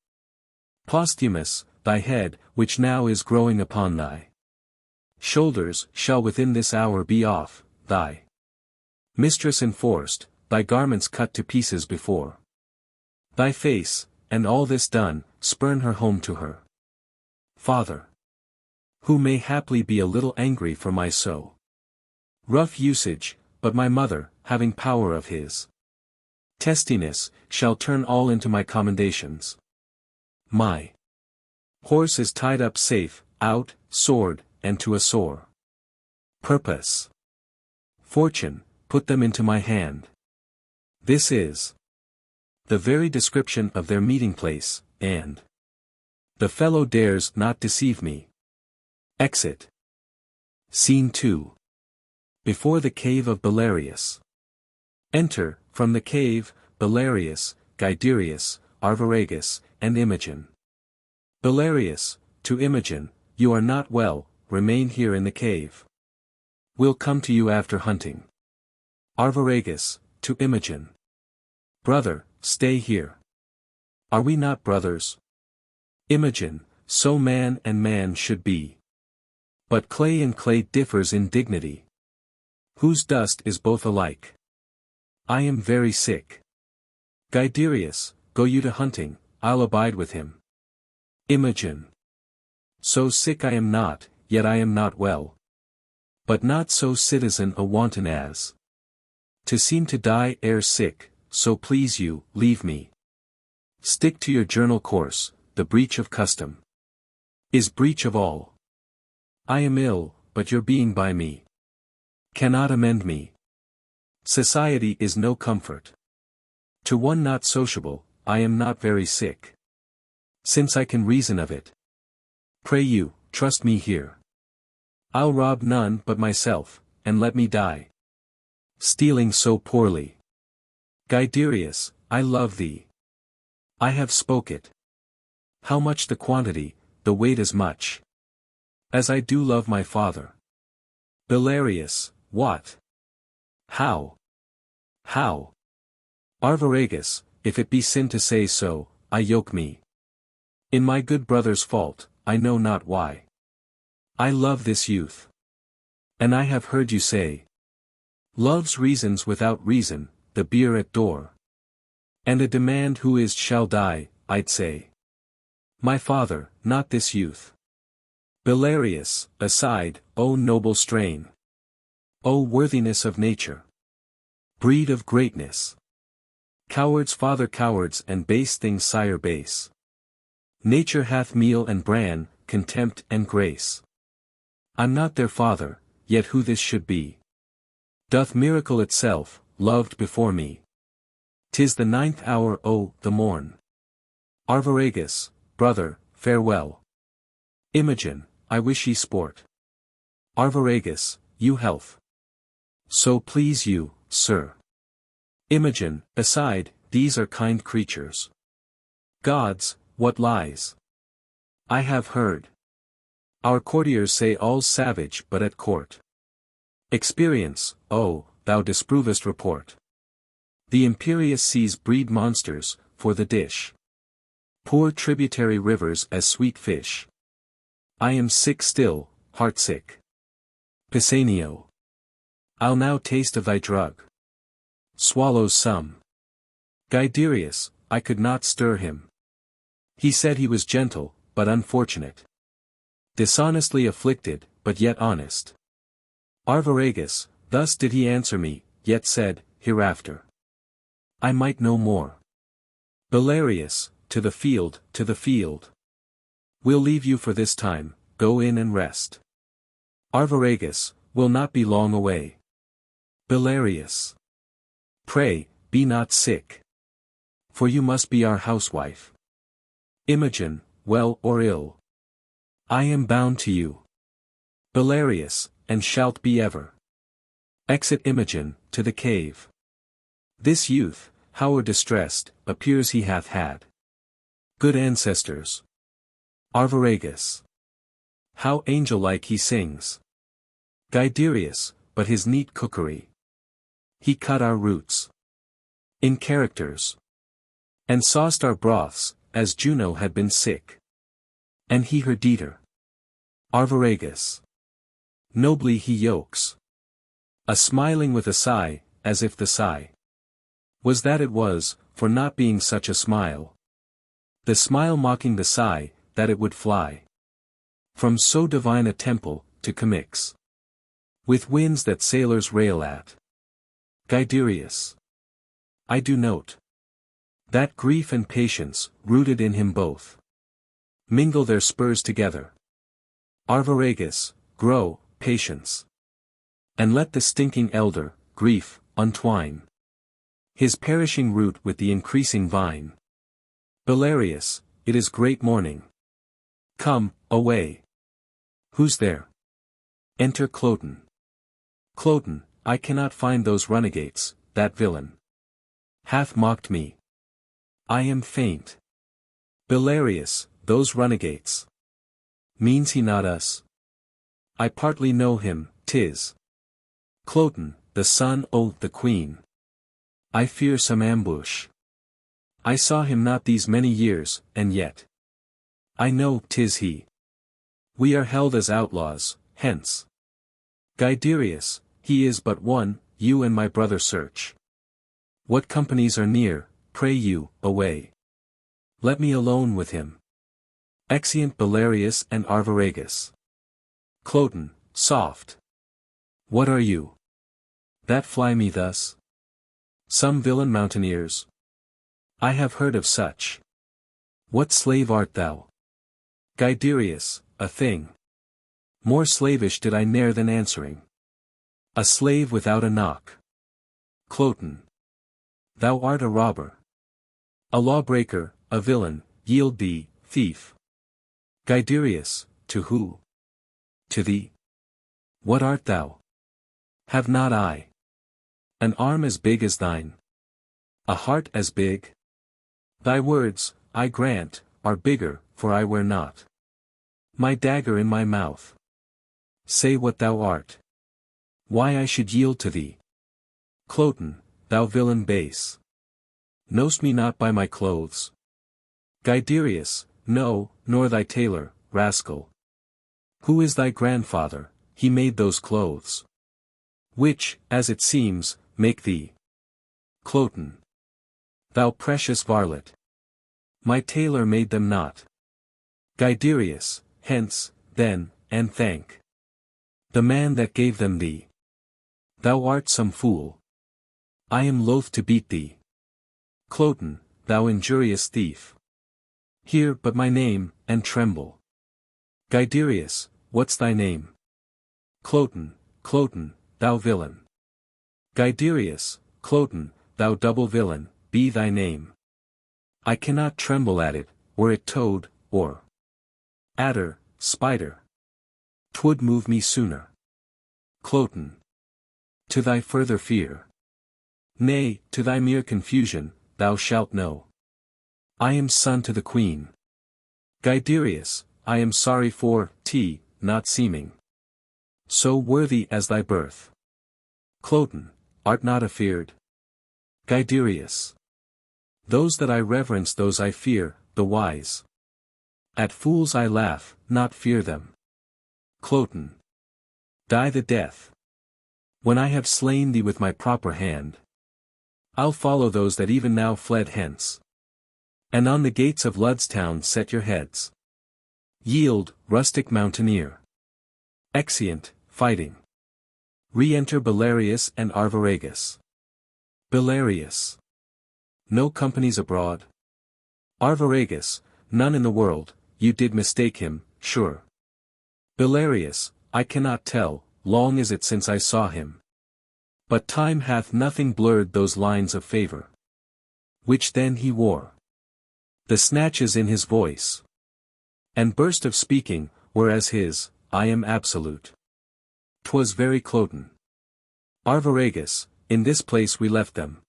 [SPEAKER 1] Posthumus, thy head, which now is growing upon thy shoulders, shall within this hour be off, thy mistress enforced, thy garments cut to pieces before thy face, and all this done, spurn her home to her father, who may haply be a little angry for my so rough usage, but my mother, having power of his testiness, shall turn all into my commendations. My horse is tied up safe, out, sword, and to a sore purpose. Fortune, put them into my hand. This is the very description of their meeting place, and the fellow dares not deceive me. Exit. Scene 2. Before the cave of Belarius. Enter, from the cave, Belarius, Guiderius, Arviragus, and Imogen. Belarius, to Imogen, you are not well, remain here in the cave. We'll come to you after hunting. Arviragus, to Imogen. Brother, stay here. Are we not brothers? Imogen, so man and man should be. But clay and clay differs in dignity. Whose dust is both alike? I am very sick. Guiderius, go you to hunting, I'll abide with him. Imogen. So sick I am not, yet I am not well. But not so citizen a wanton as to seem to die ere sick, so please you, leave me. Stick to your journal course, the breach of custom is breach of all. I am ill, but your being by me cannot amend me. Society is no comfort. To one not sociable, I am not very sick. Since I can reason of it. Pray you, trust me here. I'll rob none but myself, and let me die. Stealing so poorly. Guiderius, I love thee. I have spoke it. How much the quantity, the weight as much as I do love my father. Belarius, what? How? How? Arviragus, if it be sin to say so, I yoke me. In my good brother's fault, I know not why. I love this youth. And I have heard you say, love's reasons without reason, the bier at door. And a demand who is shall die, I'd say. My father, not this youth. Belarius, aside, O noble strain. O worthiness of nature. Breed of greatness. Cowards father cowards and base things sire base. Nature hath meal and bran, contempt and grace. I'm not their father, yet who this should be. Doth miracle itself, loved before me. 'Tis the 9th hour o, the morn. Arviragus, brother, farewell. Imogen, I wish ye sport. Arviragus, you health. So please you, sir. Imogen, aside, these are kind creatures. Gods, what lies? I have heard. Our courtiers say all's savage but at court. Experience, oh, thou disprovest report. The imperious seas breed monsters, for the dish. Poor tributary rivers as sweet fish. I am sick still, heart-sick. Pisanio. I'll now taste of thy drug. Swallows some. Guiderius, I could not stir him. He said he was gentle, but unfortunate. Dishonestly afflicted, but yet honest. Arviragus, thus did he answer me, yet said, hereafter I might no more. Belarius, to the field, to the field. We'll leave you for this time, go in and rest. Arviragus, will not be long away. Belarius. Pray, be not sick. For you must be our housewife. Imogen, well or ill. I am bound to you. Belarius, and shalt be ever. Exit Imogen, to the cave. This youth, however distressed, appears he hath had good ancestors. Arviragus. How angel-like he sings. Guiderius, but his neat cookery. He cut our roots in characters, and sauced our broths, as Juno had been sick. And he her Dieter. Arviragus. Nobly he yokes. A smiling with a sigh, as if the sigh was that it was, for not being such a smile. The smile mocking the sigh, that it would fly from so divine a temple, to commix with winds that sailors rail at. Guiderius. I do note that grief and patience, rooted in him both, mingle their spurs together. Arviragus, grow, patience. And let the stinking elder, grief, untwine his perishing root with the increasing vine. Belarius, it is great morning. Come, away. Who's there? Enter Cloten. Cloten, I cannot find those runagates, that villain hath mocked me. I am faint. Belarius, those runagates. Means he not us? I partly know him, 'tis Cloten, the son o' the queen. I fear some ambush. I saw him not these many years, and yet I know 'tis he. We are held as outlaws, hence. Guiderius, he is but one, you and my brother search. What companies are near, pray you, away. Let me alone with him. Exeunt Belarius and Arviragus. Cloten, soft. What are you? That fly me thus? Some villain mountaineers? I have heard of such. What slave art thou? Guiderius, a thing more slavish did I ne'er than answering. A slave without a knock. Cloten. Thou art a robber. A lawbreaker, a villain, yield thee, thief. Guiderius, to who? To thee. What art thou? Have not I an arm as big as thine? A heart as big? Thy words, I grant, are bigger, for I wear not my dagger in my mouth. Say what thou art. Why I should yield to thee. Cloten, thou villain base. Know'st me not by my clothes? Guiderius, no, nor thy tailor, rascal. Who is thy grandfather? He made those clothes which, as it seems, make thee. Cloten. Thou precious varlet. My tailor made them not. Guiderius, hence, then, and thank the man that gave them thee. Thou art some fool. I am loath to beat thee. Cloten, thou injurious thief. Hear but my name, and tremble. Guiderius, what's thy name? Cloten, Cloten, thou villain. Guiderius, Cloten, thou double villain, be thy name. I cannot tremble at it, were it toad, or adder, spider. 'Twould move me sooner. Cloten. To thy further fear. Nay, to thy mere confusion, thou shalt know. I am son to the queen. Guiderius, I am sorry for not seeming so worthy as thy birth. Cloten, art not afeard? Guiderius. Those that I reverence, those I fear, the wise. At fools I laugh, not fear them. Cloten. Die the death. When I have slain thee with my proper hand, I'll follow those that even now fled hence. And on the gates of Ludstown set your heads. Yield, rustic mountaineer. Exeunt, fighting. Re-enter Belarius and Arviragus. Belarius. No companies abroad? Arviragus, none in the world, you did mistake him, sure. Belarius, I cannot tell, long is it since I saw him. But time hath nothing blurred those lines of favor which then he wore. The snatches in his voice and burst of speaking, were as his, I am absolute. 'Twas very Cloten. Arviragus, in this place we left them.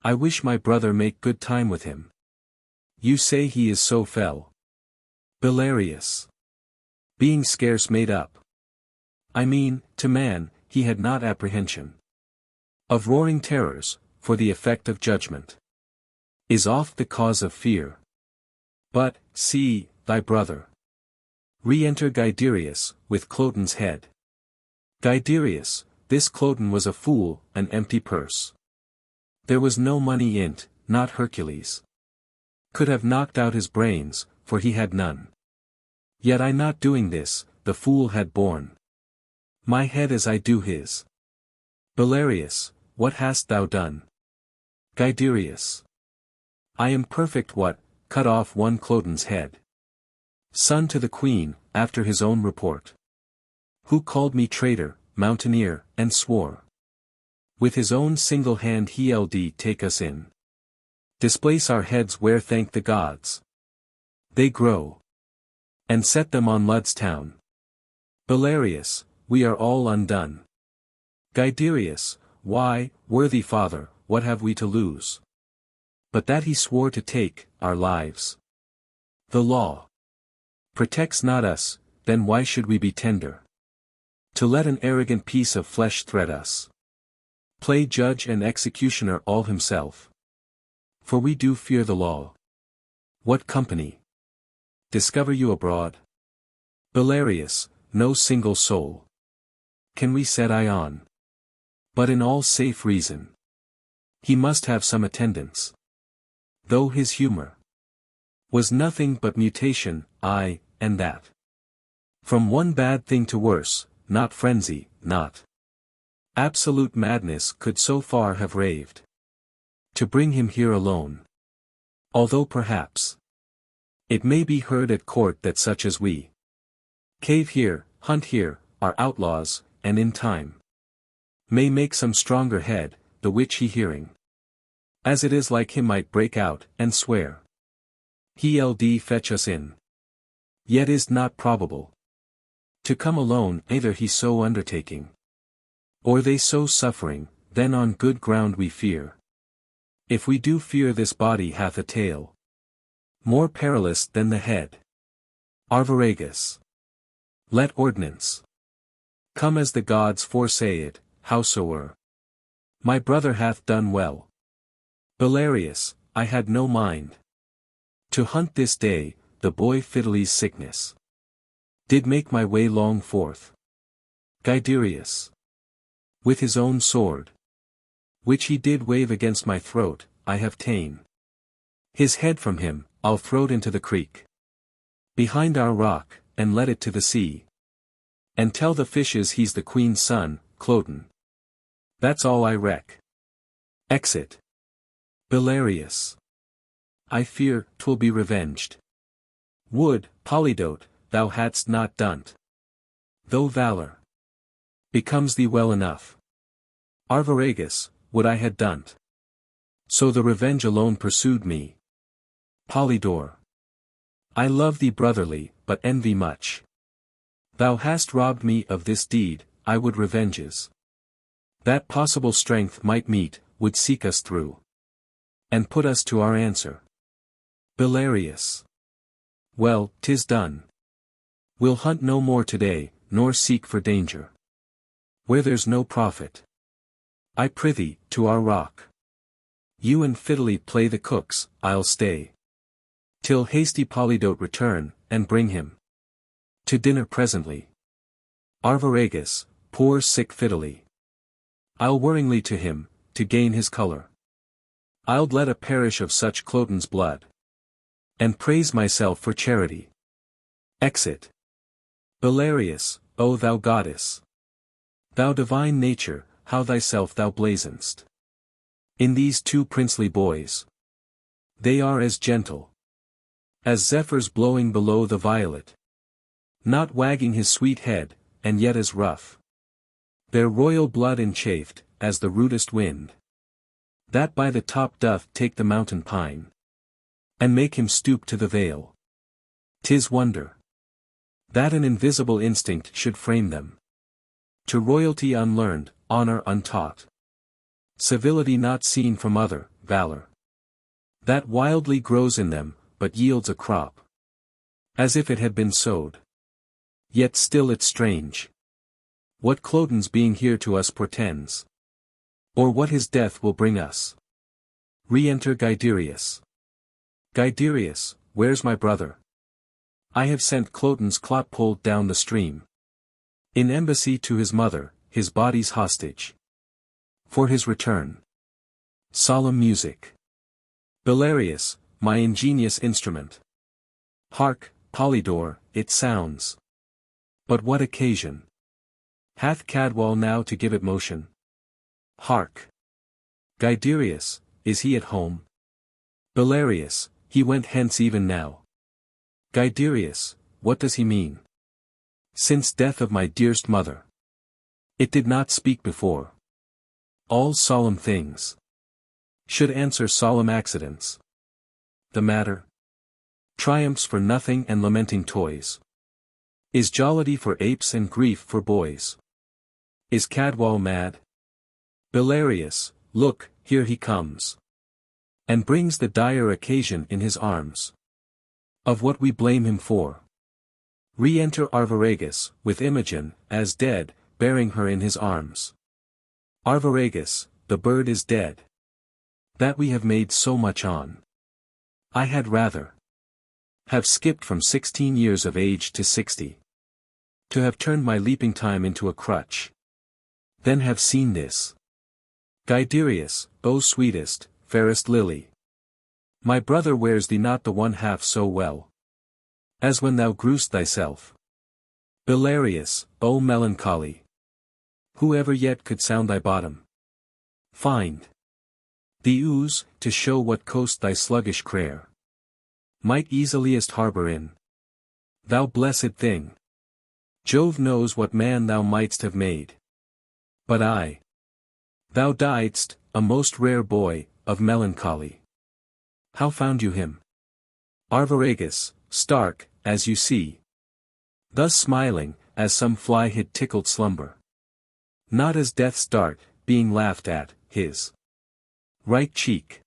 [SPEAKER 1] I wish my brother make good time with him. You say he is so fell. Belarius. Being scarce made up. I mean, to man, he had not apprehension of roaring terrors, for the effect of judgment is oft the cause of fear. But, see, thy brother. Re-enter Guiderius, with Cloten's head. Guiderius, this Cloten was a fool, an empty purse. There was no money in't, not Hercules could have knocked out his brains, for he had none. Yet I not doing this, the fool had borne my head as I do his. Belarius, what hast thou done? Guiderius. I am perfect what, cut off one Cloten's head. Son to the queen, after his own report. Who called me traitor, mountaineer, and swore. With his own single hand he'll take us in. Displace our heads where thank the gods. They grow. And set them on Lud's town. Belarius, we are all undone. Guiderius, why, worthy father, what have we to lose? But that he swore to take, our lives. The law protects not us, then why should we be tender? To let an arrogant piece of flesh threat us. Play judge and executioner all himself. For we do fear the law. What company? Discover you abroad? Belarius, no single soul. Can we set eye on? But in all safe reason. He must have some attendance. Though his humor was nothing but mutation, aye, and that. From one bad thing to worse, not frenzy, not absolute madness could so far have raved. To bring him here alone. Although perhaps it may be heard at court that such as we cave here, hunt here, are outlaws, and in time may make some stronger head, the which he hearing. As it is like him might break out, and swear. He'll fetch us in. Yet is not probable. To come alone either he so undertaking. Or they so suffering, then on good ground we fear. If we do fear this body hath a tail. More perilous than the head. Arviragus. Let ordinance come as the gods foresay it, howsoe'er. My brother hath done well. Belarius, I had no mind to hunt this day, the boy Fidelis' sickness did make my way long forth. Guiderius, with his own sword, which he did wave against my throat, I have ta'en his head from him, I'll throw it into the creek behind our rock, and let it to the sea. And tell the fishes he's the queen's son, Cloten. That's all I reck. Exit. Belarius. I fear 'twill be revenged. Would, Polydote, thou hadst not done't. Though valor becomes thee well enough. Arviragus, would I had done't. So the revenge alone pursued me. Polydore. I love thee brotherly, but envy much. Thou hast robbed me of this deed, I would revenges. That possible strength might meet, would seek us through. And put us to our answer. Belarius. Well, 'tis done. We'll hunt no more today, nor seek for danger. Where there's no profit. I prithee, to our rock. You and Fidelis play the cooks, I'll stay. Till hasty Polydote return, and bring him to dinner presently. Arviragus, poor sick Fidelis. I'll whirringly to him, to gain his colour. I'll let a perish of such Cloten's blood. And praise myself for charity. Exit. Belarius, O thou goddess! Thou divine nature, how thyself thou blazon'st in these two princely boys. They are as gentle as zephyrs blowing below the violet. Not wagging his sweet head, and yet as rough. Their royal blood enchafed, as the rudest wind. That by the top doth take the mountain pine. And make him stoop to the vale. 'Tis wonder that an invisible instinct should frame them. To royalty unlearned, honor untaught. Civility not seen from other, valor. That wildly grows in them, but yields a crop. As if it had been sowed. Yet still it's strange. What Cloten's being here to us portends. Or what his death will bring us. Re-enter Guiderius. Guiderius, where's my brother? I have sent Cloten's clot pulled down the stream. In embassy to his mother, his body's hostage. For his return. Solemn music. Belarius, my ingenious instrument. Hark, Polydore, it sounds. But what occasion hath Cadwal now to give it motion? Hark! Guiderius, is he at home? Belarius, he went hence even now. Guiderius, what does he mean? Since death of my dearest mother. It did not speak before. All solemn things should answer solemn accidents. The matter triumphs for nothing and lamenting toys. Is jollity for apes and grief for boys? Is Cadwal mad? Belarius, look, here he comes. And brings the dire occasion in his arms. Of what we blame him for. Re-enter Arviragus, with Imogen, as dead, bearing her in his arms. Arviragus, the bird is dead. That we have made so much on. I had rather have skipped from 16 years of age to 60. To have turned my leaping time into a crutch. Then have seen this. Guiderius, O sweetest, fairest lily. My brother wears thee not the one half so well. As when thou grewst thyself. Belarius, O melancholy. Who ever yet could sound thy bottom? Find the ooze, to show what coast thy sluggish crare might easiliest harbour in. Thou blessed thing! Jove knows what man thou mightst have made. But I. Thou diedst, a most rare boy, of melancholy. How found you him? Arviragus, stark, as you see. Thus smiling, as some fly hid tickled slumber. Not as death's dart, being laughed at, his right cheek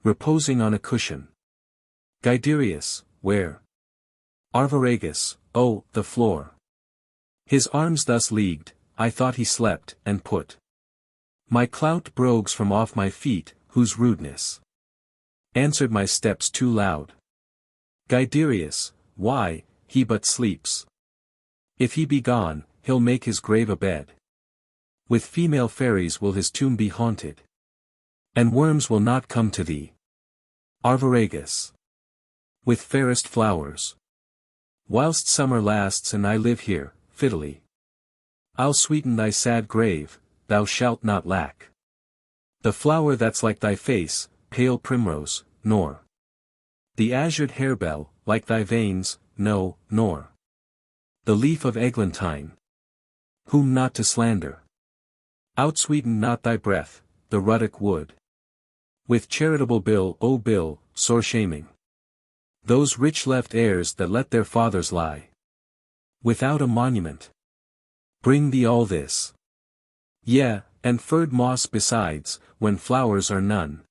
[SPEAKER 1] reposing on a cushion. Guiderius, where? Arviragus, oh, the floor. His arms thus leagued, I thought he slept, and put my clout brogues from off my feet, whose rudeness answered my steps too loud. Guiderius, why, he but sleeps. If he be gone, he'll make his grave a bed. With female fairies will his tomb be haunted. And worms will not come to thee. Arviragus. With fairest flowers. Whilst summer lasts and I live here, fiddly. I'll sweeten thy sad grave, thou shalt not lack. The flower that's like thy face, pale primrose, nor the azured harebell, like thy veins, no, nor the leaf of eglantine, whom not to slander. Outsweeten not thy breath, the ruddock wood. With charitable bill, O bill, sore shaming those rich left heirs that let their fathers lie without a monument. Bring thee all this. Yea, and furred moss besides, when flowers are none.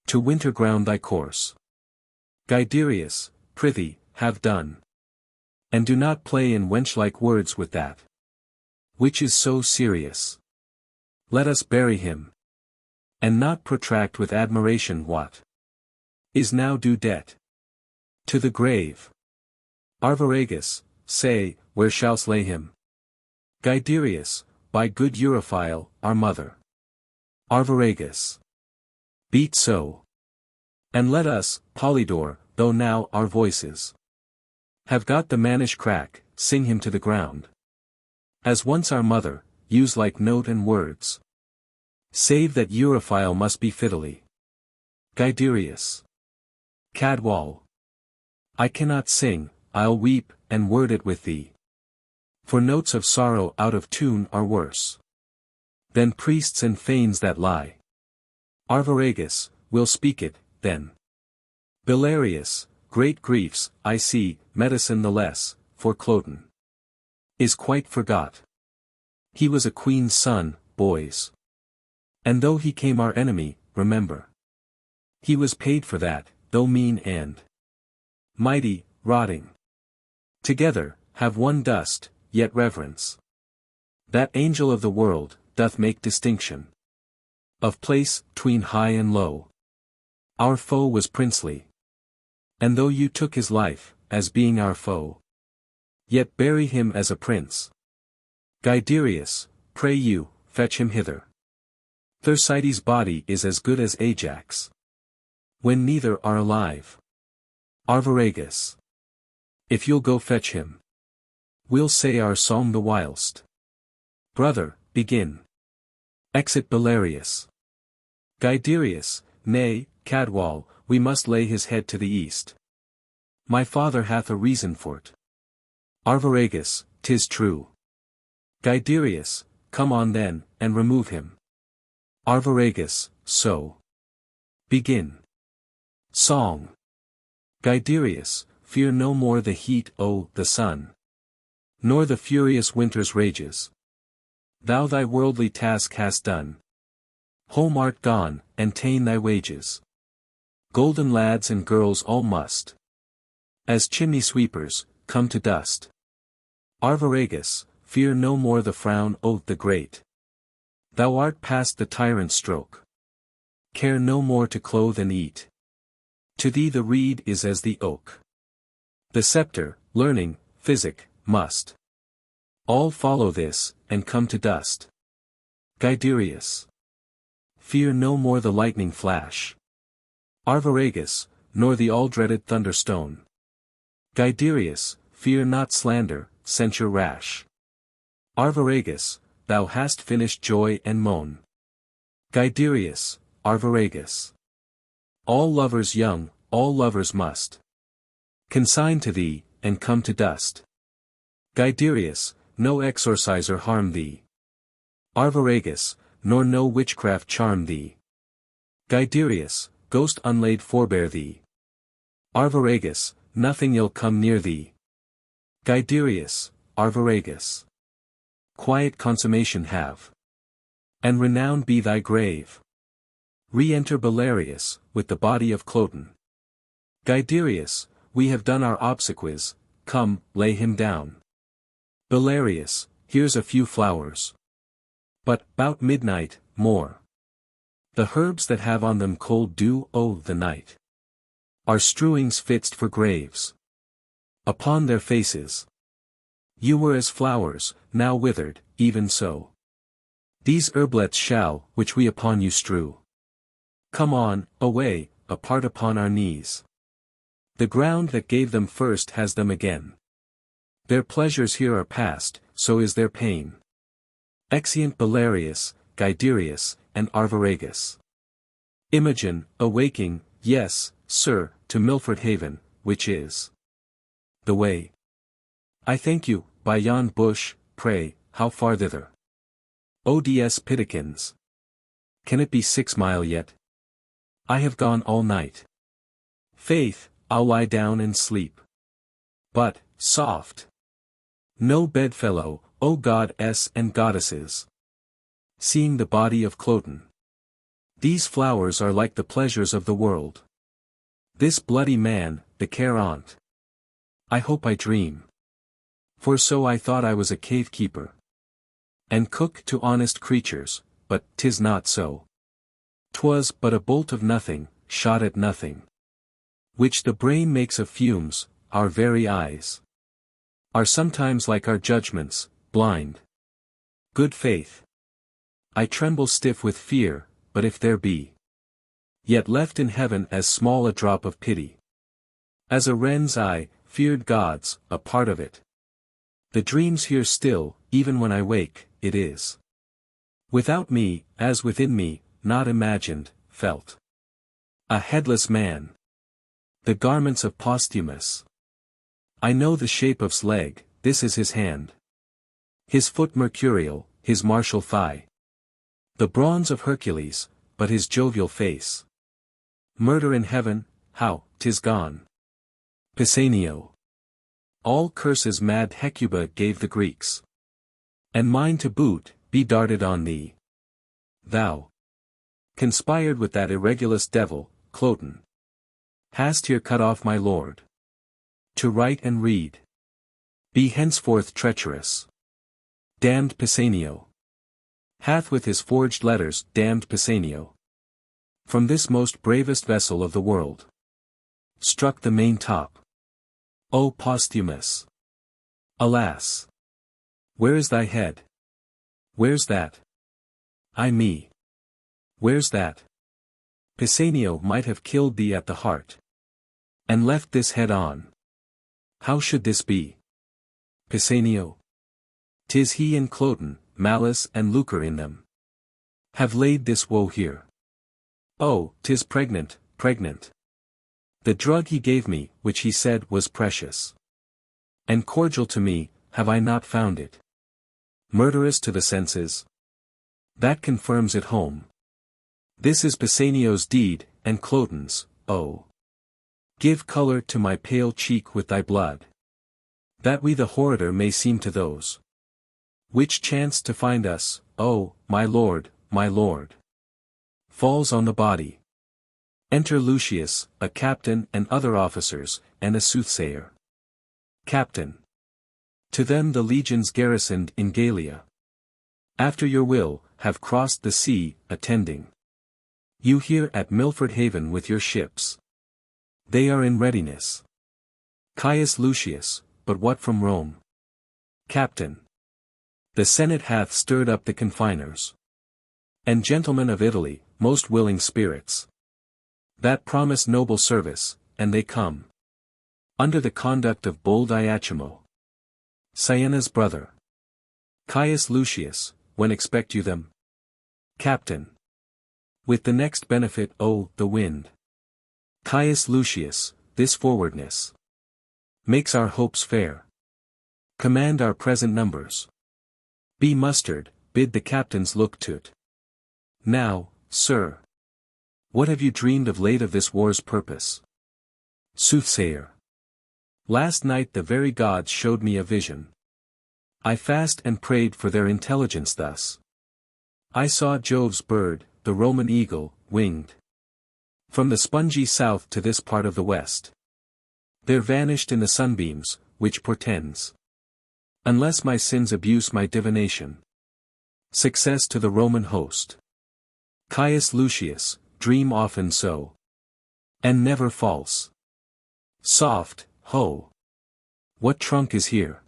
[SPEAKER 1] To winter ground thy course. Guiderius, prithee, have done. And do not play in wench-like words with that which is so serious. Let us bury him. And not protract with admiration what is now due debt to the grave. Arviragus, say, where shallst lay him? Guiderius, by good Euryphile, our mother. Arviragus. Beat so. And let us, Polydore, though now our voices have got the mannish crack, sing him to the ground. As once our mother, use like note and words. Save that Euryphile must be fiddly. Guiderius. Cadwal. I cannot sing, I'll weep, and word it with thee. For notes of sorrow out of tune are worse than priests and fanes that lie. Arviragus, will speak it, then. Belarius, great griefs, I see, medicine the less, for Cloten is quite forgot. He was a queen's son, boys. And though he came our enemy, remember. He was paid for that, though mean and mighty, rotting. Together, have one dust, yet reverence. That angel of the world, doth make distinction of place, 'tween high and low. Our foe was princely. And though you took his life, as being our foe, yet bury him as a prince. Guiderius, pray you, fetch him hither. Thersites' body is as good as Ajax, when neither are alive. Arviragus. If you'll go fetch him, we'll say our song the whilst. Brother, begin. Exit Belarius. Guiderius, nay, Cadwal, we must lay his head to the east. My father hath a reason for't. Arviragus, 'tis true. Guiderius, come on then, and remove him. Arviragus, so. Begin. Song. Guiderius, fear no more the heat, O, the sun. Nor the furious winter's rages. Thou thy worldly task hast done. Home art gone, and ta'en thy wages. Golden lads and girls all must, as chimney sweepers, come to dust. Arviragus, fear no more the frown, O, the great. Thou art past the tyrant's stroke. Care no more to clothe and eat. To thee the reed is as the oak. The sceptre, learning, physic, must. All follow this, and come to dust. Guiderius. Fear no more the lightning flash. Arviragus, nor the all-dreaded thunderstone. Guiderius, fear not slander, censure rash. Arviragus, thou hast finished joy and moan. Guiderius, Arviragus. All lovers young, all lovers must consign to thee, and come to dust. Guiderius, no exorciser harm thee. Arviragus, nor no witchcraft charm thee. Guiderius, ghost unlaid forbear thee. Arviragus, nothing ill come near thee. Guiderius, Arviragus. Quiet consummation have. And renowned be thy grave. Re-enter Belarius, with the body of Cloten. Guiderius, we have done our obsequies, come, lay him down. Belarius, here's a few flowers. But, 'bout midnight, more. The herbs that have on them cold dew, O, the night. Are strewings fixed for graves. Upon their faces. You were as flowers, now withered, even so. These herblets shall, which we upon you strew. Come on, away, apart upon our knees. The ground that gave them first has them again. Their pleasures here are past, so is their pain. Exeunt Belarius, Guiderius, and Arviragus. Imogen, awaking, yes, sir, to Milford Haven, which is the way. I thank you, by yon bush, pray, how far thither? Ods Pittacans. Can it be 6 mile yet? I have gone all night. Faith, I'll lie down and sleep. But, soft. No bedfellow, O goddess and goddesses. Seeing the body of Cloten. These flowers are like the pleasures of the world. This bloody man, the care on't. I hope I dream. For so I thought I was a cave keeper. And cook to honest creatures, but 'tis not so. 'Twas but a bolt of nothing, shot at nothing. Which the brain makes of fumes, our very eyes are sometimes like our judgments, blind. Good faith. I tremble stiff with fear, but if there be yet left in heaven as small a drop of pity as a wren's eye, feared gods, a part of it. The dreams here still, even when I wake, it is without me, as within me, not imagined, felt. A headless man. The garments of Posthumus. I know the shape of's leg, this is his hand. His foot mercurial, his martial thigh. The bronze of Hercules, but his jovial face. Murder in heaven, how, 'tis gone. Pisanio. All curses mad Hecuba gave the Greeks. And mine to boot, be darted on thee. Thou conspired with that irregulous devil, Cloten. Hast here cut off my lord. To write and read. Be henceforth treacherous. Damned Pisanio. Hath with his forged letters damned Pisanio. From this most bravest vessel of the world. Struck the main top. O Posthumus. Alas! Where is thy head? Where's that? Ay me. Where's that? Pisanio might have killed thee at the heart. And left this head on. How should this be? Pisanio. 'Tis he and Cloten, malice and lucre in them. Have laid this woe here. Oh, 'tis pregnant, pregnant. The drug he gave me, which he said was precious and cordial to me, have I not found it? Murderous to the senses. That confirms it home. This is Bassanio's deed, and Cloten's, oh. Give colour to my pale cheek with thy blood. That we the horritor may seem to those which chance to find us, oh, my lord, my lord. Falls on the body. Enter Lucius, a captain and other officers, and a soothsayer. Captain. To them the legions garrisoned in Gallia. After your will, have crossed the sea, attending you here at Milford Haven with your ships. They are in readiness. Caius Lucius, but what from Rome? Captain. The Senate hath stirred up the confiners. And gentlemen of Italy, most willing spirits. That promise noble service, and they come. Under the conduct of bold Iachimo. Siena's brother. Caius Lucius, when expect you them? Captain. With the next benefit, oh, the wind. Caius Lucius, this forwardness makes our hopes fair. Command our present numbers. Be mustered, bid the captains look to't. Now, sir. What have you dreamed of late of this war's purpose? Soothsayer. Last night the very gods showed me a vision. I fast and prayed for their intelligence thus. I saw Jove's bird, the Roman eagle, winged from the spongy south to this part of the west. There vanished in the sunbeams, which portends, unless my sins abuse my divination, success to the Roman host. Caius Lucius, dream often so, and never false. Soft, ho! What trunk is here?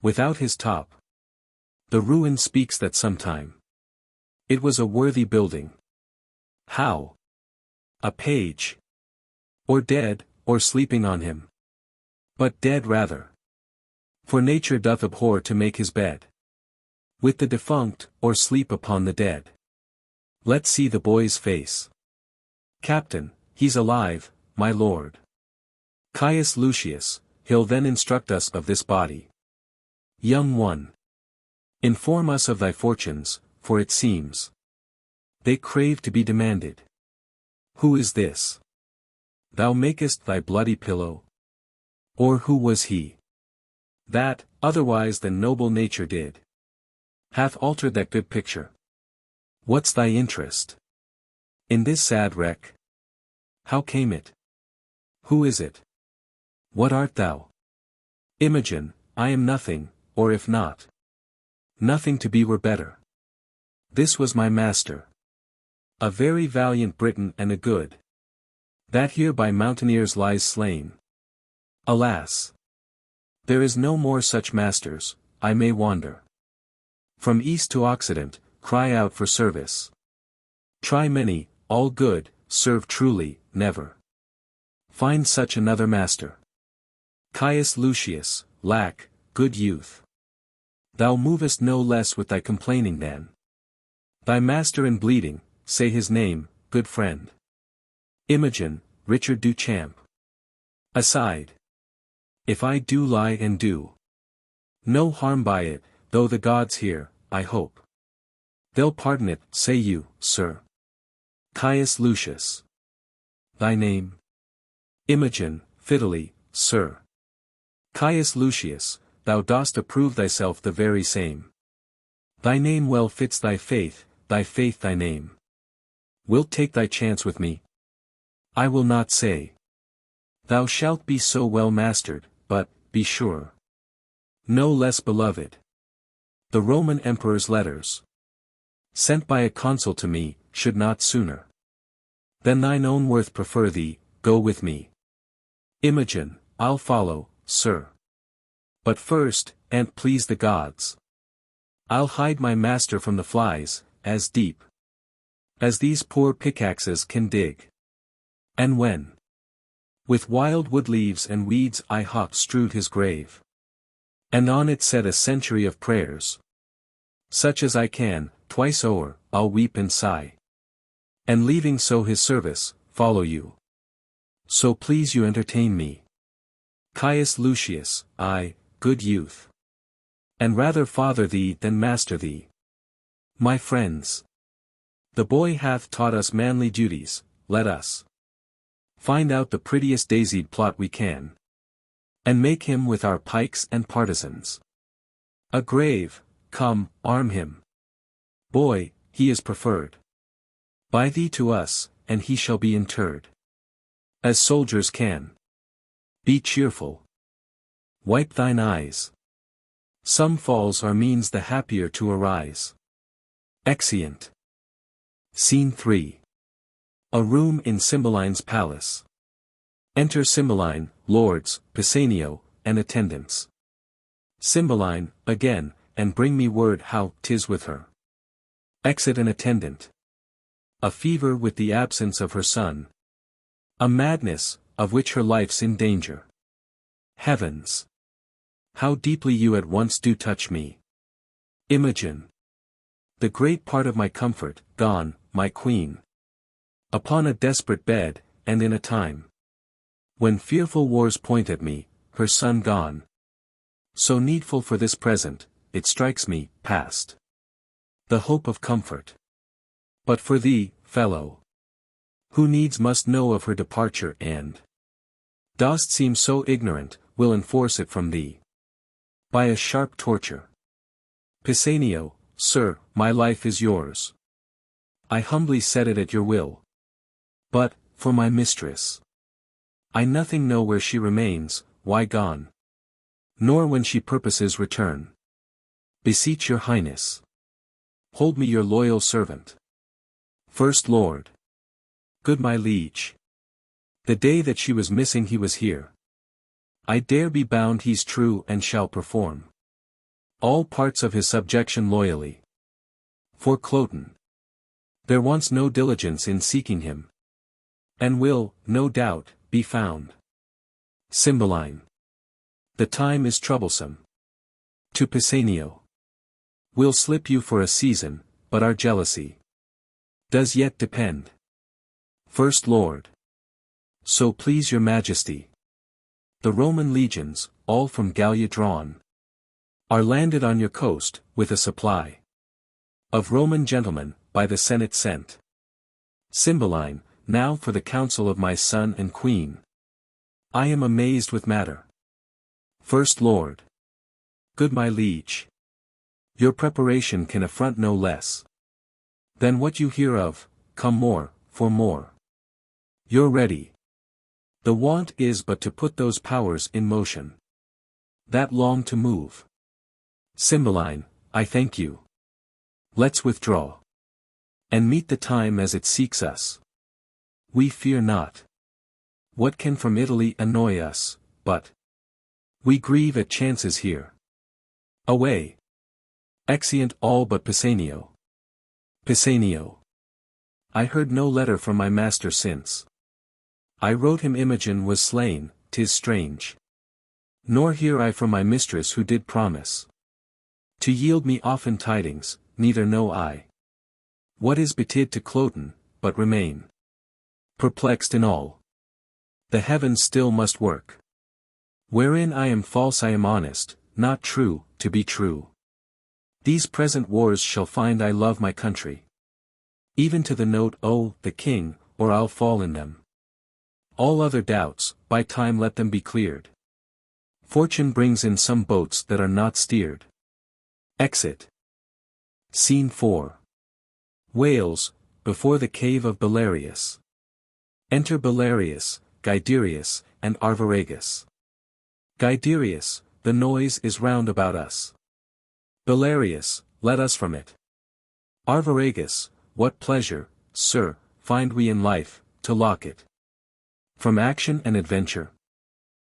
[SPEAKER 1] Without his top. The ruin speaks that sometime it was a worthy building. How? A page. Or dead, or sleeping on him. But dead rather. For nature doth abhor to make his bed with the defunct, or sleep upon the dead. Let's see the boy's face. Captain, he's alive, my lord. Caius Lucius, he'll then instruct us of this body. Young one. Inform us of thy fortunes, for it seems they crave to be demanded. Who is this thou makest thy bloody pillow? Or who was he that, otherwise than noble nature did, hath altered that good picture? What's thy interest in this sad wreck? How came it? Who is it? What art thou? Imogen, I am nothing, or if not nothing to be were better. This was my master. A very valiant Briton and a good. That here by mountaineers lies slain. Alas! There is no more such masters. I may wander from east to occident, cry out for service. Try many, all good, serve truly, never find such another master. Caius Lucius, lack, good youth. Thou movest no less with thy complaining than thy master in bleeding, say his name, good friend. Imogen, Richard du Champ. Aside. If I do lie and do no harm by it, though the gods hear, I hope they'll pardon it, say you, sir. Caius Lucius. Thy name? Imogen, fidelly, sir. Caius Lucius, thou dost approve thyself the very same. Thy name well fits thy faith thy name. Wilt take thy chance with me? I will not say thou shalt be so well mastered, but, be sure, no less beloved. The Roman Emperor's letters, sent by a consul to me, should not sooner than thine own worth prefer thee, go with me. Imogen, I'll follow, sir. But first, an't please the gods, I'll hide my master from the flies, as deep as these poor pickaxes can dig. And when with wild wood leaves and weeds I hawk strewed his grave, and on it said a century of prayers, such as I can, twice o'er, I'll weep and sigh, and leaving so his service, follow you. So please you entertain me. Caius Lucius, I, good youth. And rather father thee than master thee. My friends. The boy hath taught us manly duties, let us find out the prettiest daisied plot we can. And make him with our pikes and partisans. A grave, come, arm him. Boy, he is preferred by thee to us, and he shall be interred as soldiers can. Be cheerful. Wipe thine eyes. Some falls are means the happier to arise. Exeunt. Scene 3. A room in Cymbeline's palace. Enter Cymbeline, lords, Pisanio, and attendants. Cymbeline, again, and bring me word how 'tis with her. Exit an attendant. A fever with the absence of her son. A madness, of which her life's in danger. Heavens! How deeply you at once do touch me. Imogen. The great part of my comfort, gone, my queen. Upon a desperate bed, and in a time when fearful wars point at me, her son gone. So needful for this present, it strikes me, past the hope of comfort. But for thee, fellow, who needs must know of her departure and dost seem so ignorant, will enforce it from thee by a sharp torture. Pisanio, sir, my life is yours. I humbly set it at your will. But, for my mistress, I nothing know where she remains, why gone, nor when she purposes return. Beseech your highness, hold me your loyal servant. First Lord. Good my liege. The day that she was missing he was here. I dare be bound he's true and shall perform all parts of his subjection loyally. For Cloten, there wants no diligence in seeking him, and will, no doubt, be found. Cymbeline. The time is troublesome. To Pisanio. We'll slip you for a season, but our jealousy does yet depend. First Lord. So please your majesty. The Roman legions, all from Gallia drawn, are landed on your coast, with a supply of Roman gentlemen, by the Senate sent. Cymbeline, now for the counsel of my son and queen. I am amazed with matter. First Lord. Good my liege. Your preparation can affront no less than what you hear of, come more, for more. You're ready. The want is but to put those powers in motion that long to move. Cymbeline, I thank you. Let's withdraw and meet the time as it seeks us. We fear not what can from Italy annoy us, but we grieve at chances here. Away. Exeunt all but Pisanio. Pisanio. I heard no letter from my master since I wrote him Imogen was slain, 'tis strange. Nor hear I from my mistress who did promise to yield me often tidings, neither know I what is betid to Cloten, but remain perplexed in all. The heavens still must work. Wherein I am false I am honest, not true, to be true. These present wars shall find I love my country. Even to the note O, the king, or I'll fall in them. All other doubts, by time let them be cleared. Fortune brings in some boats that are not steered. Exit. Scene 4. Wales, before the cave of Belarius. Enter Belarius, Guiderius, and Arviragus. Guiderius, the noise is round about us. Belarius, let us from it. Arviragus, what pleasure, sir, find we in life, to lock it from action and adventure?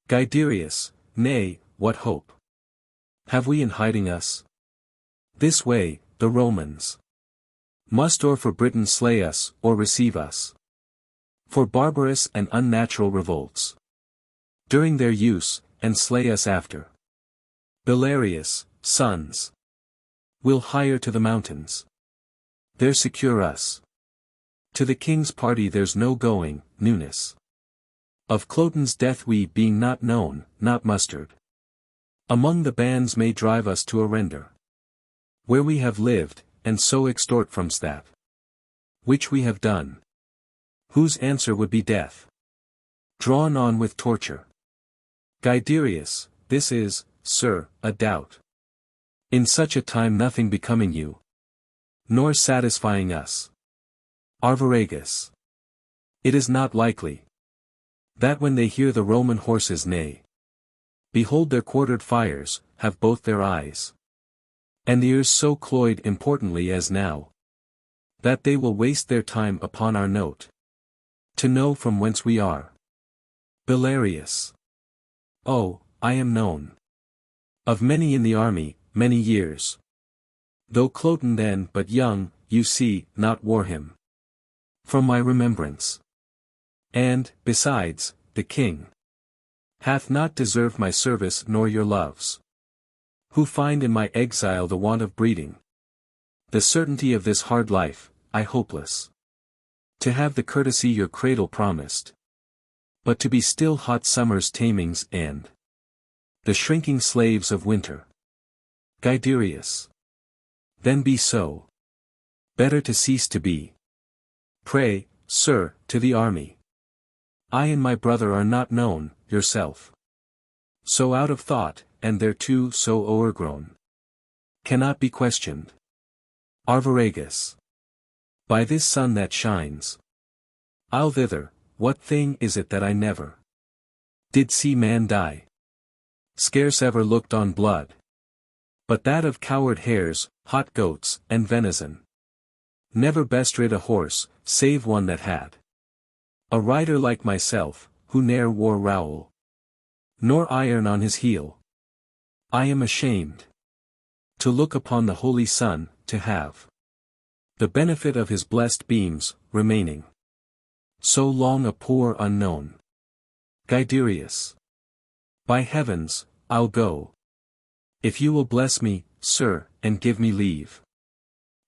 [SPEAKER 1] Guiderius, nay, what hope have we in hiding us? This way, the Romans must or for Britain slay us, or receive us for barbarous and unnatural revolts during their use, and slay us after. Belarius, sons will hire to the mountains. There secure us. To the king's party there's no going, newness of Cloten's death we being not known, not mustered. Among the bands may drive us to a render. Where we have lived, and so extort from that which we have done. Whose answer would be death. Drawn on with torture. Guiderius, this is, sir, a doubt. In such a time nothing becoming you. Nor satisfying us. Arviragus. It is not likely. That when they hear the Roman horses neigh. Behold their quartered fires, have both their eyes. And ears so cloyed importantly as now. That they will waste their time upon our note. To know from whence we are. Belarius. Oh, I am known. Of many in the army, many years. Though Cloten then but young, you see, not wore him. From my remembrance. And, besides, the king hath not deserved my service nor your loves. Who find in my exile the want of breeding. The certainty of this hard life, I hopeless. To have the courtesy your cradle promised. But to be still hot summer's tamings and the shrinking slaves of winter. Guiderius. Then be so. Better to cease to be. Pray, sir, to the army. I and my brother are not known, yourself. So out of thought, and thereto so o'ergrown. Cannot be questioned. Arviragus. By this sun that shines. I'll thither, what thing is it that I never did see man die? Scarce ever looked on blood. But that of coward hares, hot goats, and venison. Never bestrid a horse, save one that had a rider like myself, who ne'er wore rowel, nor iron on his heel. I am ashamed to look upon the holy sun, to have the benefit of his blessed beams, remaining so long a poor unknown. Guiderius. By heavens, I'll go. If you will bless me, sir, and give me leave.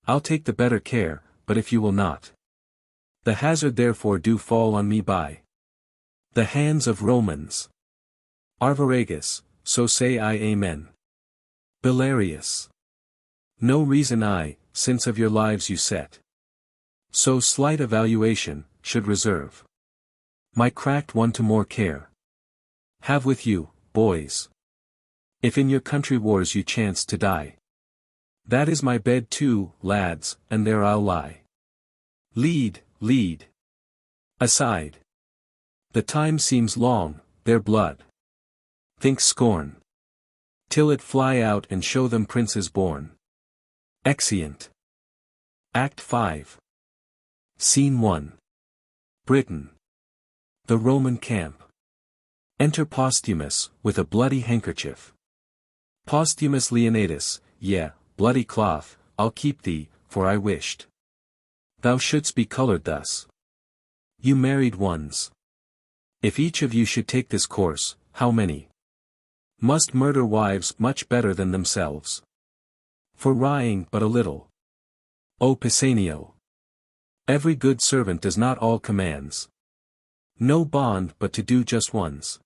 [SPEAKER 1] I'll take the better care, but if you will not. The hazard therefore do fall on me by the hands of Romans. Arviragus, so say I amen. Belarius. No reason I, since of your lives you set so slight a valuation, should reserve my cracked one to more care. Have with you, boys. If in your country wars you chance to die. That is my bed too, lads, and there I'll lie. Lead, lead. Aside. The time seems long, their blood. Think scorn. Till it fly out and show them princes born. Exeunt. Act 5. Scene 1. Britain. The Roman camp. Enter Posthumus, with a bloody handkerchief. Posthumus Leonidas, bloody cloth, I'll keep thee, for I wished thou shouldst be colored thus. You married ones. If each of you should take this course, how many must murder wives much better than themselves? For wrying but a little. O Pisanio. Every good servant does not all commands. No bond but to do just ones.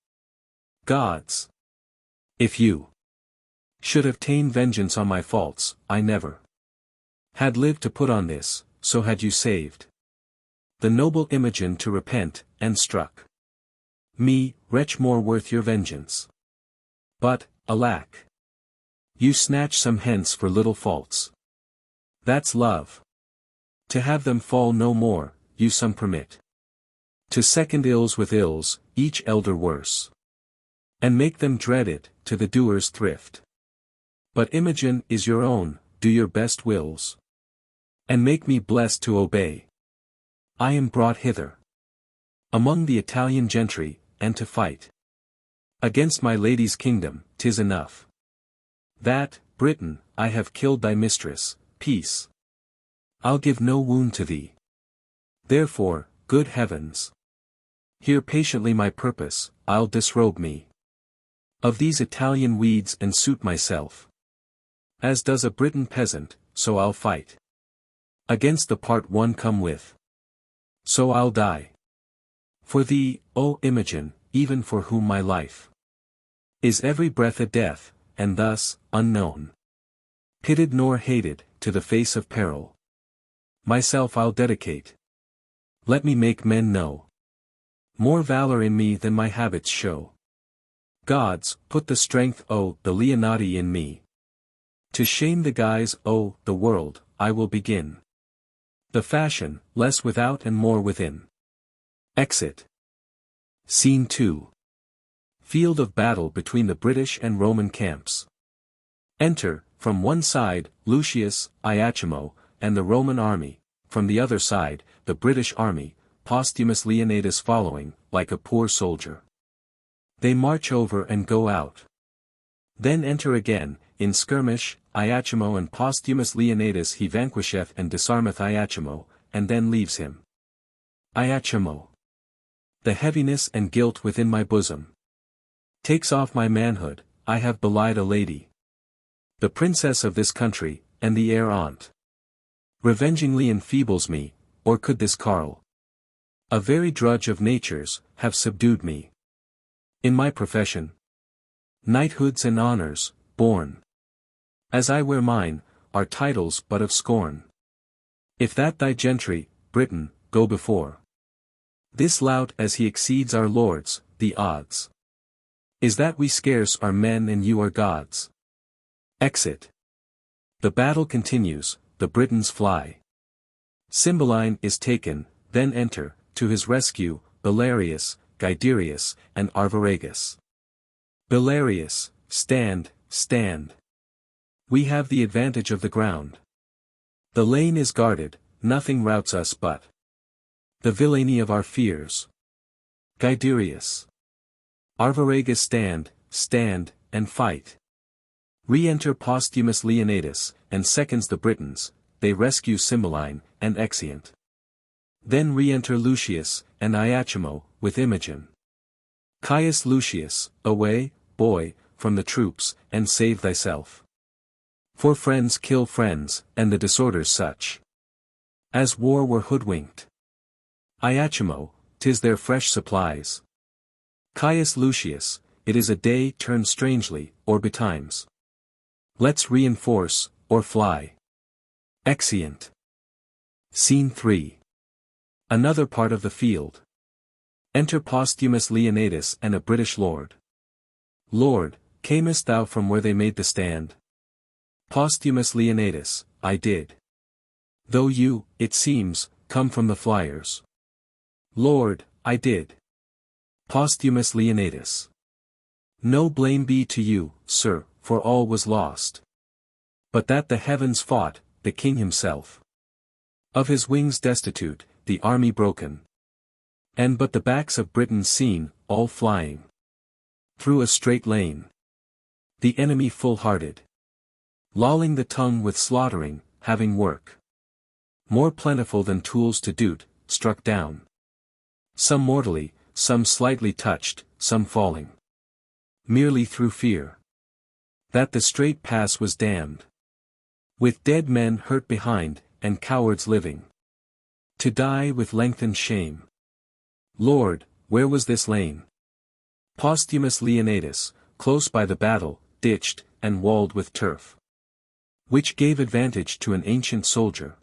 [SPEAKER 1] Gods. If you should have ta'en vengeance on my faults, I never had lived to put on this, so had you saved the noble Imogen to repent, and struck me, wretch more worth your vengeance. But, alack! You snatch some hence for little faults. That's love. To have them fall no more, you some permit. To second ills with ills, each elder worse. And make them dread it, to the doer's thrift. But Imogen is your own, do your best wills. And make me blessed to obey. I am brought hither among the Italian gentry, and to fight against my lady's kingdom, 'tis enough. That, Britain, I have killed thy mistress, peace. I'll give no wound to thee. Therefore, good heavens, hear patiently my purpose, I'll disrobe me of these Italian weeds and suit myself. As does a Briton peasant, so I'll fight against the part one come with. So I'll die for thee, O Imogen, even for whom my life is every breath a death, and thus, unknown. Pitted nor hated, to the face of peril. Myself I'll dedicate. Let me make men know. More valor in me than my habits show. Gods, put the strength, oh, the Leonati in me. To shame the guise, oh, the world, I will begin. The fashion, less without and more within. Exit. Scene 2. Field of battle between the British and Roman camps. Enter, from one side, Lucius, Iachimo, and the Roman army, from the other side, the British army, Posthumus Leonidas following, like a poor soldier. They march over and go out. Then enter again, in skirmish, Iachimo and Posthumus Leonidas. He vanquisheth and disarmeth Iachimo, and then leaves him. Iachimo. The heaviness and guilt within my bosom takes off my manhood. I have belied a lady, the princess of this country, and the heir aunt. Revengingly enfeebles me, or could this Carl, a very drudge of natures, have subdued me? In my profession, knighthoods and honors, born, as I wear mine, are titles but of scorn. If that thy gentry, Britain, go before this lout as he exceeds our lords, the odds is that we scarce are men and you are gods. Exit. The battle continues, the Britons fly. Cymbeline is taken, then enter, to his rescue, Belarius, Guiderius, and Arviragus. Belarius, stand, stand. We have the advantage of the ground. The lane is guarded, nothing routs us but the villainy of our fears. Guiderius. Arviragus, stand, stand, and fight. Re-enter Posthumus Leonidas, and seconds the Britons. They rescue Cymbeline, and exeunt. Then re-enter Lucius, and Iachimo, with Imogen. Caius Lucius, away, boy, from the troops, and save thyself. For friends kill friends, and the disorder's such as war were hoodwinked. Iachimo, 'tis their fresh supplies. Caius Lucius, it is a day turned strangely, or betimes. Let's reinforce, or fly. Exeunt. Scene 3. Another part of the field. Enter Posthumus Leonidas and a British lord. Lord, camest thou from where they made the stand? Posthumus Leonidas, I did. Though you, it seems, come from the flyers. Lord, I did. Posthumus Leonidas. No blame be to you, sir, for all was lost. But that the heavens fought, the king himself, of his wings destitute, the army broken. And but the backs of Britain seen, all flying through a straight lane. The enemy full-hearted, lolling the tongue with slaughtering, having work more plentiful than tools to do't, struck down. Some mortally, some slightly touched, some falling merely through fear that the straight pass was damned, with dead men hurt behind, and cowards living to die with lengthened shame. Lord, where was this lane? Posthumus Leonidas, close by the battle, ditched, and walled with turf, which gave advantage to an ancient soldier.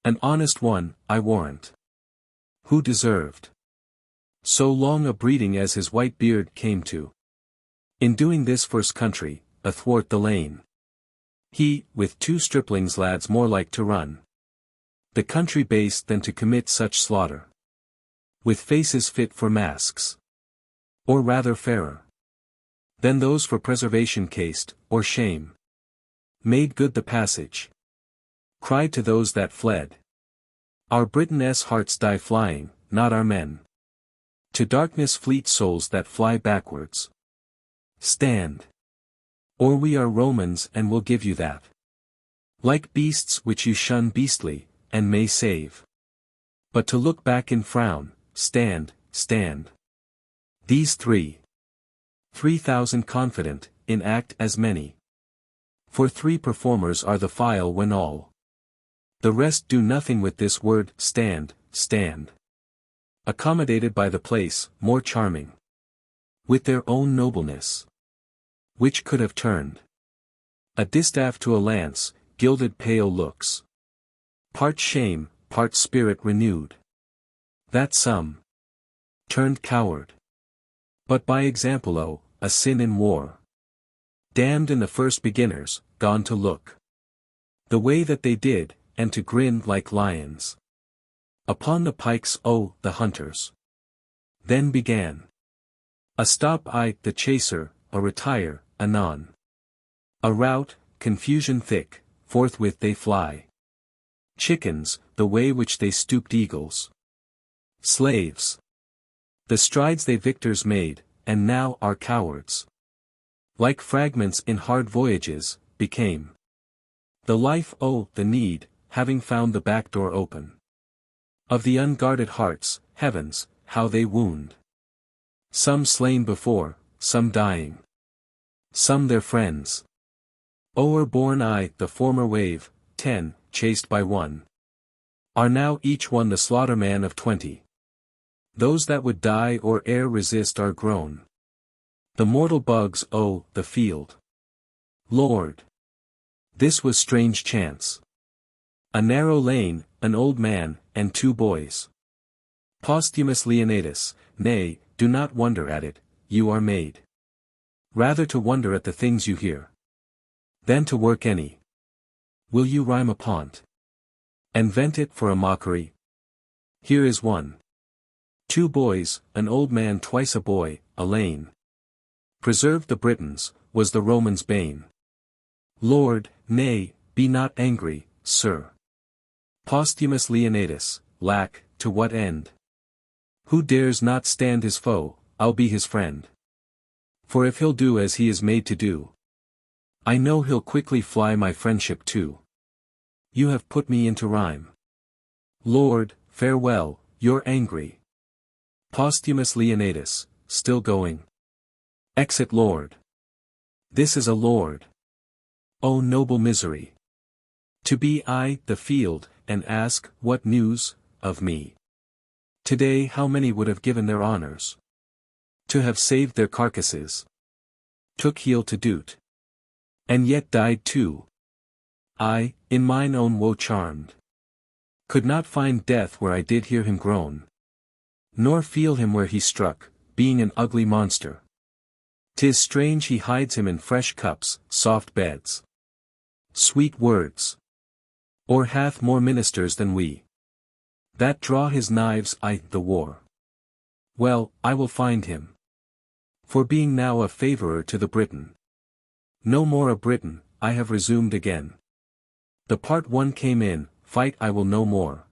[SPEAKER 1] An honest one, I warrant, who deserved so long a breeding as his white beard came to. In doing this for's country, athwart the lane, he, with 2 striplings lads more like to run the country base than to commit such slaughter, with faces fit for masks, or rather fairer than those for preservation cased, or shame made good the passage. Cried to those that fled, our Britain's hearts die flying, not our men. To darkness fleet souls that fly backwards. Stand. Or we are Romans and will give you that. Like beasts which you shun beastly, and may save. But to look back in frown, stand, stand. These 3,000 confident, in act as many. For 3 performers are the file when all the rest do nothing with this word, stand, stand. Accommodated by the place, more charming with their own nobleness. Which could have turned a distaff to a lance, gilded pale looks. Part shame, part spirit renewed. That some turned coward. But by example a sin in war. Damned in the first beginners, gone to look the way that they did, and to grin like lions. Upon the pikes the hunters. Then began a stop the chaser, a retire, anon. A rout, confusion thick, forthwith they fly. Chickens, the way which they stooped eagles. Slaves. The strides they victors made, and now are cowards. Like fragments in hard voyages, became the life the need, having found the back door open. Of the unguarded hearts, heavens, how they wound. Some slain before, some dying. Some their friends. O'erborne the former wave, 10, chased by one. Are now each one the slaughterman of 20. Those that would die or e'er resist are grown. The mortal bugs the field. Lord! This was strange chance. A narrow lane, an old man, and 2 boys. Posthumus Leonatus, nay, do not wonder at it, you are made. Rather to wonder at the things you hear. Than to work any. Will you rhyme upon't? And vent it for a mockery? Here is one. 2 boys, an old man twice a boy, a lane. Preserved the Britons, was the Romans' bane. Lord, nay, be not angry, sir. Posthumus Leonatus, lack, to what end? Who dares not stand his foe, I'll be his friend. For if he'll do as he is made to do, I know he'll quickly fly my friendship too. You have put me into rhyme. Lord, farewell, you're angry. Posthumus Leonatus, still going. Exit Lord. This is a lord. O noble misery. To be the field, and ask, what news, of me? Today how many would have given their honors? To have saved their carcasses. Took heel to do't. And yet died too. I, in mine own woe charmed. Could not find death where I did hear him groan. Nor feel him where he struck, being an ugly monster. 'Tis strange he hides him in fresh cups, soft beds. Sweet words. Or hath more ministers than we. That draw his knives the war. Well, I will find him. For being now a favourer to the Briton. No more a Briton, I have resumed again. The part one came in, fight I will no more.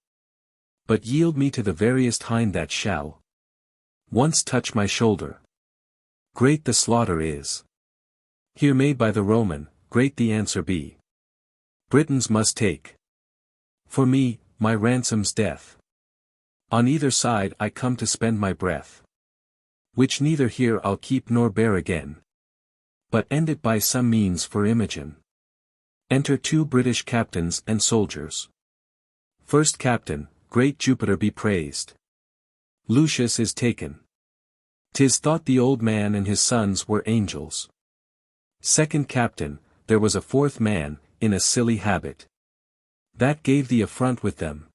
[SPEAKER 1] But yield me to the veriest hind that shall once touch my shoulder. Great the slaughter is here made by the Roman, great the answer be. Britons must take for me, my ransom's death. On either side I come to spend my breath. Which neither here I'll keep nor bear again. But end it by some means for Imogen. Enter 2 British captains and soldiers. First captain, great Jupiter be praised. Lucius is taken. 'Tis thought the old man and his sons were angels. Second captain, there was a 4th man, in a silly habit. That gave the affront with them.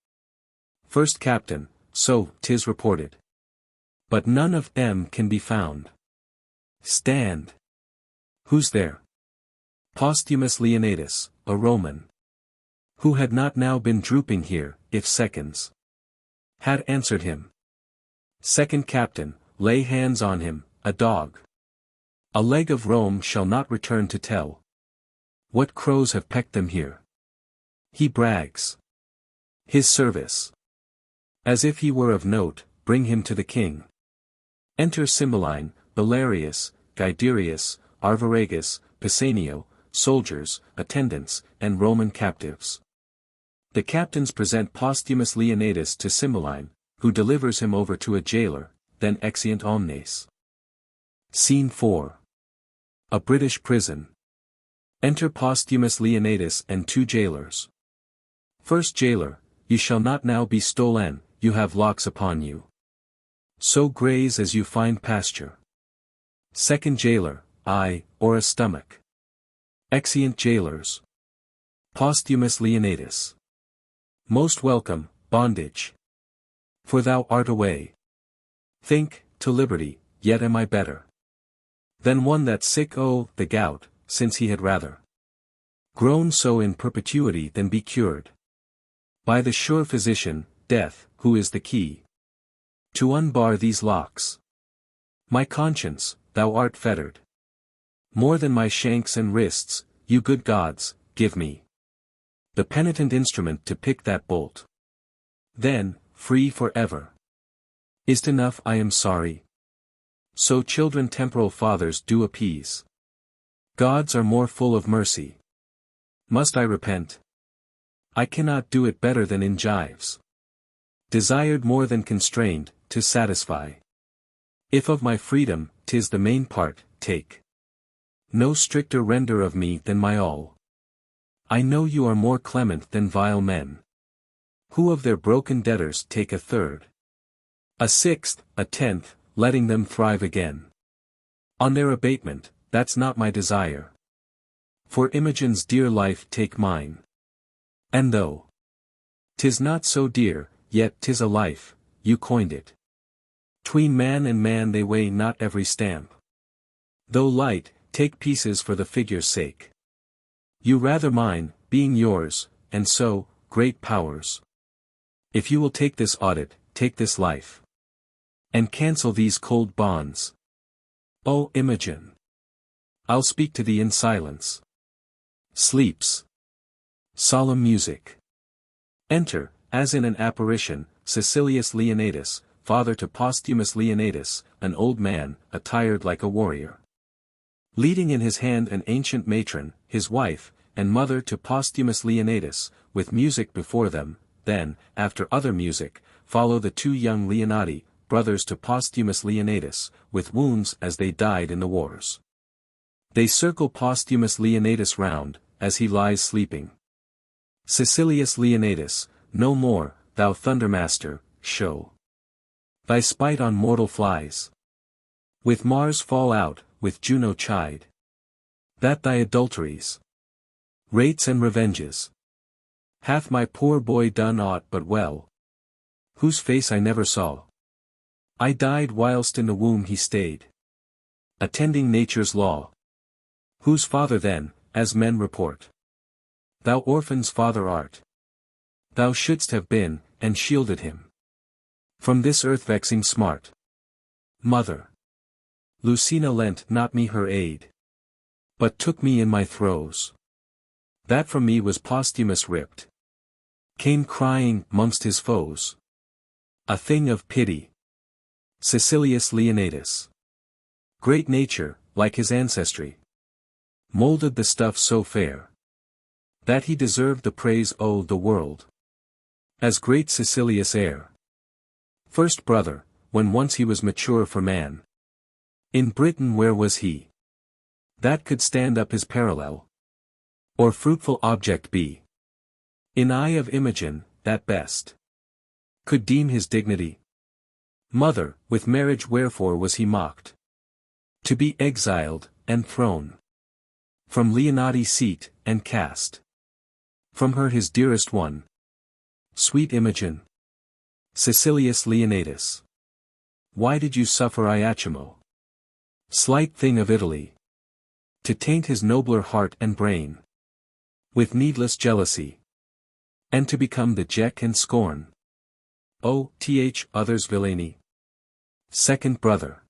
[SPEAKER 1] First captain, so 'tis reported. But none of them can be found. Stand. Who's there? Posthumus Leonatus, a Roman. Who had not now been drooping here, if seconds had answered him. Second captain, lay hands on him, a dog. A leg of Rome shall not return to tell what crows have pecked them here. He brags his service. As if he were of note, bring him to the king. Enter Cymbeline, Belarius, Guiderius, Arviragus, Pisanio, soldiers, attendants, and Roman captives. The captains present Posthumus Leonatus to Cymbeline, who delivers him over to a jailer, then exeunt omnes. Scene 4. A British prison. Enter Posthumus Leonatus and 2 jailers. First jailer, you shall not now be stolen, you have locks upon you. So graze as you find pasture. Second jailer, eye, or a stomach. Exeunt jailers. Posthumus Leonatus. Most welcome, bondage. For thou art away. Think, to liberty, yet am I better than one that's sick o' the gout, since he had rather grown so in perpetuity than be cured by the sure physician, death, who is the key to unbar these locks. My conscience, thou art fettered more than my shanks and wrists, you good gods, give me the penitent instrument to pick that bolt. Then, free for ever. Is't enough I am sorry? So children temporal fathers do appease. Gods are more full of mercy. Must I repent? I cannot do it better than in gyves. Desired more than constrained, to satisfy. If of my freedom, 'tis the main part, take no stricter render of me than my all. I know you are more clement than vile men, who of their broken debtors take a third, a sixth, a tenth, letting them thrive again on their abatement. That's not my desire. For Imogen's dear life take mine. And though 'tis not so dear, yet 'tis a life, you coined it. 'Tween man and man they weigh not every stamp. Though light, take pieces for the figure's sake. You rather mine, being yours, and so, great powers. If you will take this audit, take this life. And cancel these cold bonds. O Imogen! I'll speak to thee in silence. Sleeps. Solemn music. Enter, as in an apparition, Caecilius Leonatus, father to Posthumus Leonatus, an old man, attired like a warrior. Leading in his hand an ancient matron, his wife, and mother to Posthumus Leonatus, with music before them. Then, after other music, follow the two young Leonati, brothers to Posthumus Leonatus, with wounds as they died in the wars. They circle Posthumus Leonatus round, as he lies sleeping. Caecilius Leonatus, no more, thou thundermaster, show thy spite on mortal flies. With Mars fall out, with Juno chide, that thy adulteries, rates and revenges, hath my poor boy done aught but well, whose face I never saw. I died whilst in the womb he stayed, attending nature's law. Whose father then, as men report, thou orphan's father art. Thou shouldst have been, and shielded him from this earth-vexing smart. Mother Lucina lent not me her aid, but took me in my throes. That from me was Posthumus ripped, came crying mongst his foes. A thing of pity. Caecilius Leonatus. Great nature, like his ancestry, molded the stuff so fair, that he deserved the praise o' the world, as great Caecilius heir. First brother, when once he was mature for man. In Britain where was he, that could stand up his parallel, or fruitful object be? In eye of Imogen, that best could deem his dignity. Mother, with marriage wherefore was he mocked? To be exiled, and thrown from Leonati's seat, and cast from her his dearest one. Sweet Imogen. Caecilius Leonatus. Why did you suffer Iachimo, slight thing of Italy, to taint his nobler heart and brain with needless jealousy, and to become the jeck and scorn others' villainy? Second brother.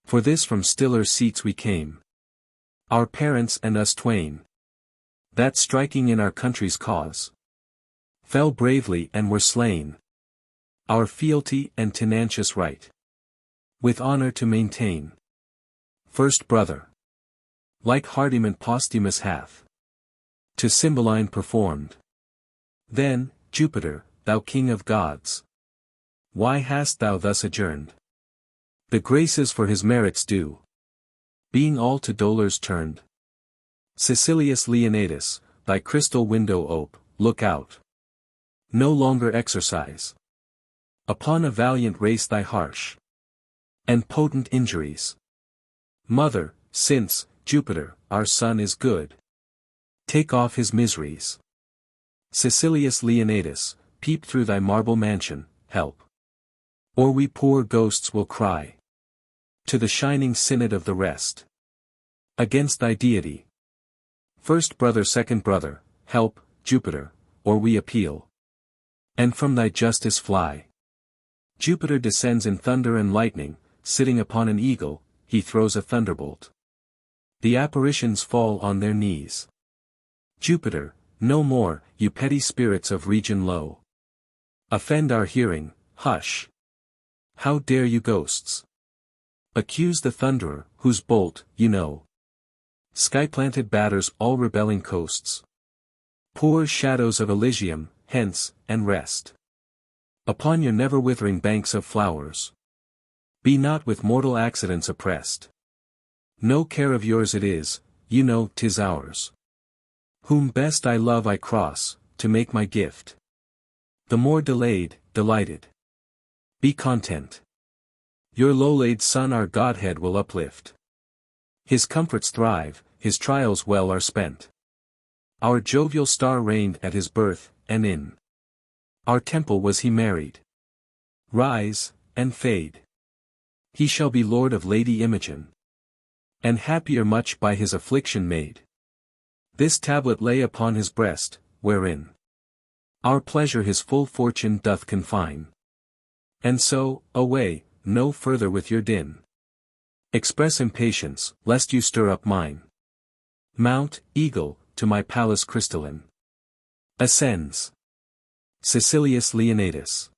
[SPEAKER 1] For this from stiller seats we came, our parents and us twain, that striking in our country's cause, fell bravely and were slain. Our fealty and tenacious right, with honor to maintain. First brother. Like hardiment Posthumus hath to Cymbeline performed. Then, Jupiter, thou king of gods, why hast thou thus adjourned the graces for his merits due, being all to dolors turned? Caecilius Leonatus, thy crystal window ope, look out. No longer exercise upon a valiant race thy harsh and potent injuries. Mother, since, Jupiter, our son is good. Take off his miseries. Caecilius Leonatus, peep through thy marble mansion, help. Or we poor ghosts will cry to the shining synod of the rest against thy deity. First brother, second brother, help, Jupiter, or we appeal, and from thy justice fly. Jupiter descends in thunder and lightning, sitting upon an eagle, he throws a thunderbolt. The apparitions fall on their knees. Jupiter, no more, you petty spirits of region low. Offend our hearing, hush. How dare you ghosts accuse the thunderer, whose bolt, you know, sky-planted batters all rebelling coasts. Poor shadows of Elysium, hence, and rest upon your never-withering banks of flowers. Be not with mortal accidents oppressed. No care of yours it is, you know 'tis ours. Whom best I love I cross, to make my gift. The more delayed, delighted. Be content. Your low-laid son our Godhead will uplift. His comforts thrive, his trials well are spent. Our jovial star reigned at his birth, and in our temple was he married. Rise, and fade. He shall be lord of Lady Imogen, and happier much by his affliction made. This tablet lay upon his breast, wherein our pleasure his full fortune doth confine. And so, away, no further with your din. Express impatience, lest you stir up mine. Mount, eagle, to my palace crystalline. Ascends Caecilius Leonatus.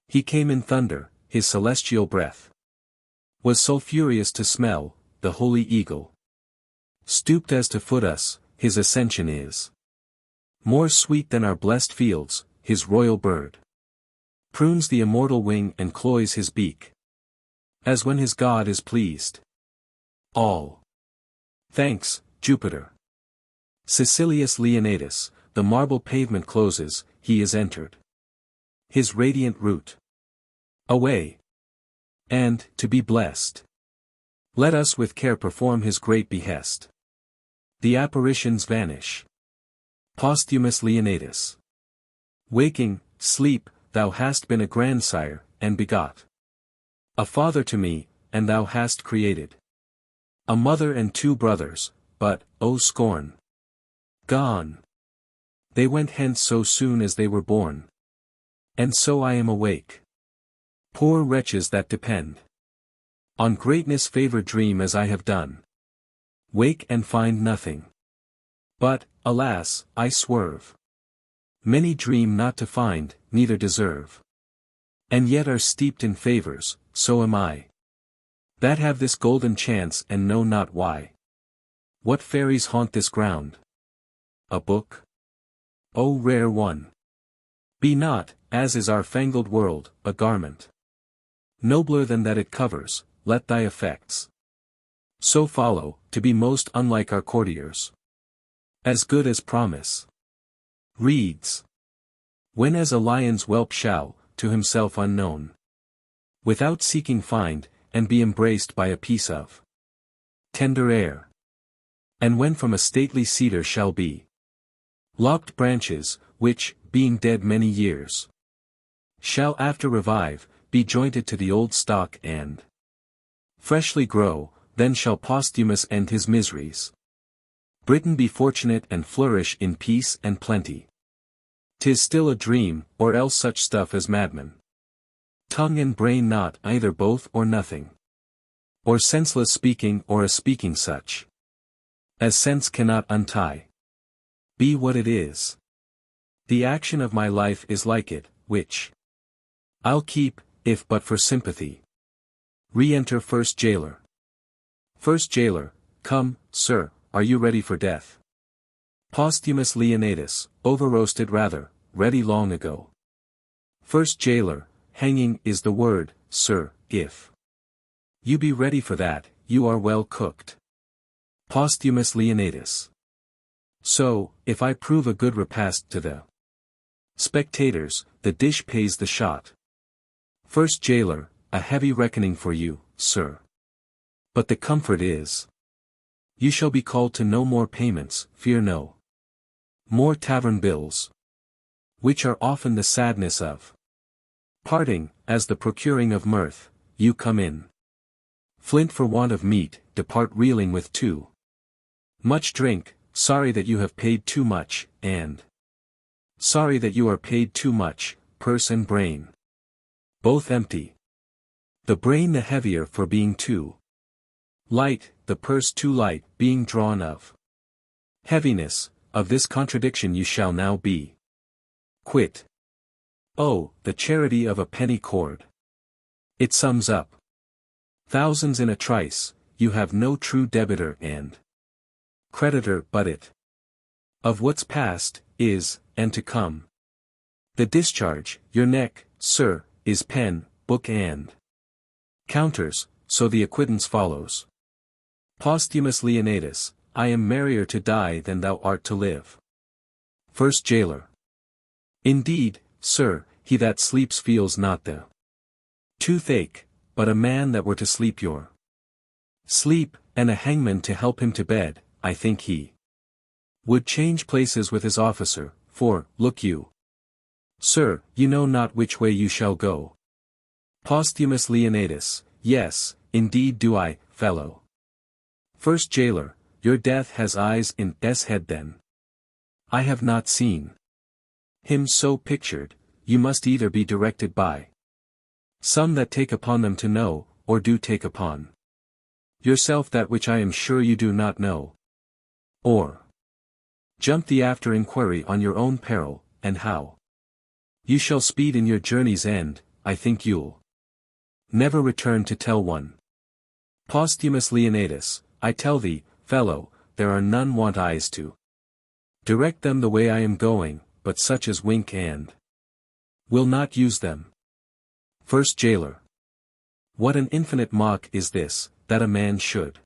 [SPEAKER 1] He came in thunder, his celestial breath was sulphurious to smell, the holy eagle. Stooped as to foot us, his ascension is more sweet than our blessed fields, his royal bird prunes the immortal wing and cloys his beak, as when his God is pleased. All thanks, Jupiter. Caecilius Leonatus, the marble pavement closes, he is entered his radiant route. Away! And, to be blessed, let us with care perform his great behest. The apparitions vanish. Posthumus Leonatus. Waking, sleep, thou hast been a grandsire, and begot a father to me, and thou hast created a mother and two brothers, but, O scorn! Gone! They went hence so soon as they were born. And so I am awake. Poor wretches that depend on greatness favor dream as I have done. Wake and find nothing. But, alas, I swerve. Many dream not to find, neither deserve. And yet are steeped in favors, so am I. That have this golden chance and know not why. What fairies haunt this ground? A book? O rare one! Be not, as is our fangled world, a garment nobler than that it covers, let thy effects so follow, to be most unlike our courtiers. As good as promise reads. When as a lion's whelp shall, to himself unknown, without seeking find, and be embraced by a piece of tender air. And when from a stately cedar shall be lopped branches, which, being dead many years, shall after revive, be jointed to the old stock and freshly grow, then shall Posthumus end his miseries. Britain be fortunate and flourish in peace and plenty. 'Tis still a dream, or else such stuff as madmen. Tongue and brain not either both or nothing. Or senseless speaking or a speaking such as sense cannot untie. Be what it is. The action of my life is like it, which I'll keep, if but for sympathy. Re-enter First Jailer. First Jailer, come, sir, are you ready for death? Posthumus Leonatus, over-roasted rather, ready long ago. First Jailer, hanging is the word, sir, if you be ready for that, you are well cooked. Posthumus Leonatus. So, if I prove a good repast to the spectators, the dish pays the shot. First Jailer, a heavy reckoning for you, sir. But the comfort is You shall be called to no more payments, fear no more tavern bills, which are often the sadness of parting, as the procuring of mirth. You come in flint for want of meat, depart reeling with too much drink, sorry that you have paid too much, and sorry that you are paid too much, purse and brain both empty. The brain the heavier for being too light, the purse too light, being drawn of heaviness. Of this contradiction you shall now be quit. Oh, the charity of a penny cord! It sums up thousands in a trice. You have no true debitor and creditor but it of what's past, is, and to come. The discharge, your neck, sir, is pen, book and counters, so the acquittance follows. Posthumus Leonatus, I am merrier to die than thou art to live. First Jailer. Indeed, sir, he that sleeps feels not the toothache, but a man that were to sleep your sleep, and a hangman to help him to bed, I think he would change places with his officer, for, look you, sir, you know not which way you shall go. Posthumus Leonatus, yes, indeed do I, fellow. First Jailer, your death has eyes in s head then. I have not seen him so pictured. You must either be directed by some that take upon them to know, or do take upon yourself that which I am sure you do not know. Or jump the after inquiry on your own peril, and how you shall speed in your journey's end, I think you'll never return to tell one. Posthumus Leonatus, I tell thee, fellow, there are none want eyes to direct them the way I am going, but such as wink and will not use them. First Jailer. What an infinite mock is this, that a man should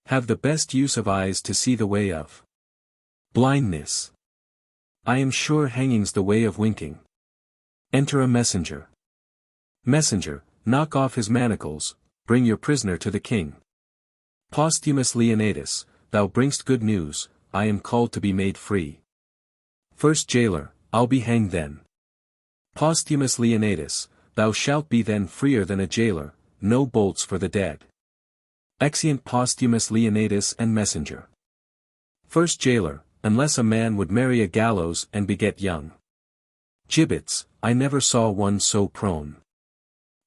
[SPEAKER 1] have the best use of eyes to see the way of blindness. I am sure hanging's the way of winking. Enter a messenger. Messenger, knock off his manacles, bring your prisoner to the king. Posthumus Leonatus, thou bringst good news, I am called to be made free. First Jailer, I'll be hanged then. Posthumus Leonatus, thou shalt be then freer than a jailer, no bolts for the dead. Exeunt Posthumus Leonatus and Messenger. First Jailer, unless a man would marry a gallows and beget young gibbets, I never saw one so prone.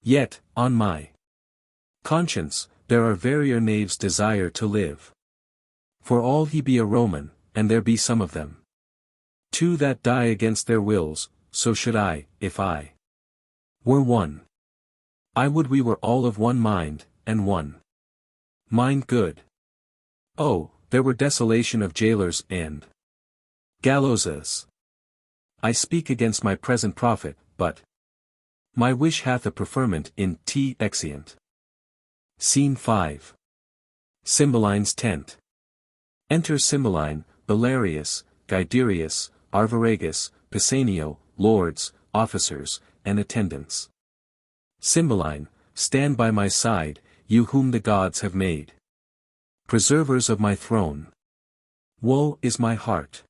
[SPEAKER 1] Yet, on my conscience, there are verier knaves desire to live. For all he be a Roman, and there be some of them too that die against their wills, so should I, if I were one. I would we were all of one mind, and one mind good. Oh, there were desolation of jailers and gallowses. I speak against my present profit, but my wish hath a preferment in t exeunt. Scene 5. Cymbeline's tent. Enter Cymbeline, Belarius, Guiderius, Arviragus, Pisanio, lords, officers, and attendants. Cymbeline, stand by my side, you whom the gods have made preservers of my throne. Woe is my heart,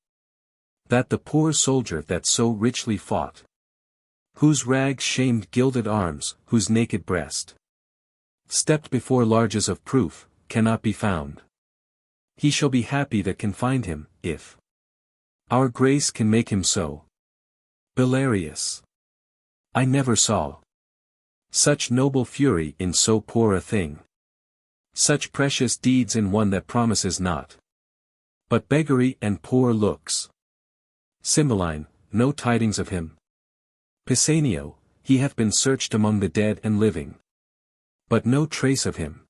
[SPEAKER 1] that the poor soldier that so richly fought, whose rags shamed gilded arms, whose naked breast stepped before larges of proof, cannot be found. He shall be happy that can find him, if our grace can make him so. Belarius. I never saw such noble fury in so poor a thing. Such precious deeds in one that promises not but beggary and poor looks. Cymbeline, no tidings of him. Pisanio, he hath been searched among the dead and living, but no trace of him.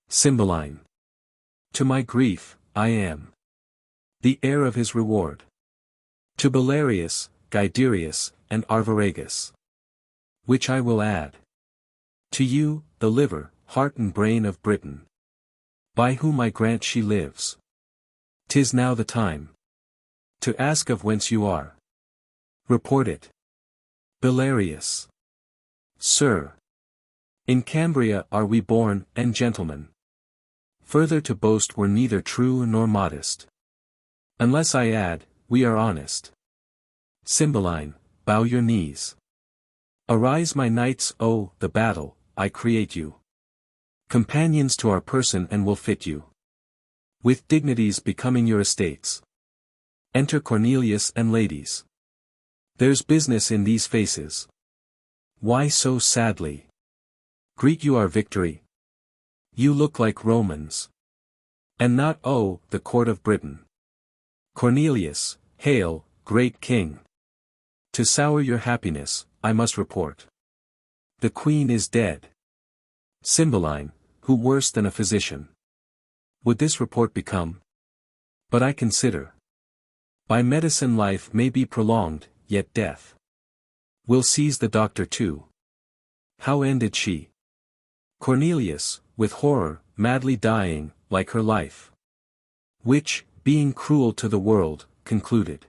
[SPEAKER 1] Cymbeline. To my grief, I am the heir of his reward. To Belarius, Guiderius, and Arviragus, which I will add. To you, the liver, heart and brain of Britain, by whom I grant she lives. 'Tis now the time to ask of whence you are. Report it. Belarius. Sir, in Cambria are we born, and gentlemen. Further to boast were neither true nor modest. Unless I add, we are honest. Cymbeline, bow your knees. Arise my knights, oh, the battle, I create you. Companions to our person and will fit you. With dignities becoming your estates. Enter Cornelius and ladies. There's business in these faces. Why so sadly? Greet you our victory. You look like Romans. And not, oh, the court of Britain. Cornelius, hail, great king. To sour your happiness, I must report. The queen is dead. Cymbeline, who worse than a physician? Would this report become? But I consider. By medicine life may be prolonged, yet death will seize the doctor too. How ended she? Cornelius, with horror, madly dying, like her life. Which, being cruel to the world, concluded.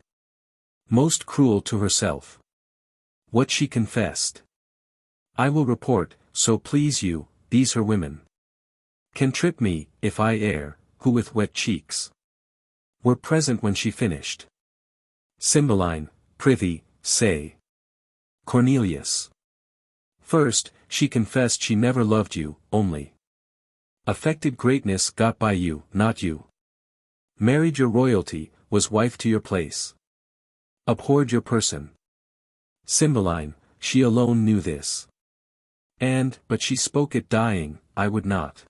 [SPEAKER 1] Most cruel to herself. What she confessed. I will report, so please you, these her women. Can trip me, if I err, who with wet cheeks were present when she finished. Cymbeline, prithee, say. Cornelius. First, she confessed she never loved you, only affected greatness got by you, not you. Married your royalty, was wife to your place. Abhorred your person. Cymbeline, she alone knew this. And, but she spoke it dying, I would not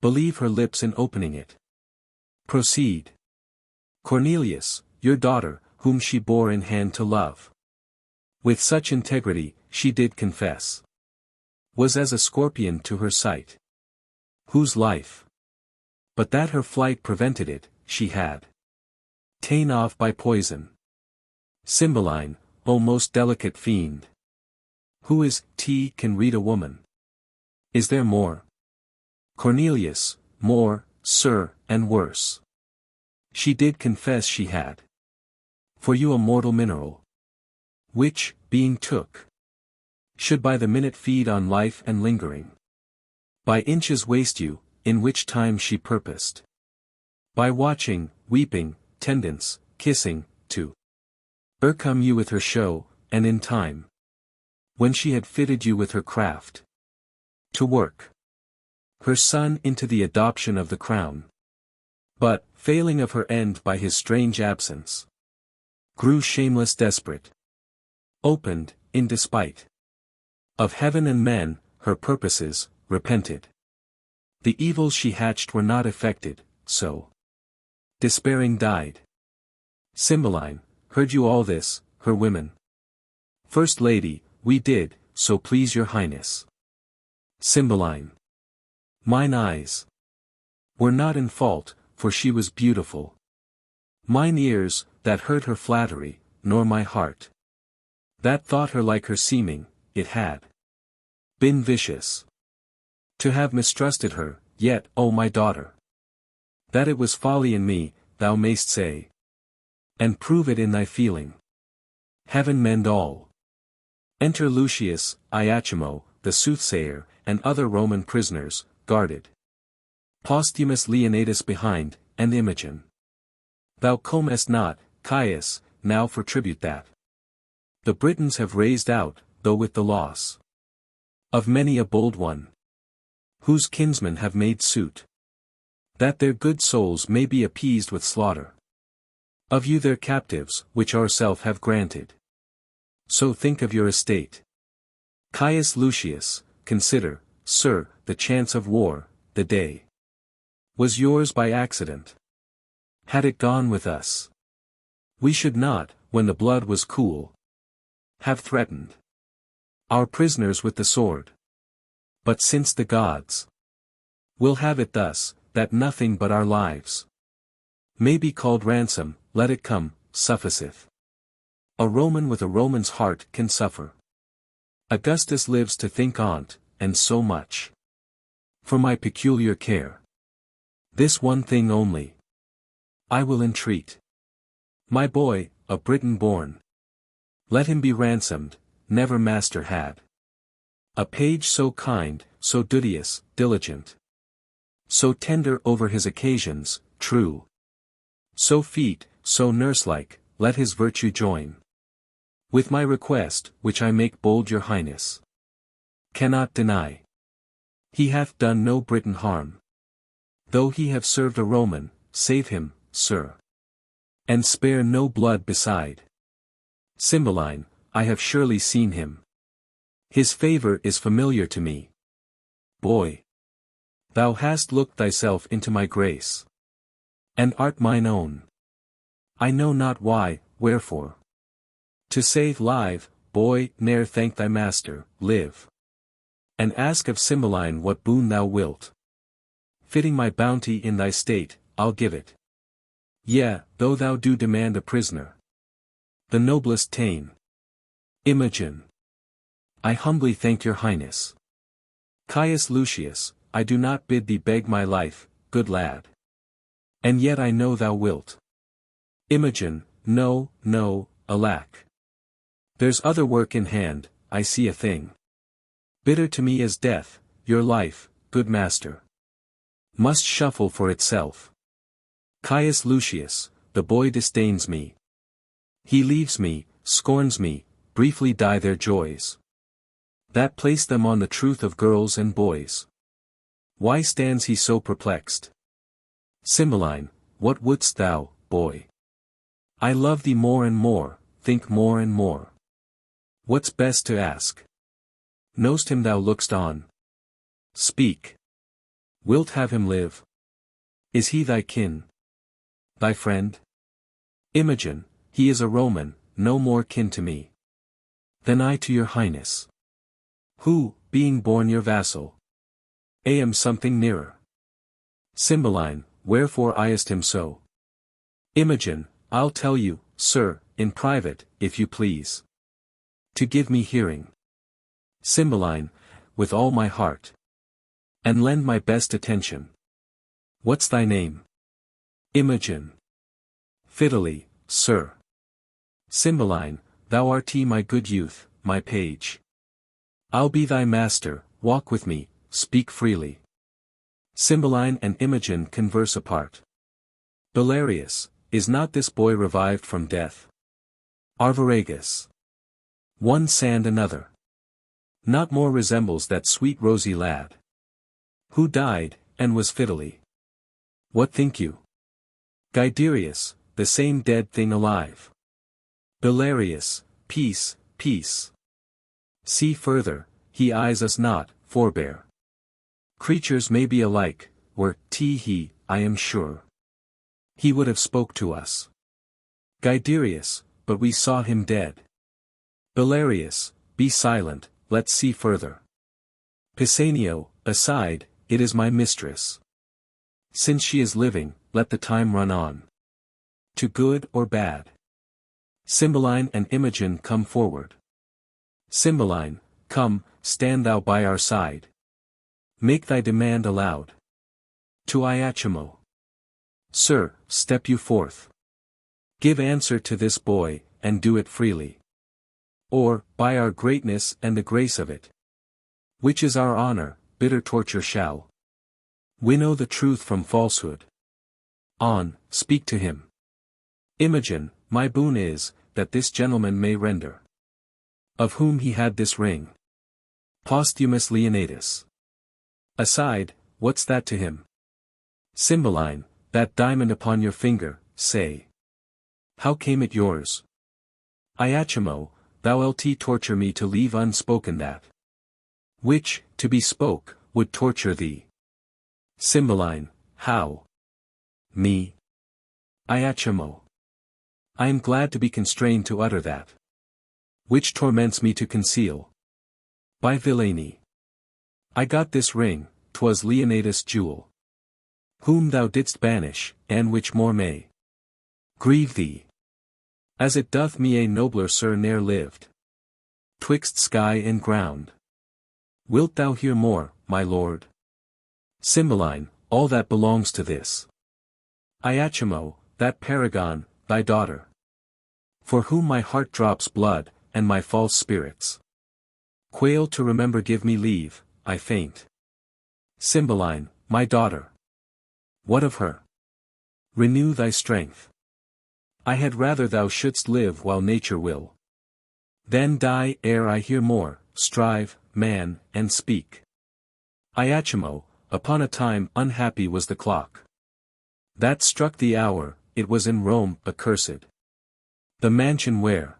[SPEAKER 1] believe her lips in opening it. Proceed. Cornelius, your daughter, whom she bore in hand to love. With such integrity, she did confess. Was as a scorpion to her sight. Whose life? But that her flight prevented it, she had ta'en off by poison. Cymbeline, O most delicate fiend. Who is, can read a woman? Is there more? Cornelius, more, sir, and worse. She did confess she had. For you a mortal mineral. Which, being took, should by the minute feed on life and lingering. By inches waste you, in which time she purposed. By watching, weeping, tendance, kissing, to come you with her show, and in time. When she had fitted you with her craft. To work. Her son into the adoption of the crown. But, failing of her end by his strange absence. Grew shameless desperate. Opened, in despite of heaven and men, her purposes, repented. The evils she hatched were not effected, so despairing died. Cymbeline, heard you all this, her women? First Lady, we did, so please your highness. Cymbeline. Mine eyes were not in fault, for she was beautiful. Mine ears, that heard her flattery, nor my heart that thought her like her seeming, it had been vicious to have mistrusted her, yet, O my daughter, that it was folly in me, thou mayst say, and prove it in thy feeling. Heaven mend all. Enter Lucius, Iachimo, the soothsayer, and other Roman prisoners, guarded. Posthumus Leonidas behind, and Imogen. Thou comest not, Caius, now for tribute that the Britons have raised out, though with the loss of many a bold one, whose kinsmen have made suit, that their good souls may be appeased with slaughter of you their captives, which ourself have granted. So think of your estate. Caius Lucius, consider, sir, the chance of war, the day was yours by accident. Had it gone with us, we should not, when the blood was cool, have threatened our prisoners with the sword. But since the gods will have it thus, that nothing but our lives may be called ransom, let it come, sufficeth. A Roman with a Roman's heart can suffer. Augustus lives to think on't, and so much for my peculiar care. This one thing only I will entreat. My boy, a Briton born, let him be ransomed, never master had a page so kind, so duteous, diligent. So tender over his occasions, true. So feat, so nurse-like, let his virtue join. With my request, which I make bold your highness cannot deny. He hath done no Briton harm. Though he have served a Roman, save him, sir. And spare no blood beside. Cymbeline, I have surely seen him. His favour is familiar to me. Boy. Thou hast looked thyself into my grace. And art mine own. I know not why, wherefore. To say live, boy, ne'er thank thy master, live. And ask of Cymbeline what boon thou wilt. Fitting my bounty in thy state, I'll give it. Yea, though thou do demand a prisoner. The noblest ta'en. Imogen. I humbly thank your highness. Caius Lucius, I do not bid thee beg my life, good lad. And yet I know thou wilt. Imogen, no, no, alack. There's other work in hand, I see a thing. Bitter to me as death, your life, good master. Must shuffle for itself. Caius Lucius, the boy disdains me. He leaves me, scorns me, briefly die their joys. That place them on the truth of girls and boys. Why stands he so perplexed? Cymbeline, what wouldst thou, boy? I love thee more and more, think more and more. What's best to ask? Know'st him thou look'st on? Speak. Wilt have him live? Is he thy kin? Thy friend? Imogen, he is a Roman, no more kin to me than I to your highness. Who, being born your vassal, am something nearer. Cymbeline, wherefore eyest him so? Imogen, I'll tell you, sir, in private, if you please. To give me hearing. Cymbeline, with all my heart. And lend my best attention. What's thy name? Imogen. Fiddly, sir. Cymbeline, thou art my good youth, my page. I'll be thy master, walk with me, speak freely. Cymbeline and Imogen converse apart. Belarius, is not this boy revived from death? Arviragus. One sand another. Not more resembles that sweet rosy lad. Who died, and was fiddly. What think you? Guiderius, the same dead thing alive. Belarius, peace, peace. See further, he eyes us not, forbear. Creatures may be alike, were he, I am sure. He would have spoke to us. Guiderius, but we saw him dead. Belarius, be silent, let's see further. Pisanio, aside, it is my mistress. Since she is living, let the time run on. To good or bad. Cymbeline and Imogen come forward. Cymbeline, come, stand thou by our side. Make thy demand aloud. To Iachimo. Sir, step you forth. Give answer to this boy, and do it freely. Or, by our greatness and the grace of it, which is our honor, bitter torture shall winnow the truth from falsehood. On, speak to him. Imogen, my boon is, that this gentleman may render. Of whom he had this ring. Posthumus Leonatus. Aside, what's that to him? Cymbeline, that diamond upon your finger, say. How came it yours? Iachimo, thou lt torture me to leave unspoken that which, to be spoke, would torture thee. Cymbeline, how? Me. Iachimo. I am glad to be constrained to utter that which torments me to conceal. By villainy. I got this ring, 'twas Leonatus' jewel. Whom thou didst banish, and which more may grieve thee. As it doth me a nobler sir ne'er lived. Twixt sky and ground. Wilt thou hear more, my lord? Cymbeline, all that belongs to this. Iachimo, that paragon, thy daughter. For whom my heart drops blood, and my false spirits quail to remember give me leave, I faint. Cymbeline, my daughter. What of her? Renew thy strength. I had rather thou shouldst live while nature will. Than die ere I hear more. Strive, man, and speak. Iachimo, upon a time unhappy was the clock that struck the hour, it was in Rome, accursed. The mansion where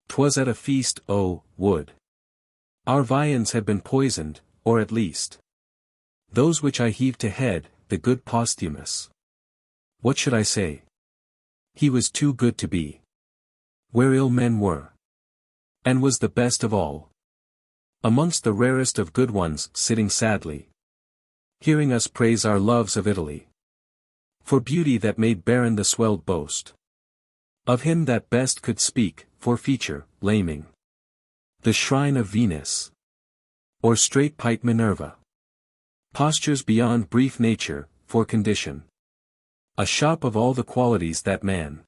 [SPEAKER 1] 'twas at a feast, oh, would our viands had been poisoned, or at least those which I heaved to head, the good Posthumus. What should I say? He was too good to be where ill men were, and was the best of all. Amongst the rarest of good ones, sitting sadly, hearing us praise our loves of Italy. For beauty that made barren the swelled boast of him that best could speak, for feature, blaming the shrine of Venus, or straight pipe Minerva. Postures beyond brief nature, for condition. A shop of all the qualities that man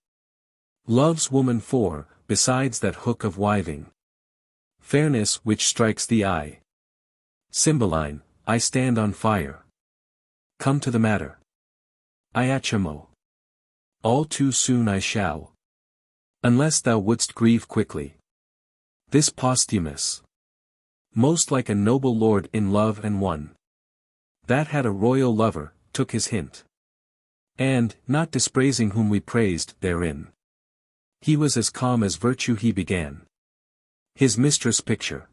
[SPEAKER 1] loves woman for, besides that hook of wiving fairness which strikes the eye. Cymbeline, I stand on fire. Come to the matter. Iachimo. All too soon I shall. Unless thou wouldst grieve quickly. This Posthumus, most like a noble lord in love and one that had a royal lover, took his hint. And, not dispraising whom we praised therein, he was as calm as virtue he began his mistress' picture,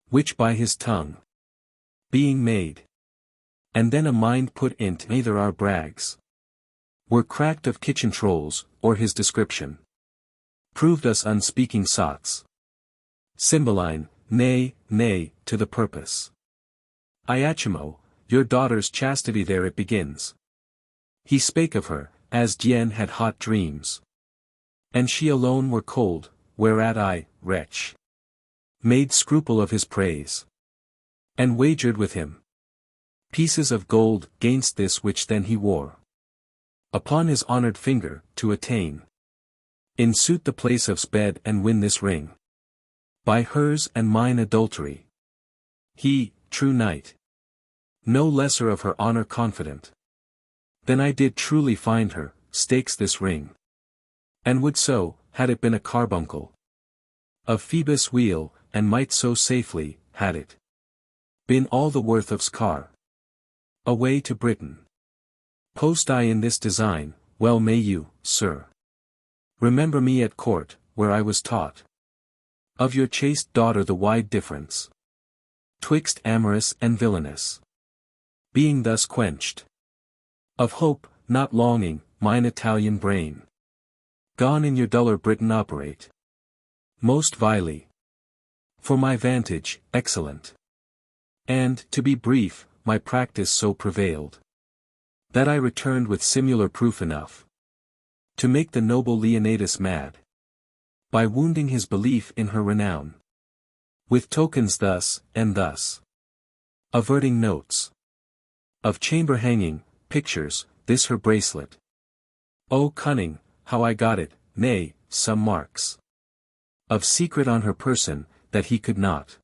[SPEAKER 1] which by his tongue being made, and then a mind put in't, neither our brags were cracked of kitchen trolls, or his description proved us unspeaking sots. Cymbeline, nay, nay, to the purpose. Iachimo, your daughter's chastity, there it begins. He spake of her, as Dian had hot dreams, and she alone were cold, whereat I, wretch, made scruple of his praise, and wagered with him pieces of gold gainst this which then he wore upon his honored finger, to attain in suit the place of's bed and win this ring by hers and mine adultery. He, true knight, no lesser of her honor confident than I did truly find her, stakes this ring, and would so, had it been a carbuncle of Phoebus' wheel, and might so safely, had it been all the worth of's car. Away to Britain post I in this design. Well may you, sir, remember me at court, where I was taught of your chaste daughter the wide difference twixt amorous and villainous. Being thus quenched of hope, not longing, mine Italian brain gone in your duller Britain operate most vilely for my vantage, excellent. And, to be brief, my practice so prevailed that I returned with similar proof enough to make the noble Leonidas mad by wounding his belief in her renown with tokens thus and thus, averting notes of chamber hanging, pictures, this her bracelet. Oh cunning, how I got it, nay, some marks of secret on her person, that he could not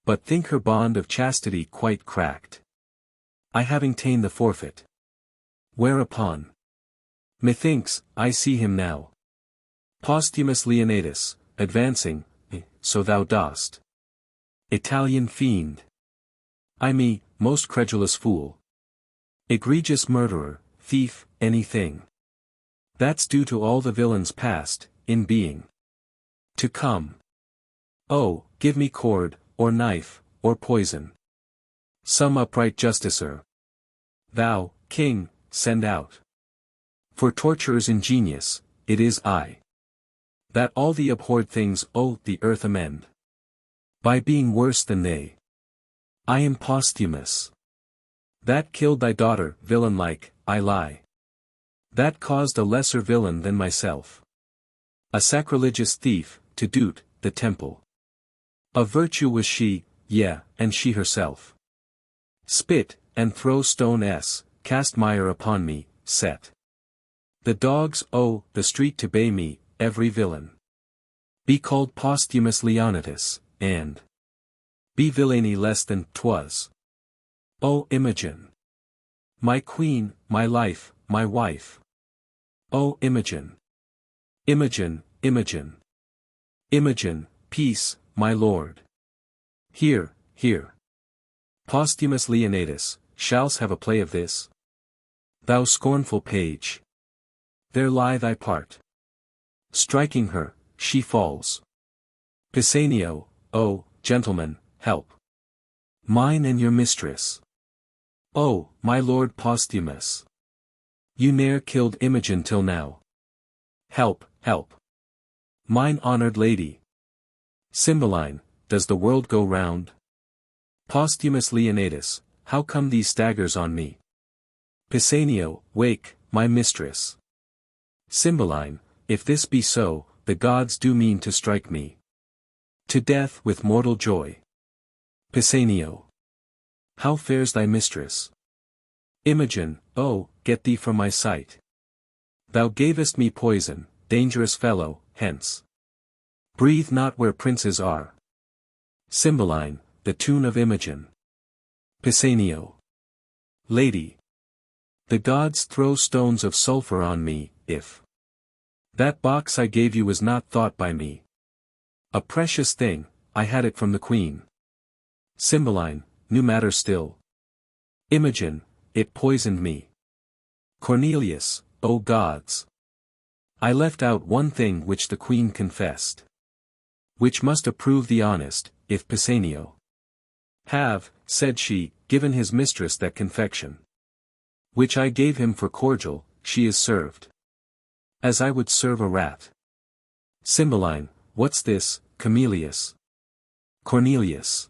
[SPEAKER 1] but think her bond of chastity quite cracked. I having ta'en the forfeit. Whereupon, methinks, I see him now. Posthumus Leonidas, advancing, so thou dost. Italian fiend. I me, most credulous fool. Egregious murderer, thief, anything that's due to all the villains past, in being to come. Oh, give me cord, or knife, or poison. Some upright justicer. Thou, king, send out. For torturers ingenious, it is I. That all the abhorred things, oh, the earth amend. By being worse than they. I am Posthumus. That killed thy daughter, villain-like, I lie. That caused a lesser villain than myself. A sacrilegious thief, to doot, the temple of virtue was she, yea, and she herself. Spit, and throw stone cast mire upon me, set the dogs, oh, the street to bay me, every villain. Be called Posthumus Leonidas, and be villainy less than 'twas. O Imogen! My queen, my life, my wife. O Imogen! Imogen, Imogen! Imogen, peace, my lord! Here, here! Posthumus Leonatus, shall's have a play of this? Thou scornful page! There lie thy part. Striking her, she falls. Pisanio, oh, gentlemen, help! Mine and your mistress. Oh, my lord Posthumus! You ne'er killed Imogen till now. Help, help! Mine honored lady! Cymbeline, does the world go round? Posthumus Leonatus, how come these staggers on me? Pisanio, wake, my mistress! Cymbeline, if this be so, the gods do mean to strike me to death with mortal joy. Pisanio, how fares thy mistress? Imogen, oh, get thee from my sight! Thou gavest me poison, dangerous fellow, hence! Breathe not where princes are. Cymbeline, the tune of Imogen. Pisanio, lady! The gods throw stones of sulphur on me, if that box I gave you was not thought by me a precious thing. I had it from the queen. Cymbeline, new matter still. Imogen, it poisoned me. Cornelius, O gods! I left out one thing which the queen confessed, which must approve the honest, if Pisanio have, said she, given his mistress that confection, which I gave him for cordial, she is served as I would serve a rat. Cymbeline, what's this, Camillus? Cornelius.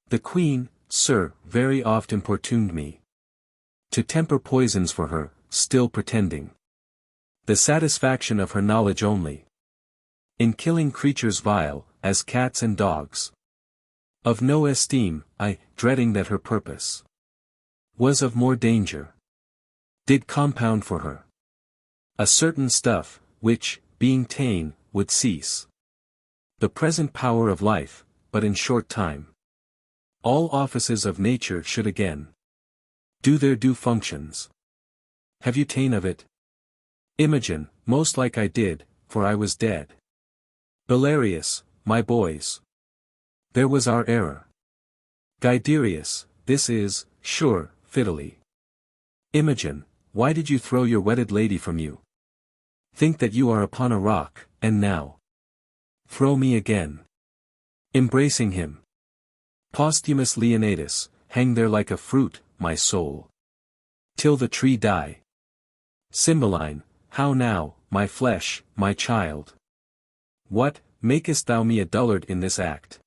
[SPEAKER 1] The queen, sir, very oft importuned me to temper poisons for her, still pretending the satisfaction of her knowledge only in killing creatures vile, as cats and dogs, of no esteem. I, dreading that her purpose was of more danger, did compound for her a certain stuff, which, being ta'en, would cease the present power of life, but in short time all offices of nature should again do their due functions. Have you ta'en of it? Imogen, most like I did, for I was dead. Belarius, my boys, there was our error. Guiderius, this is, sure, fiddly. Imogen, why did you throw your wedded lady from you? Think that you are upon a rock, and now throw me again. Embracing him. Posthumus Leonatus, hang there like a fruit, my soul, till the tree die. Cymbeline, how now, my flesh, my child? What, makest thou me a dullard in this act?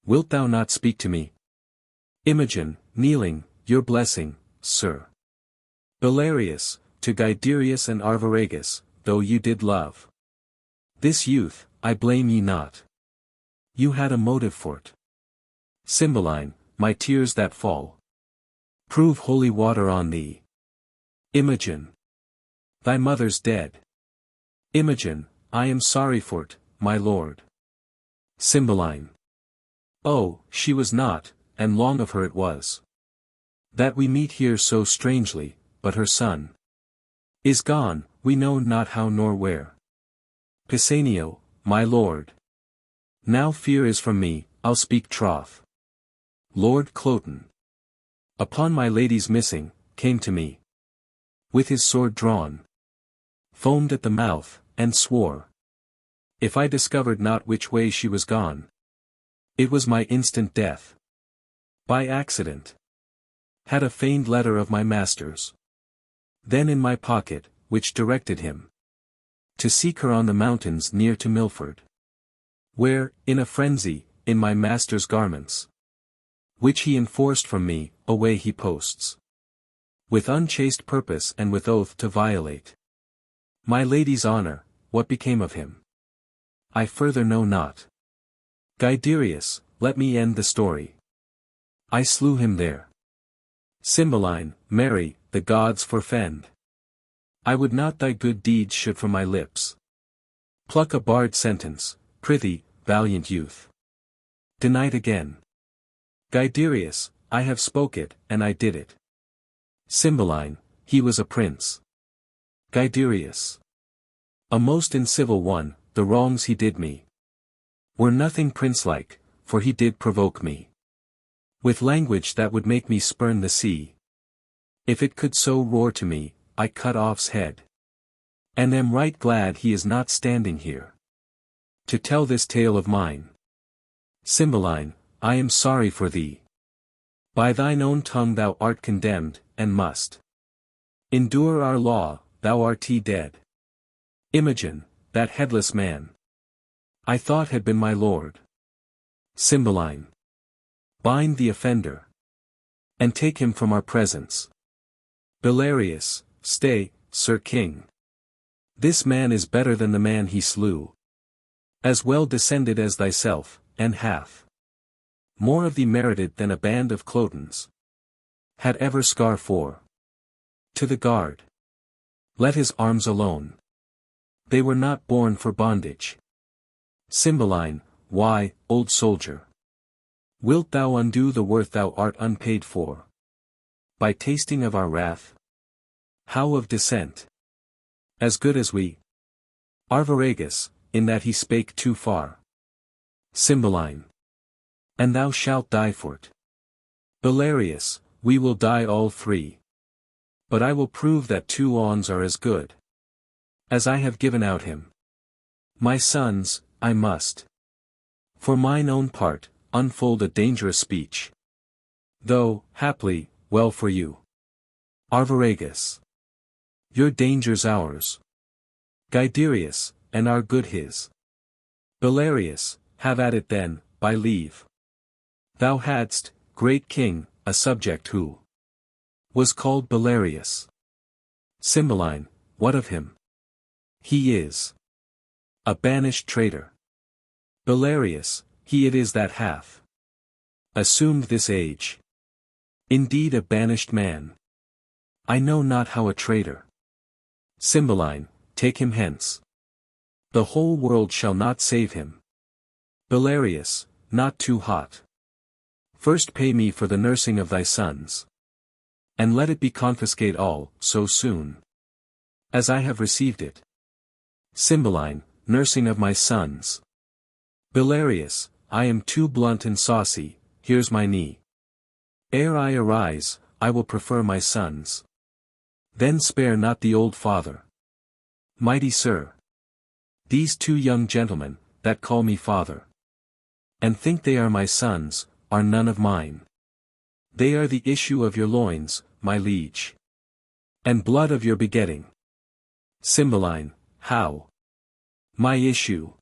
[SPEAKER 1] Wilt thou not speak to me? Imogen, kneeling, your blessing, sir. Belarius, to Guiderius and Arviragus, though you did love this youth, I blame ye not. You had a motive for't. Cymbeline, my tears that fall prove holy water on thee. Imogen, thy mother's dead. Imogen, I am sorry for't, my lord. Cymbeline, oh, she was not, and long of her it was, that we meet here so strangely, but her son is gone, we know not how nor where. Pisanio, my lord, now fear is from me, I'll speak troth. Lord Cloten, upon my lady's missing, came to me with his sword drawn, foamed at the mouth, and swore if I discovered not which way she was gone, it was my instant death. By accident had a feigned letter of my master's then in my pocket, which directed him to seek her on the mountains near to Milford, where, in a frenzy, in my master's garments, which he enforced from me, away he posts, with unchaste purpose and with oath to violate my lady's honor. What became of him I further know not. Guiderius, let me end the story. I slew him there. Cymbeline, marry, the gods forfend. I would not thy good deeds should from my lips pluck a barred sentence. Prithee, valiant youth, deny it again. Guiderius, I have spoke it, and I did it. Cymbeline, he was a prince. Guiderius. A most incivil one, the wrongs he did me were nothing prince-like, for he did provoke me with language that would make me spurn the sea. If it could so roar to me, I cut off's head. And am right glad he is not standing here to tell this tale of mine. Cymbeline, I am sorry for thee. By thine own tongue thou art condemned, and must endure our law, thou art dead. Imogen, that headless man, I thought had been my lord. Cymbeline, bind the offender, and take him from our presence. Belarius, stay, Sir King. This man is better than the man he slew. As well descended as thyself, and hath more of thee merited than a band of Clotens had ever scar for. To the guard, let his arms alone. They were not born for bondage. Cymbeline, why, old soldier, wilt thou undo the worth thou art unpaid for? By tasting of our wrath? How of descent? As good as we? Arviragus, in that he spake too far. Cymbeline, and thou shalt die for't. Belarius, we will die all three. But I will prove that 2 ons are as good as I have given out him. My sons, I must, for mine own part, unfold a dangerous speech. Though, haply, well for you. Arviragus, your danger's ours. Guiderius, and our good his. Belarius, have at it then, by leave. Thou hadst, great king, a subject who was called Belarius. Cymbeline, what of him? He is a banished traitor. Belarius, he it is that hath assumed this age. Indeed a banished man. I know not how a traitor. Cymbeline, take him hence. The whole world shall not save him. Belarius, not too hot. First pay me for the nursing of thy sons. And let it be confiscate all, so soon as I have received it. Cymbeline, nursing of my sons. Belarius, I am too blunt and saucy, here's my knee. Ere I arise, I will prefer my sons. Then spare not the old father. Mighty sir. These 2 young gentlemen, that call me father, and think they are my sons, are none of mine. They are the issue of your loins, my liege, and blood of your begetting. Cymbeline, how? My issue.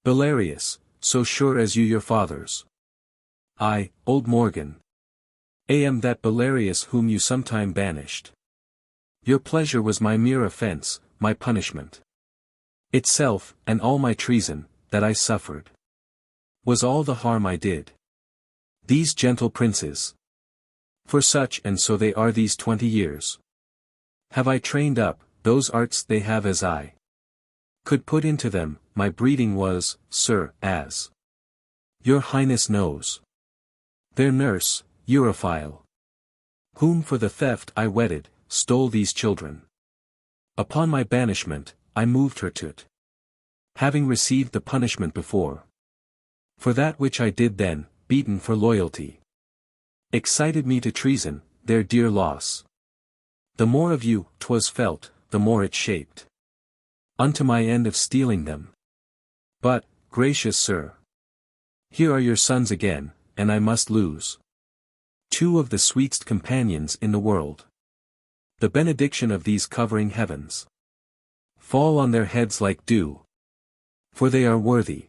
[SPEAKER 1] Belarius, so sure as you your fathers. I, old Morgan, am that Belarius whom you sometime banished. Your pleasure was my mere offense, my punishment itself, and all my treason, that I suffered, was all the harm I did. These gentle princes, for such and so they are these 20 years, have I trained up, those arts they have as I could put into them, my breeding was, sir, as your highness knows. Their nurse, Europhile, whom for the theft I wedded, stole these children. Upon my banishment, I moved her to't, having received the punishment before. For that which I did then, beaten for loyalty, excited me to treason, their dear loss. The more of you, 'twas felt, the more it shaped unto my end of stealing them. But, gracious sir, here are your sons again, and I must lose 2 of the sweetest companions in the world. The benediction of these covering heavens fall on their heads like dew, for they are worthy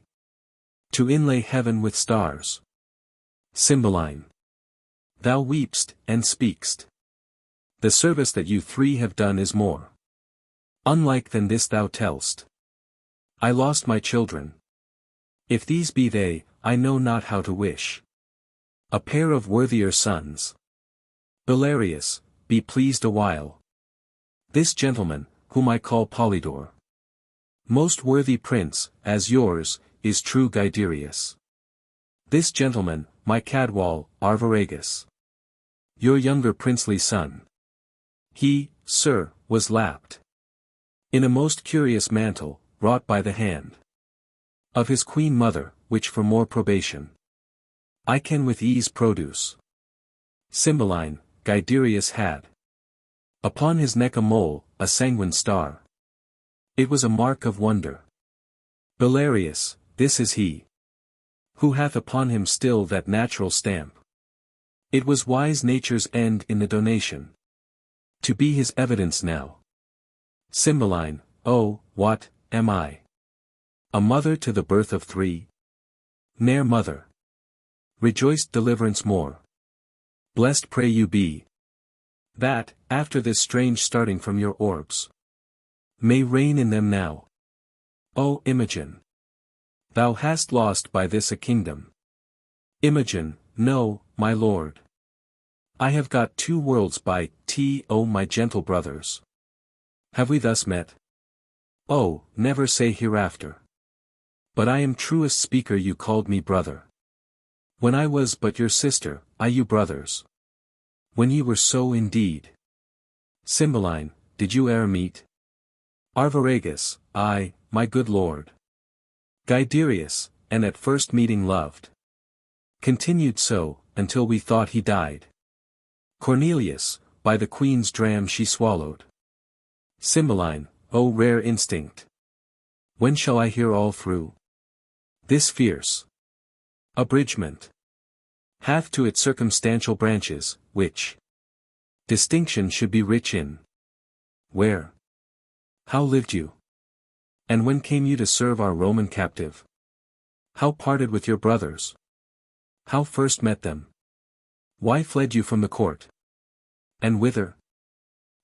[SPEAKER 1] to inlay heaven with stars. Cymbeline, thou weep'st, and speak'st. The service that you 3 have done is more unlike than this thou tell'st. I lost my children. If these be they, I know not how to wish a pair of worthier sons. Belarius, be pleased awhile. This gentleman, whom I call Polydore, most worthy prince, as yours, is true Guiderius. This gentleman, my Cadwal, Arviragus, your younger princely son. He, sir, was lapped in a most curious mantle, wrought by the hand of his queen mother, which for more probation I can with ease produce. Cymbeline, Guiderius had upon his neck a mole, a sanguine star. It was a mark of wonder. Belarius, this is he who hath upon him still that natural stamp. It was wise nature's end in the donation to be his evidence now. Cymbeline, oh, what am I? A mother to the birth of three? Ne'er mother. Rejoiced deliverance more. Blessed pray you be, that, after this strange starting from your orbs, may reign in them now. O Imogen! Thou hast lost by this a kingdom. Imogen, no, my lord. I have got 2 worlds by O my gentle brothers. Have we thus met? Oh, never say hereafter. But I am truest speaker, you called me brother. When I was but your sister, I you brothers. When ye were so indeed. Cymbeline, did you e'er meet? Arviragus, I, my good lord. Guiderius, and at first meeting loved. Continued so, until we thought he died. Cornelius, by the queen's dram she swallowed. Cymbeline, O rare instinct! When shall I hear all through? This fierce abridgment hath to it circumstantial branches, which distinction should be rich in. Where? How lived you? And when came you to serve our Roman captive? How parted with your brothers? How first met them? Why fled you from the court? And whither?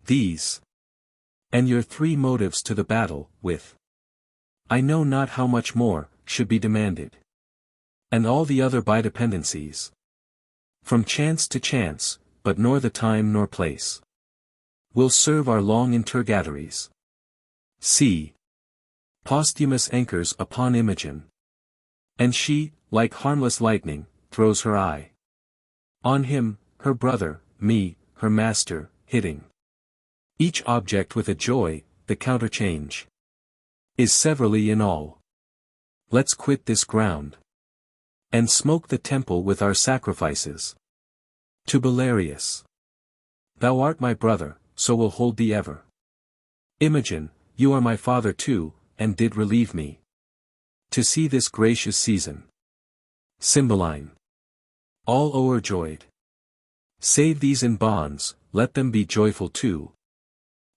[SPEAKER 1] These and your 3 motives to the battle, with I know not how much more, should be demanded. And all the other by dependencies. From chance to chance, but nor the time nor place will serve our long interrogatories. See. Posthumus anchors upon Imogen. And she, like harmless lightning, throws her eye on him, her brother, me, her master, hitting each object with a joy, the counterchange is severally in all. Let's quit this ground and smoke the temple with our sacrifices. To Belarius. Thou art my brother, so will hold thee ever. Imogen, you are my father too, and did relieve me to see this gracious season. Cymbeline. All o'erjoyed. Save these in bonds, let them be joyful too.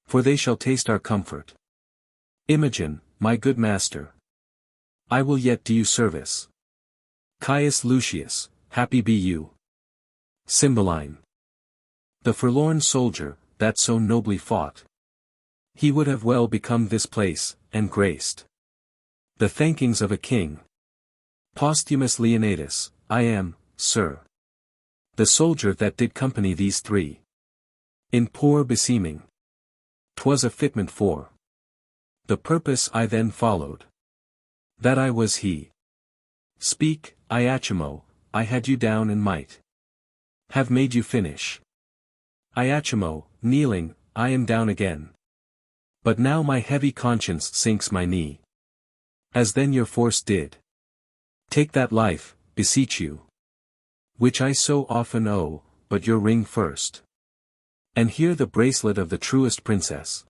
[SPEAKER 1] For they shall taste our comfort. Imogen, my good master. I will yet do you service. Caius Lucius, happy be you. Cymbeline. The forlorn soldier, that so nobly fought. He would have well become this place, and graced the thankings of a king. Posthumus Leonatus, I am, sir, the soldier that did company these 3. In poor beseeming. 'Twas a fitment for the purpose I then followed. That I was he. Speak, Iachimo, I had you down and might have made you finish. Iachimo, kneeling, I am down again. But now my heavy conscience sinks my knee. As then your force did. Take that life, beseech you. Which I so often owe, but your ring first. And here the bracelet of the truest princess,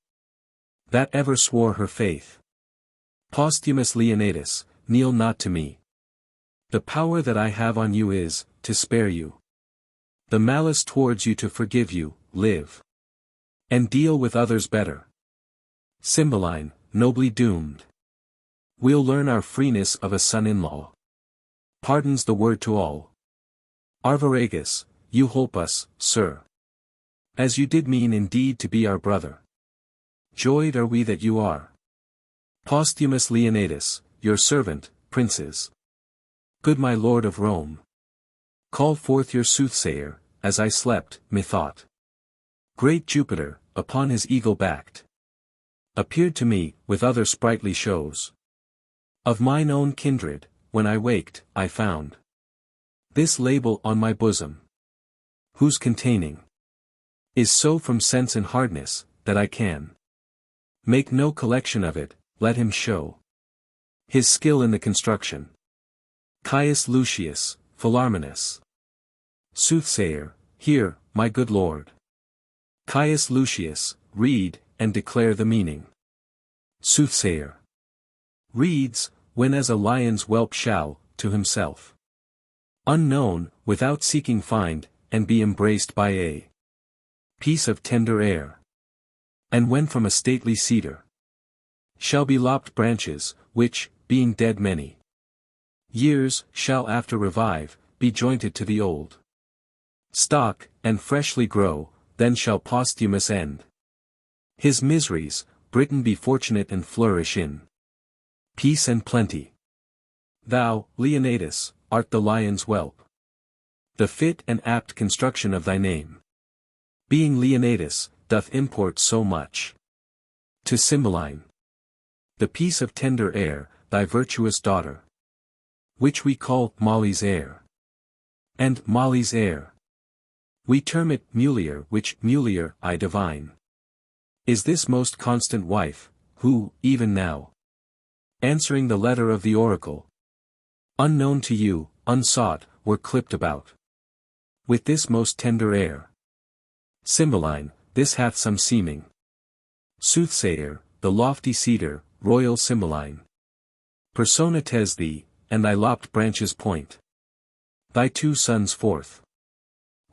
[SPEAKER 1] that ever swore her faith. Posthumus Leonatus, kneel not to me. The power that I have on you is, to spare you. The malice towards you to forgive you, live. And deal with others better. Cymbeline, nobly doomed. We'll learn our freeness of a son-in-law. Pardons the word to all. Arviragus, you hope us, sir. As you did mean indeed to be our brother. Joyed are we that you are. Posthumus Leonatus, your servant, princes. Good my lord of Rome. Call forth your soothsayer, as I slept, methought. Great Jupiter, upon his eagle backed, appeared to me, with other sprightly shows. Of mine own kindred, when I waked, I found this label on my bosom, whose containing Is so from sense and hardness, that I can make no collection of it, let him show his skill in the construction. Caius Lucius, Philarmonus. Soothsayer, hear, my good lord. Caius Lucius, read, and declare the meaning. Soothsayer reads, when as a lion's whelp shall, to himself unknown, without seeking find, and be embraced by a piece of tender air. And when from a stately cedar shall be lopped branches, which, being dead many years, shall after revive, be jointed to the old stock, and freshly grow, then shall Posthumus end his miseries, Britain be fortunate and flourish in peace and plenty. Thou, Leonatus, art the lion's whelp. The fit and apt construction of thy name, being Leonatus, doth import so much to Cymbeline, the piece of tender air, thy virtuous daughter, which we call Molly's heir. And Molly's heir, we term it Mulier, which Mulier I divine is this most constant wife, who, even now, answering the letter of the oracle, unknown to you, unsought, were clipped about with this most tender air. Cymbeline, this hath some seeming. Soothsayer, the lofty cedar, royal Cymbeline, persona tes thee, and thy lopped branches point thy two sons forth,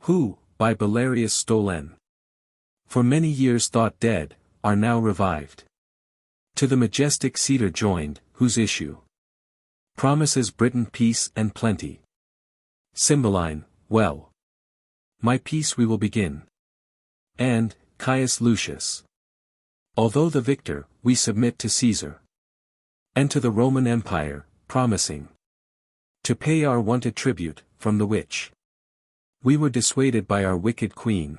[SPEAKER 1] who, by Belarius stolen, for many years thought dead, are now revived. To the majestic cedar joined, whose issue promises Britain peace and plenty. Cymbeline, well, my peace we will begin. And, Caius Lucius, although the victor, we submit to Caesar and to the Roman Empire, promising to pay our wonted tribute, from the which we were dissuaded by our wicked queen,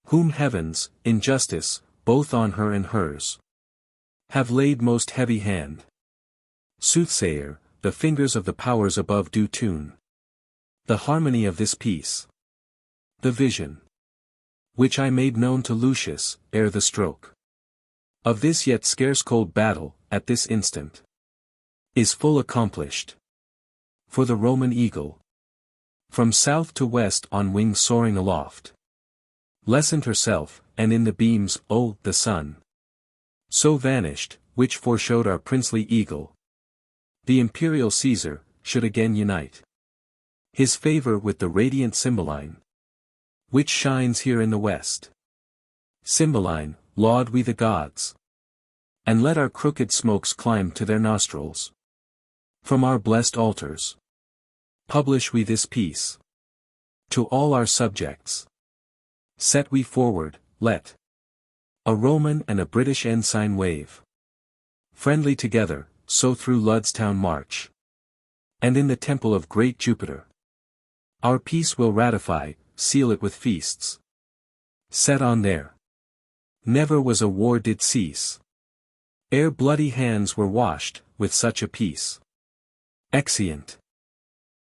[SPEAKER 1] whom heavens, in justice, both on her and hers, have laid most heavy hand. Soothsayer, the fingers of the powers above do tune the harmony of this peace. The vision, which I made known to Lucius, ere the stroke of this yet scarce cold battle, at this instant, is full accomplished. For the Roman eagle, from south to west on wings soaring aloft, lessened herself, and in the beams, oh, the sun, so vanished, which foreshowed our princely eagle, the imperial Caesar, should again unite his favor with the radiant Cymbeline, which shines here in the west. Cymbeline, laud we the gods, and let our crooked smokes climb to their nostrils. From our blessed altars, publish we this peace to all our subjects. Set we forward, let a Roman and a British ensign wave friendly together, so through Ludstown march, and in the temple of great Jupiter our peace will ratify, seal it with feasts set on there. Never was a war did cease, ere bloody hands were washed, with such a peace. Exeunt.